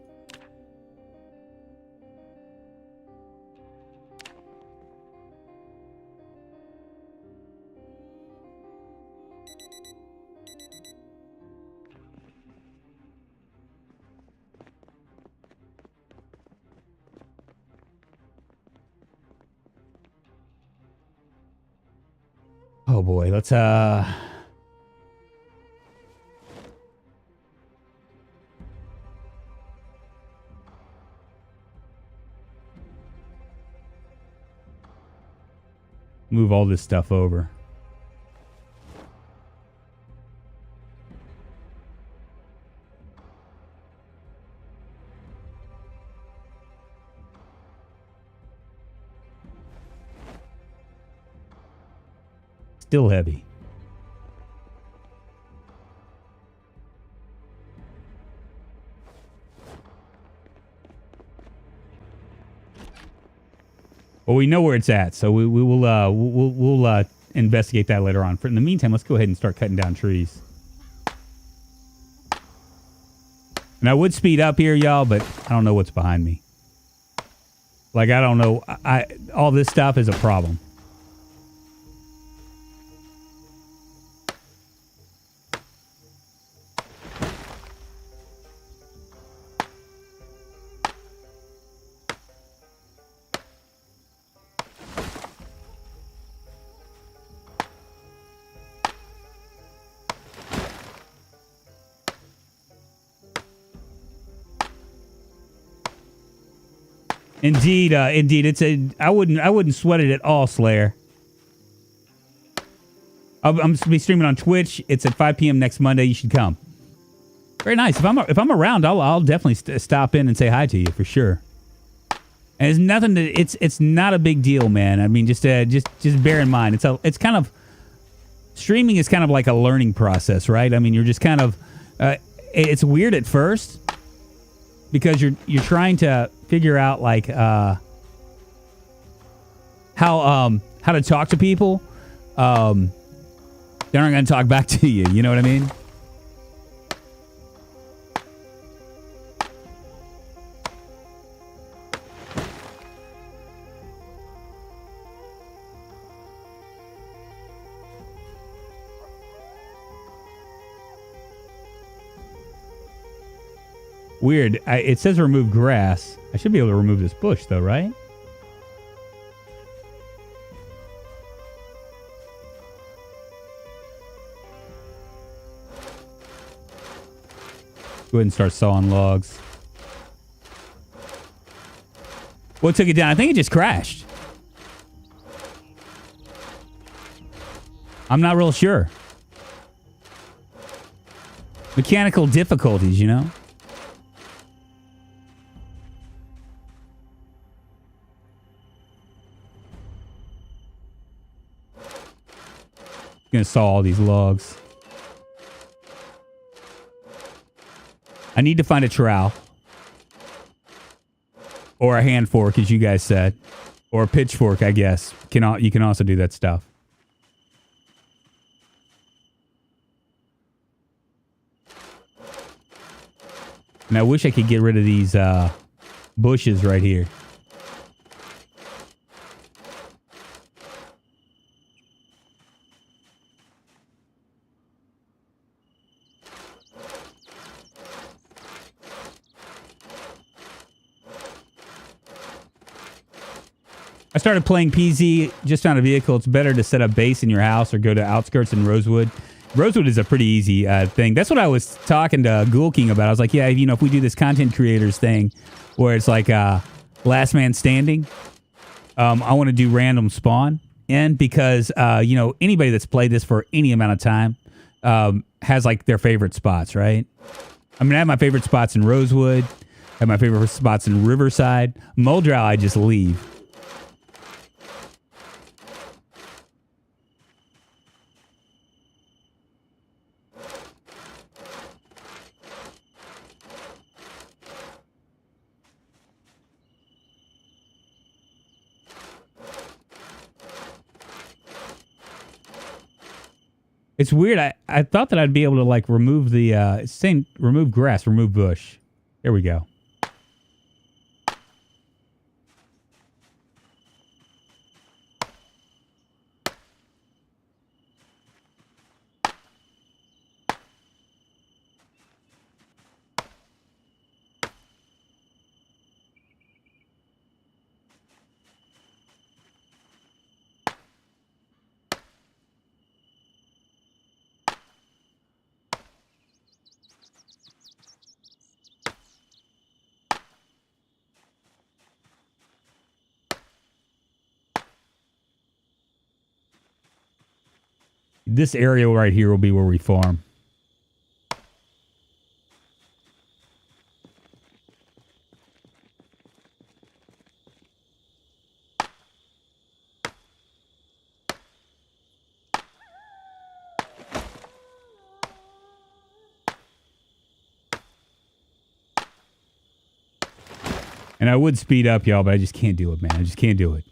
Oh boy, let's move all this stuff over. Still heavy. Well, we know where it's at, so we'll investigate that later on. In the meantime, let's go ahead and start cutting down trees. And I would speed up here, y'all, but I don't know what's behind me. Like, I don't know. All this stuff is a problem. Indeed, indeed. I wouldn't sweat it at all, Slayer. I'm going to be streaming on Twitch. It's at 5 p.m. next Monday. You should come. Very nice. If I'm around, I'll definitely stop in and say hi to you for sure. And it's nothing. It's not a big deal, man. I mean, just bear in mind. It's kind of streaming is kind of like a learning process, right? I mean, you're just kind of it's weird at first because you're trying to figure out like how to talk to people. They're not going to talk back to you. You know what I mean? Weird. It says remove grass. I should be able to remove this bush, though, right? Go ahead and start sawing logs. What took it down? I think it just crashed. I'm not real sure. Mechanical difficulties, you know? Gonna saw all these logs. I need to find a trowel. Or a hand fork, as you guys said. Or a pitchfork, I guess. You can also do that stuff. And I wish I could get rid of these bushes right here. I started playing PZ, just found a vehicle. It's better to set up base in your house or go to outskirts in Rosewood. Rosewood is a pretty easy thing. That's what I was talking to Ghoul King about. I was like, yeah, you know, if we do this content creators thing where it's like last man standing, I want to do random spawn. And because, you know, anybody that's played this for any amount of time has like their favorite spots, right? I mean, I have my favorite spots in Rosewood. I have my favorite spots in Riverside. Muldrow, I just leave. It's weird. I thought that I'd be able to like remove the it's saying remove grass, remove bush. There we go. This area right here will be where we farm. And I would speed up, y'all, but I just can't do it, man. I just can't do it.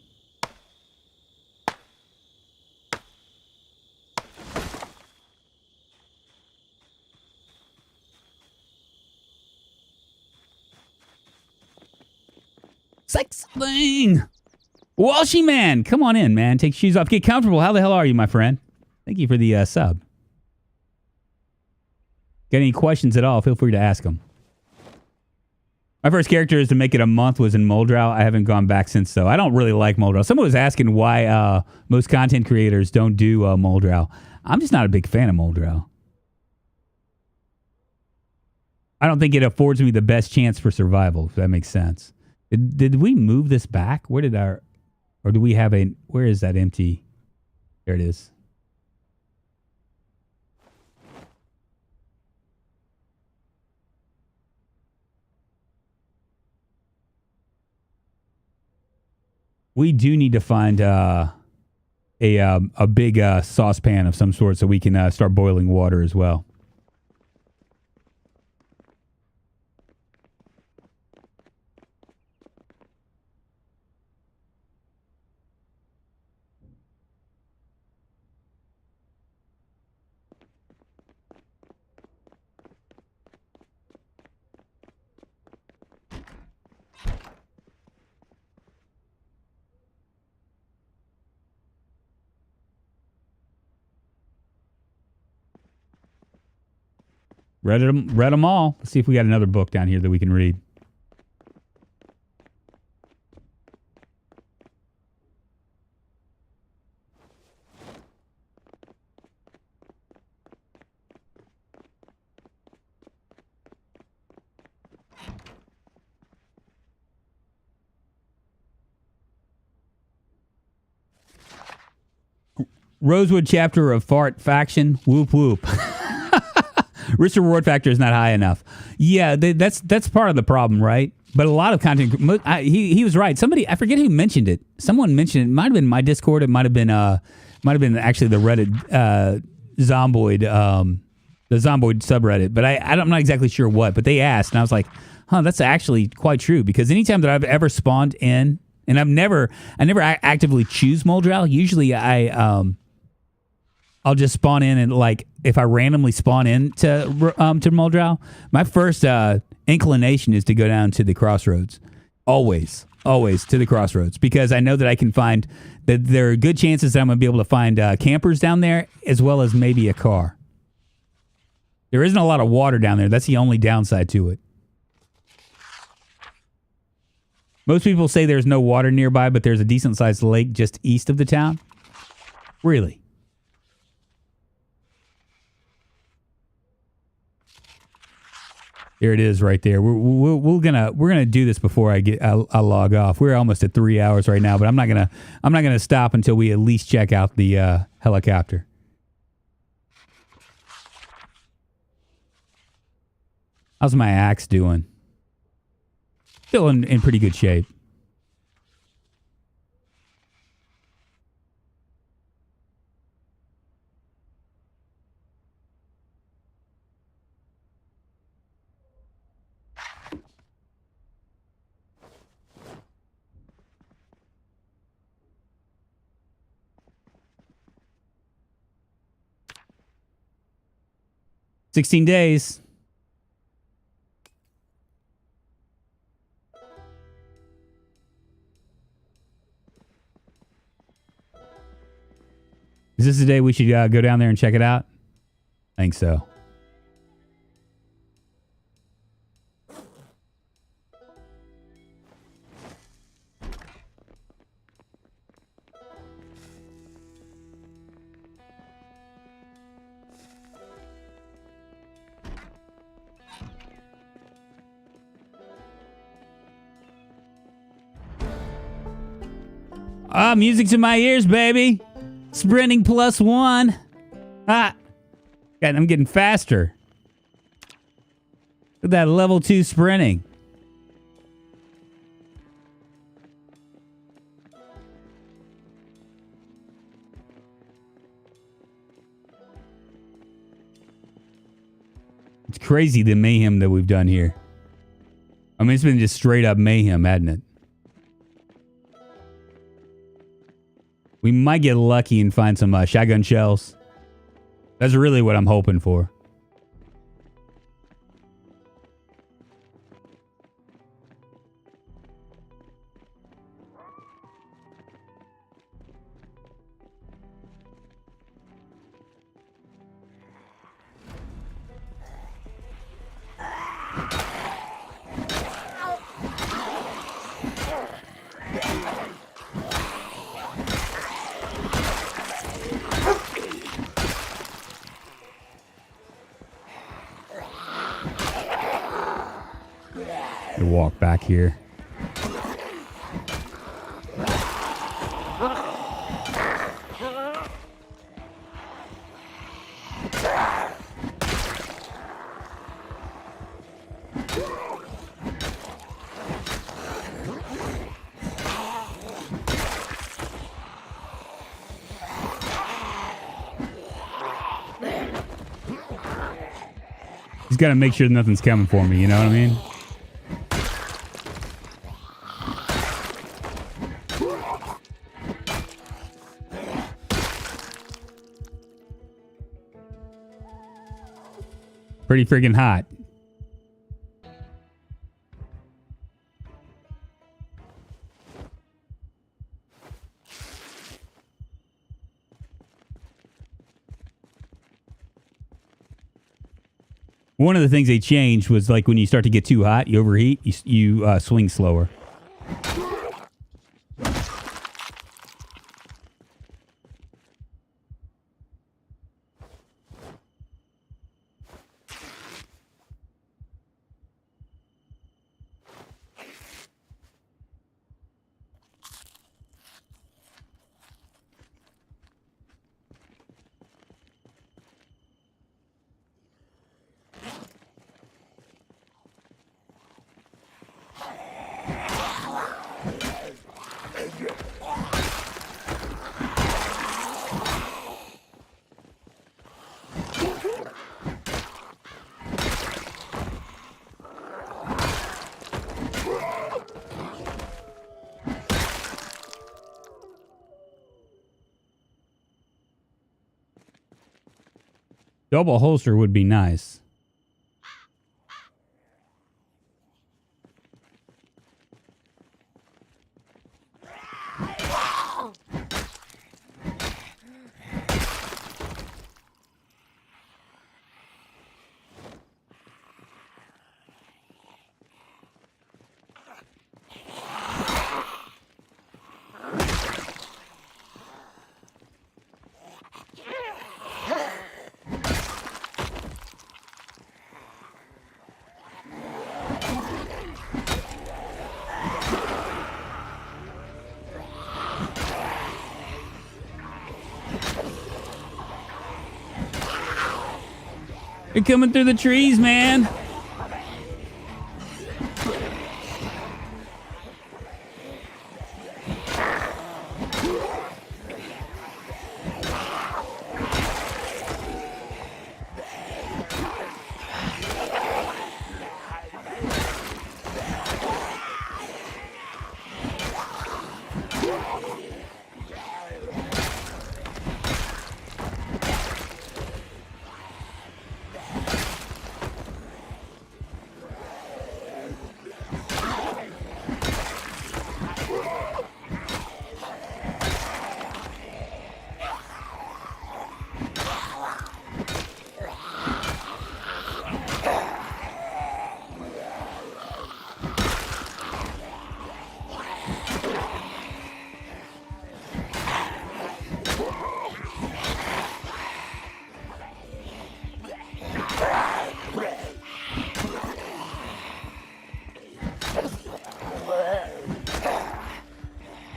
Sex thing. Walshy man, come on in, man. Take your shoes off. Get comfortable. How the hell are you, my friend? Thank you for the sub. Got any questions at all? Feel free to ask them. My first character is to make it a month was in Muldrow. I haven't gone back since, though. I don't really like Muldrow. Someone was asking why most content creators don't do Muldrow. I'm just not a big fan of Muldrow. I don't think it affords me the best chance for survival, if that makes sense. Did we move this back? Where did our... Or do we have a... Where is that empty? There it is. We do need to find a big saucepan of some sort so we can start boiling water as well. Read them all. Let's see if we got another book down here that we can read. Rosewood chapter of Fart Faction. Whoop whoop. Risk reward factor is not high enough. Yeah, that's part of the problem, right? But a lot of content. He was right. Somebody, I forget who mentioned it. Someone mentioned it. It might have been my Discord. It might have been actually the Reddit Zomboid, the Zomboid subreddit. But I'm not exactly sure what. But they asked, and I was like, that's actually quite true. Because anytime that I've ever spawned in, and I never actively choose Moldral. Usually I'll just spawn in, and like if I randomly spawn in to Moldral, my first inclination is to go down to the crossroads. Always to the crossroads, because I know that I can find that there are good chances that I'm going to be able to find campers down there, as well as maybe a car. There isn't a lot of water down there. That's the only downside to it. Most people say there's no water nearby, but there's a decent-sized lake just east of the town. Really? There it is, right there. We're gonna do this before I log off. We're almost at 3 hours right now, but I'm not gonna stop until we at least check out the helicopter. How's my axe doing? Still in pretty good shape. $16 days. Is this the day we should go down there and check it out? I think so. Music to my ears, baby. Sprinting +1. God, I'm getting faster. Look at that level 2 sprinting. It's crazy the mayhem that we've done here. I mean, it's been just straight up mayhem, hasn't it? We might get lucky and find some shotgun shells. That's really what I'm hoping for. Walk back here. He's got to make sure nothing's coming for me, you know what I mean? Pretty friggin' hot. One of the things they changed was like when you start to get too hot, you overheat, you swing slower. Double holster would be nice. They're coming through the trees, man.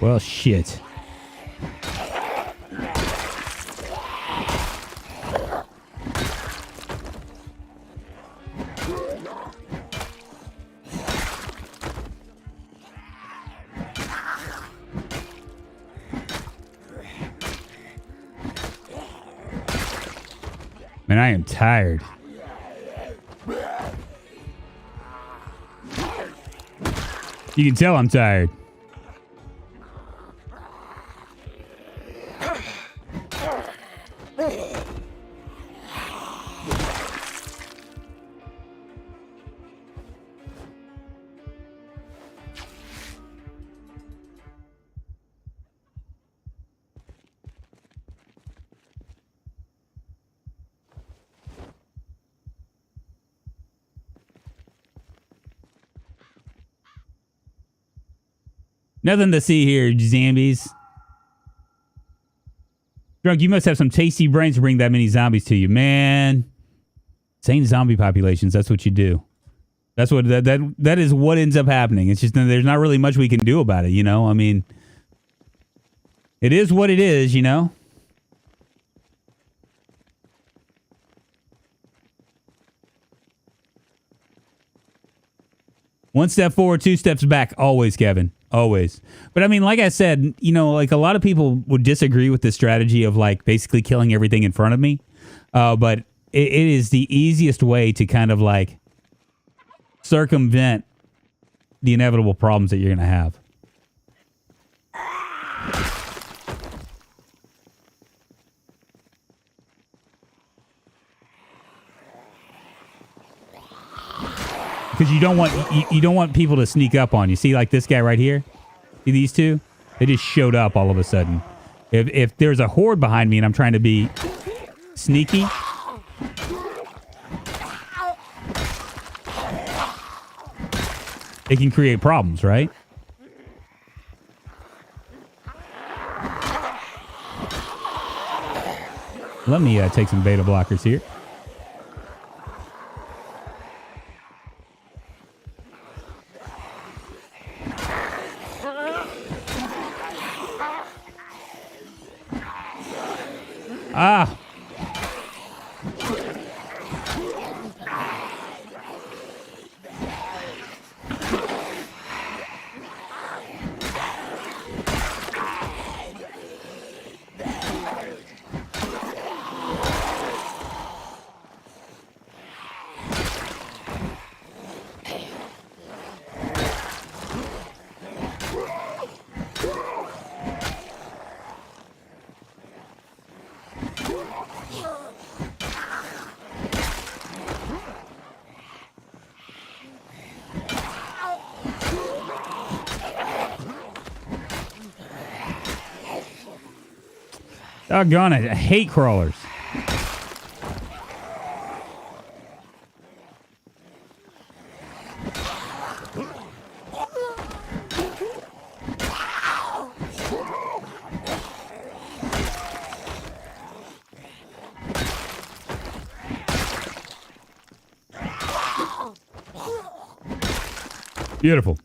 Well, shit. Man, I am tired. You can tell I'm tired. Nothing to see here, zombies. Drunk, you must have some tasty brains to bring that many zombies to you. Man. Insane zombie populations, that's what you do. That's what that is what ends up happening. It's just there's not really much we can do about it, you know? I mean, it is what it is, you know? One step forward, two steps back, always, Kevin. Always. But I mean, like I said, you know, like a lot of people would disagree with the strategy of like basically killing everything in front of me. But it is the easiest way to kind of like circumvent the inevitable problems that you're going to have. Because you don't want people to sneak up on you. See, like this guy right here? See these two? They just showed up all of a sudden. If there's a horde behind me and I'm trying to be sneaky, it can create problems, right? Let me take some beta blockers here. Ah! Doggone it. I hate crawlers. Beautiful.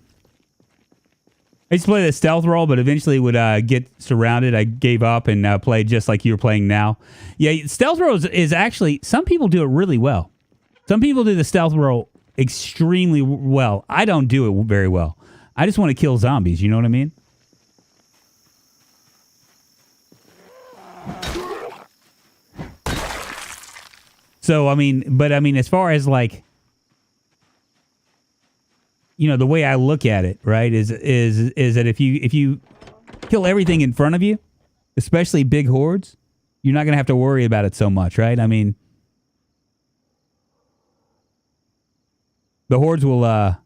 I used to play the stealth role, but eventually would get surrounded. I gave up and played just like you're playing now. Yeah, stealth role is actually, some people do it really well. Some people do the stealth role extremely well. I don't do it very well. I just want to kill zombies, you know what I mean? So, I mean, as far as like, you know, the way I look at it, right, is that if you kill everything in front of you, especially big hordes, you're not going to have to worry about it so much, right? I mean, the hordes will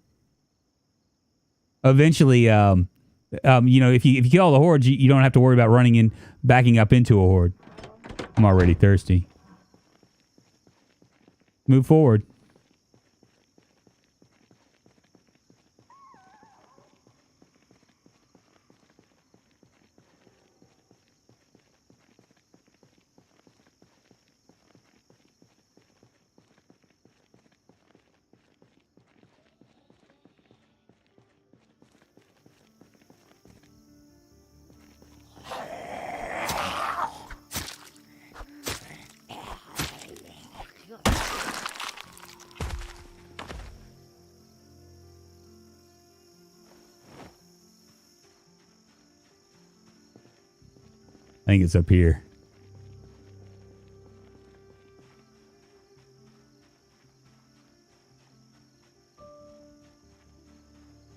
eventually, you know, if you kill all the hordes, you don't have to worry about running in, backing up into a horde. I'm already thirsty. Move forward. I think it's up here.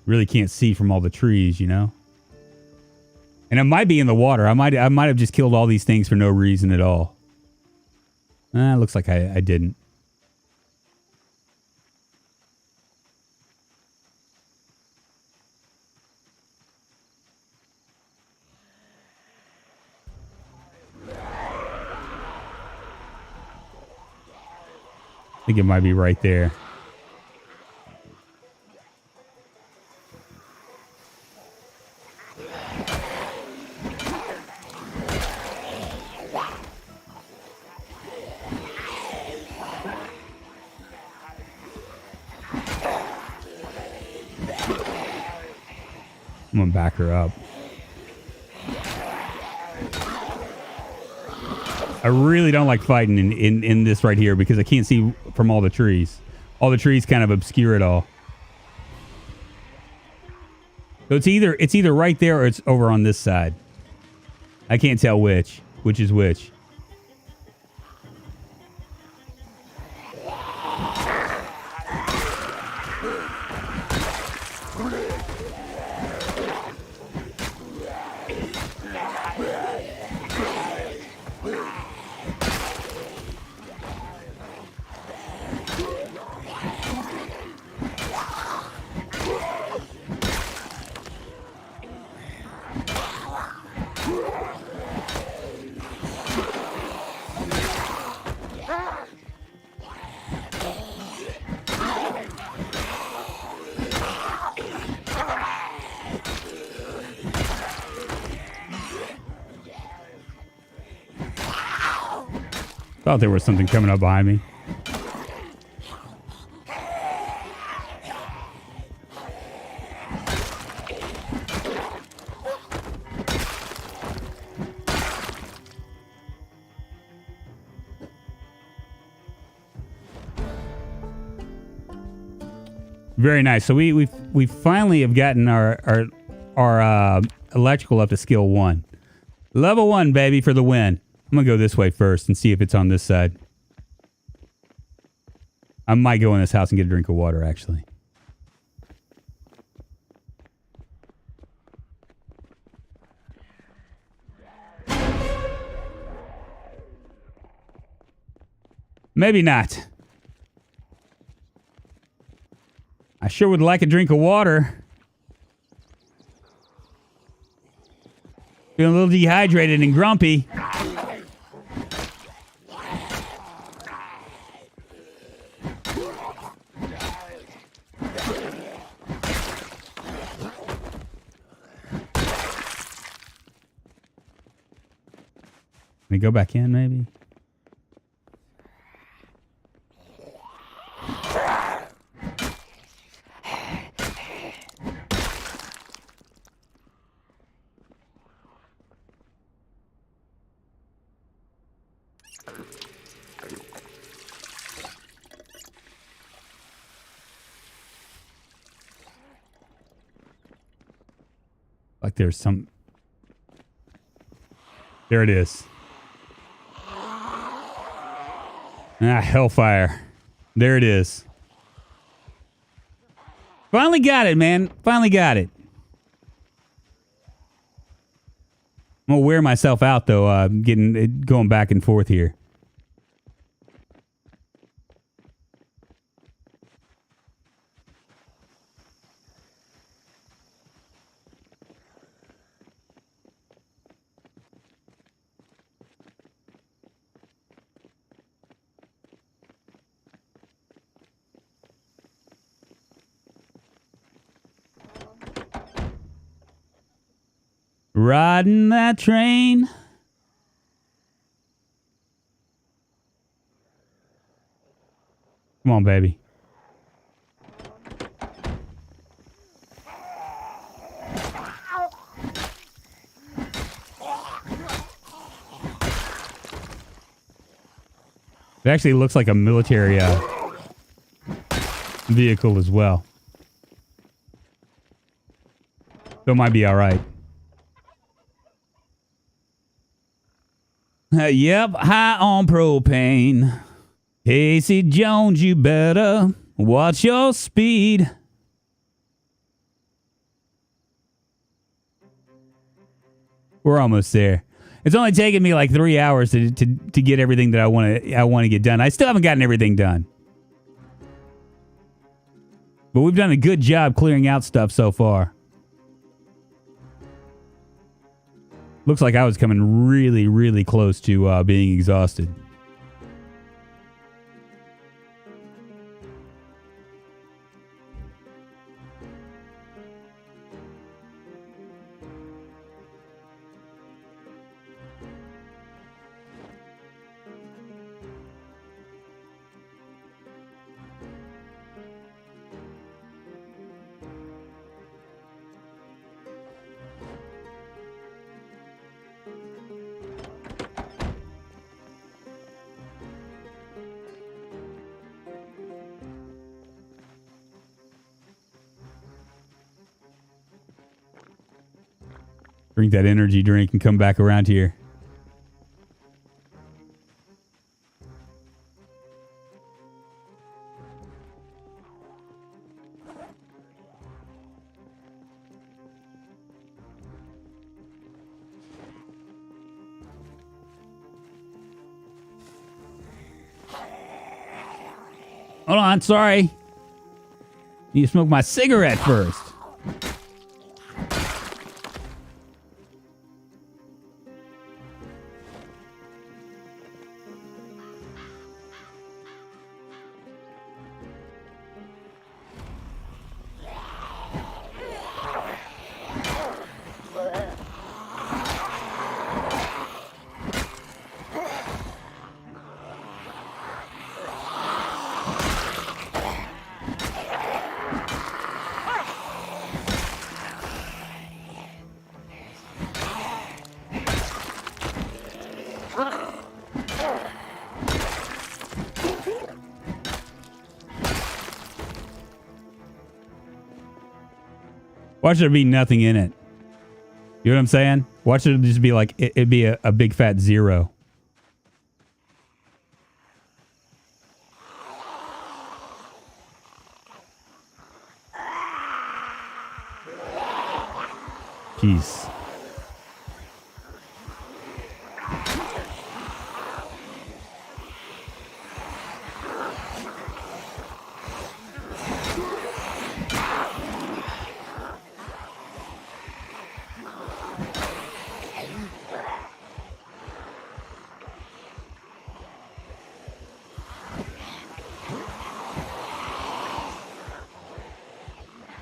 Really can't see from all the trees, you know? And it might be in the water. I might have just killed all these things for no reason at all. Looks like I didn't. I think it might be right there. I'm gonna back her up. I really don't like fighting in this right here because I can't see from all the trees. All the trees kind of obscure it all. So it's either right there or it's over on this side. I can't tell which is which. Thought there was something coming up behind me. Very nice. So we finally have gotten our electrical up to skill 1. Level 1, baby, for the win. I'm gonna go this way first and see if it's on this side. I might go in this house and get a drink of water, actually. Maybe not. I sure would like a drink of water. Feeling a little dehydrated and grumpy. Let me go back in, maybe. Like there's some... There it is. Ah, hellfire. There it is. Finally got it, man. Finally got it. I'm gonna wear myself out, though, going back and forth here. Riding that train. Come on, baby. It actually looks like a military vehicle as well. So it might be all right. Yep, high on propane. Casey Jones, you better watch your speed. We're almost there. It's only taken me like 3 hours to get everything that I want to get done. I still haven't gotten everything done. But we've done a good job clearing out stuff so far. Looks like I was coming really, really close to being exhausted. Drink that energy drink and come back around here. Hold on, sorry. Need to smoke my cigarette first. Watch there be nothing in it. You know what I'm saying? Watch it just be like, it'd be a big fat 0. Jeez.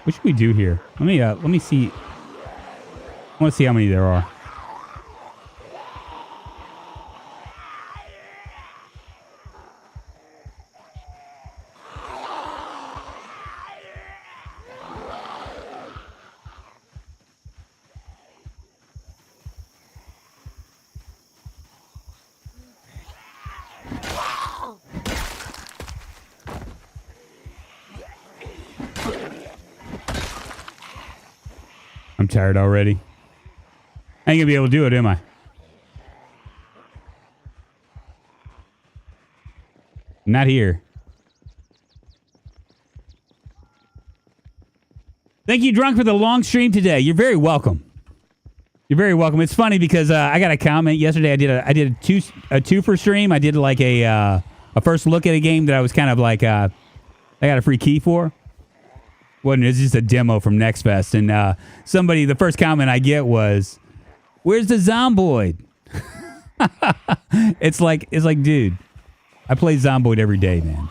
What should we do here? Let me see. I want to see how many there are. I'm tired already. I ain't gonna be able to do it, am I? Not here. Thank you, Drunk, for the long stream today. You're very welcome. You're very welcome. It's funny because I got a comment yesterday. I did a two-for stream. I did like a first look at a game that I was kind of like I got a free key for. Wasn't it? It's just a demo from Next Fest, and the first comment I get was, "Where's the Zomboid?" It's like, dude, I play Zomboid every day, man.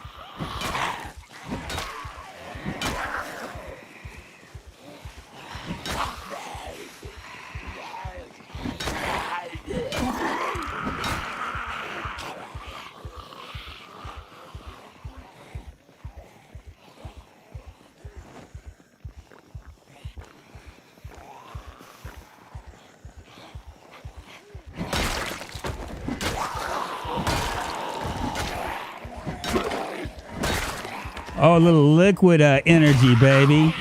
Oh, a little liquid energy, baby.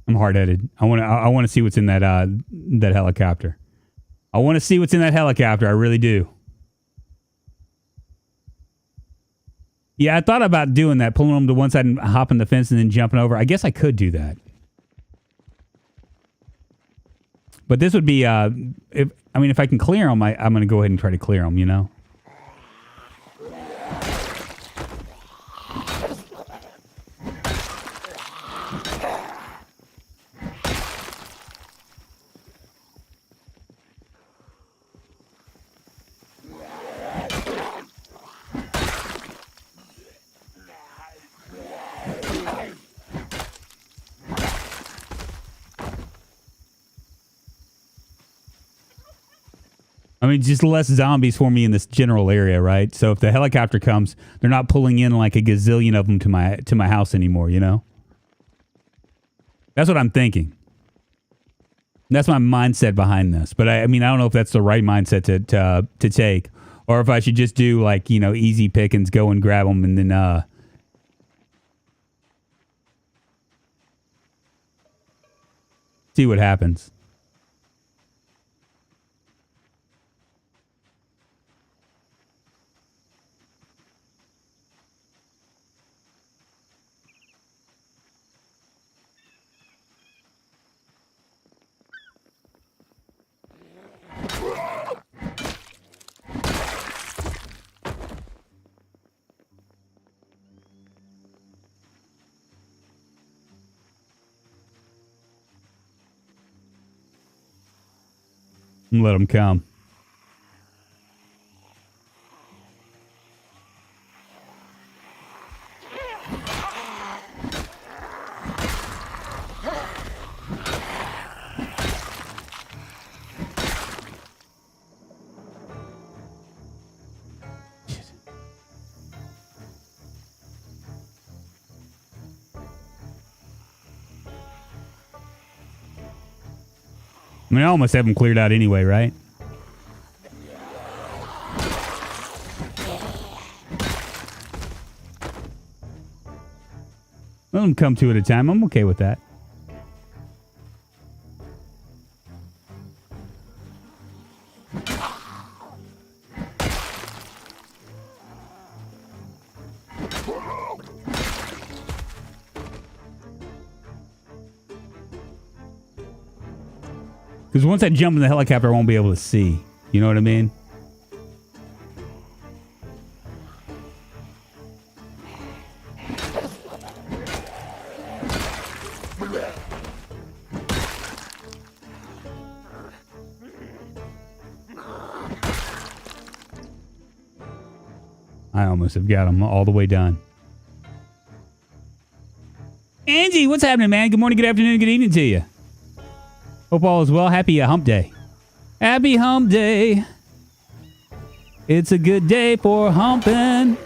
I'm hard-headed. I want to see what's in that helicopter. I want to see what's in that helicopter. I really do. Yeah, I thought about doing that, pulling them to one side and hopping the fence and then jumping over. I guess I could do that. But this would be, if I can clear them, I'm going to go ahead and try to clear them, you know? Just less zombies for me in this general area, right? So if the helicopter comes, they're not pulling in like a gazillion of them to my house anymore, you know? That's what I'm thinking. That's my mindset behind this. But I don't know if that's the right mindset to take, or if I should just do like, easy pickings, go and grab them, and then see what happens. Let them come. I mean, I almost have them cleared out anyway, right? Let them come two at a time. I'm okay with that. Because once I jump in the helicopter, I won't be able to see. You know what I mean? I almost have got them all the way done. Angie, what's happening, man? Good morning, good afternoon, good evening to you. Hope all is well. Happy hump day. Happy hump day. It's a good day for humping.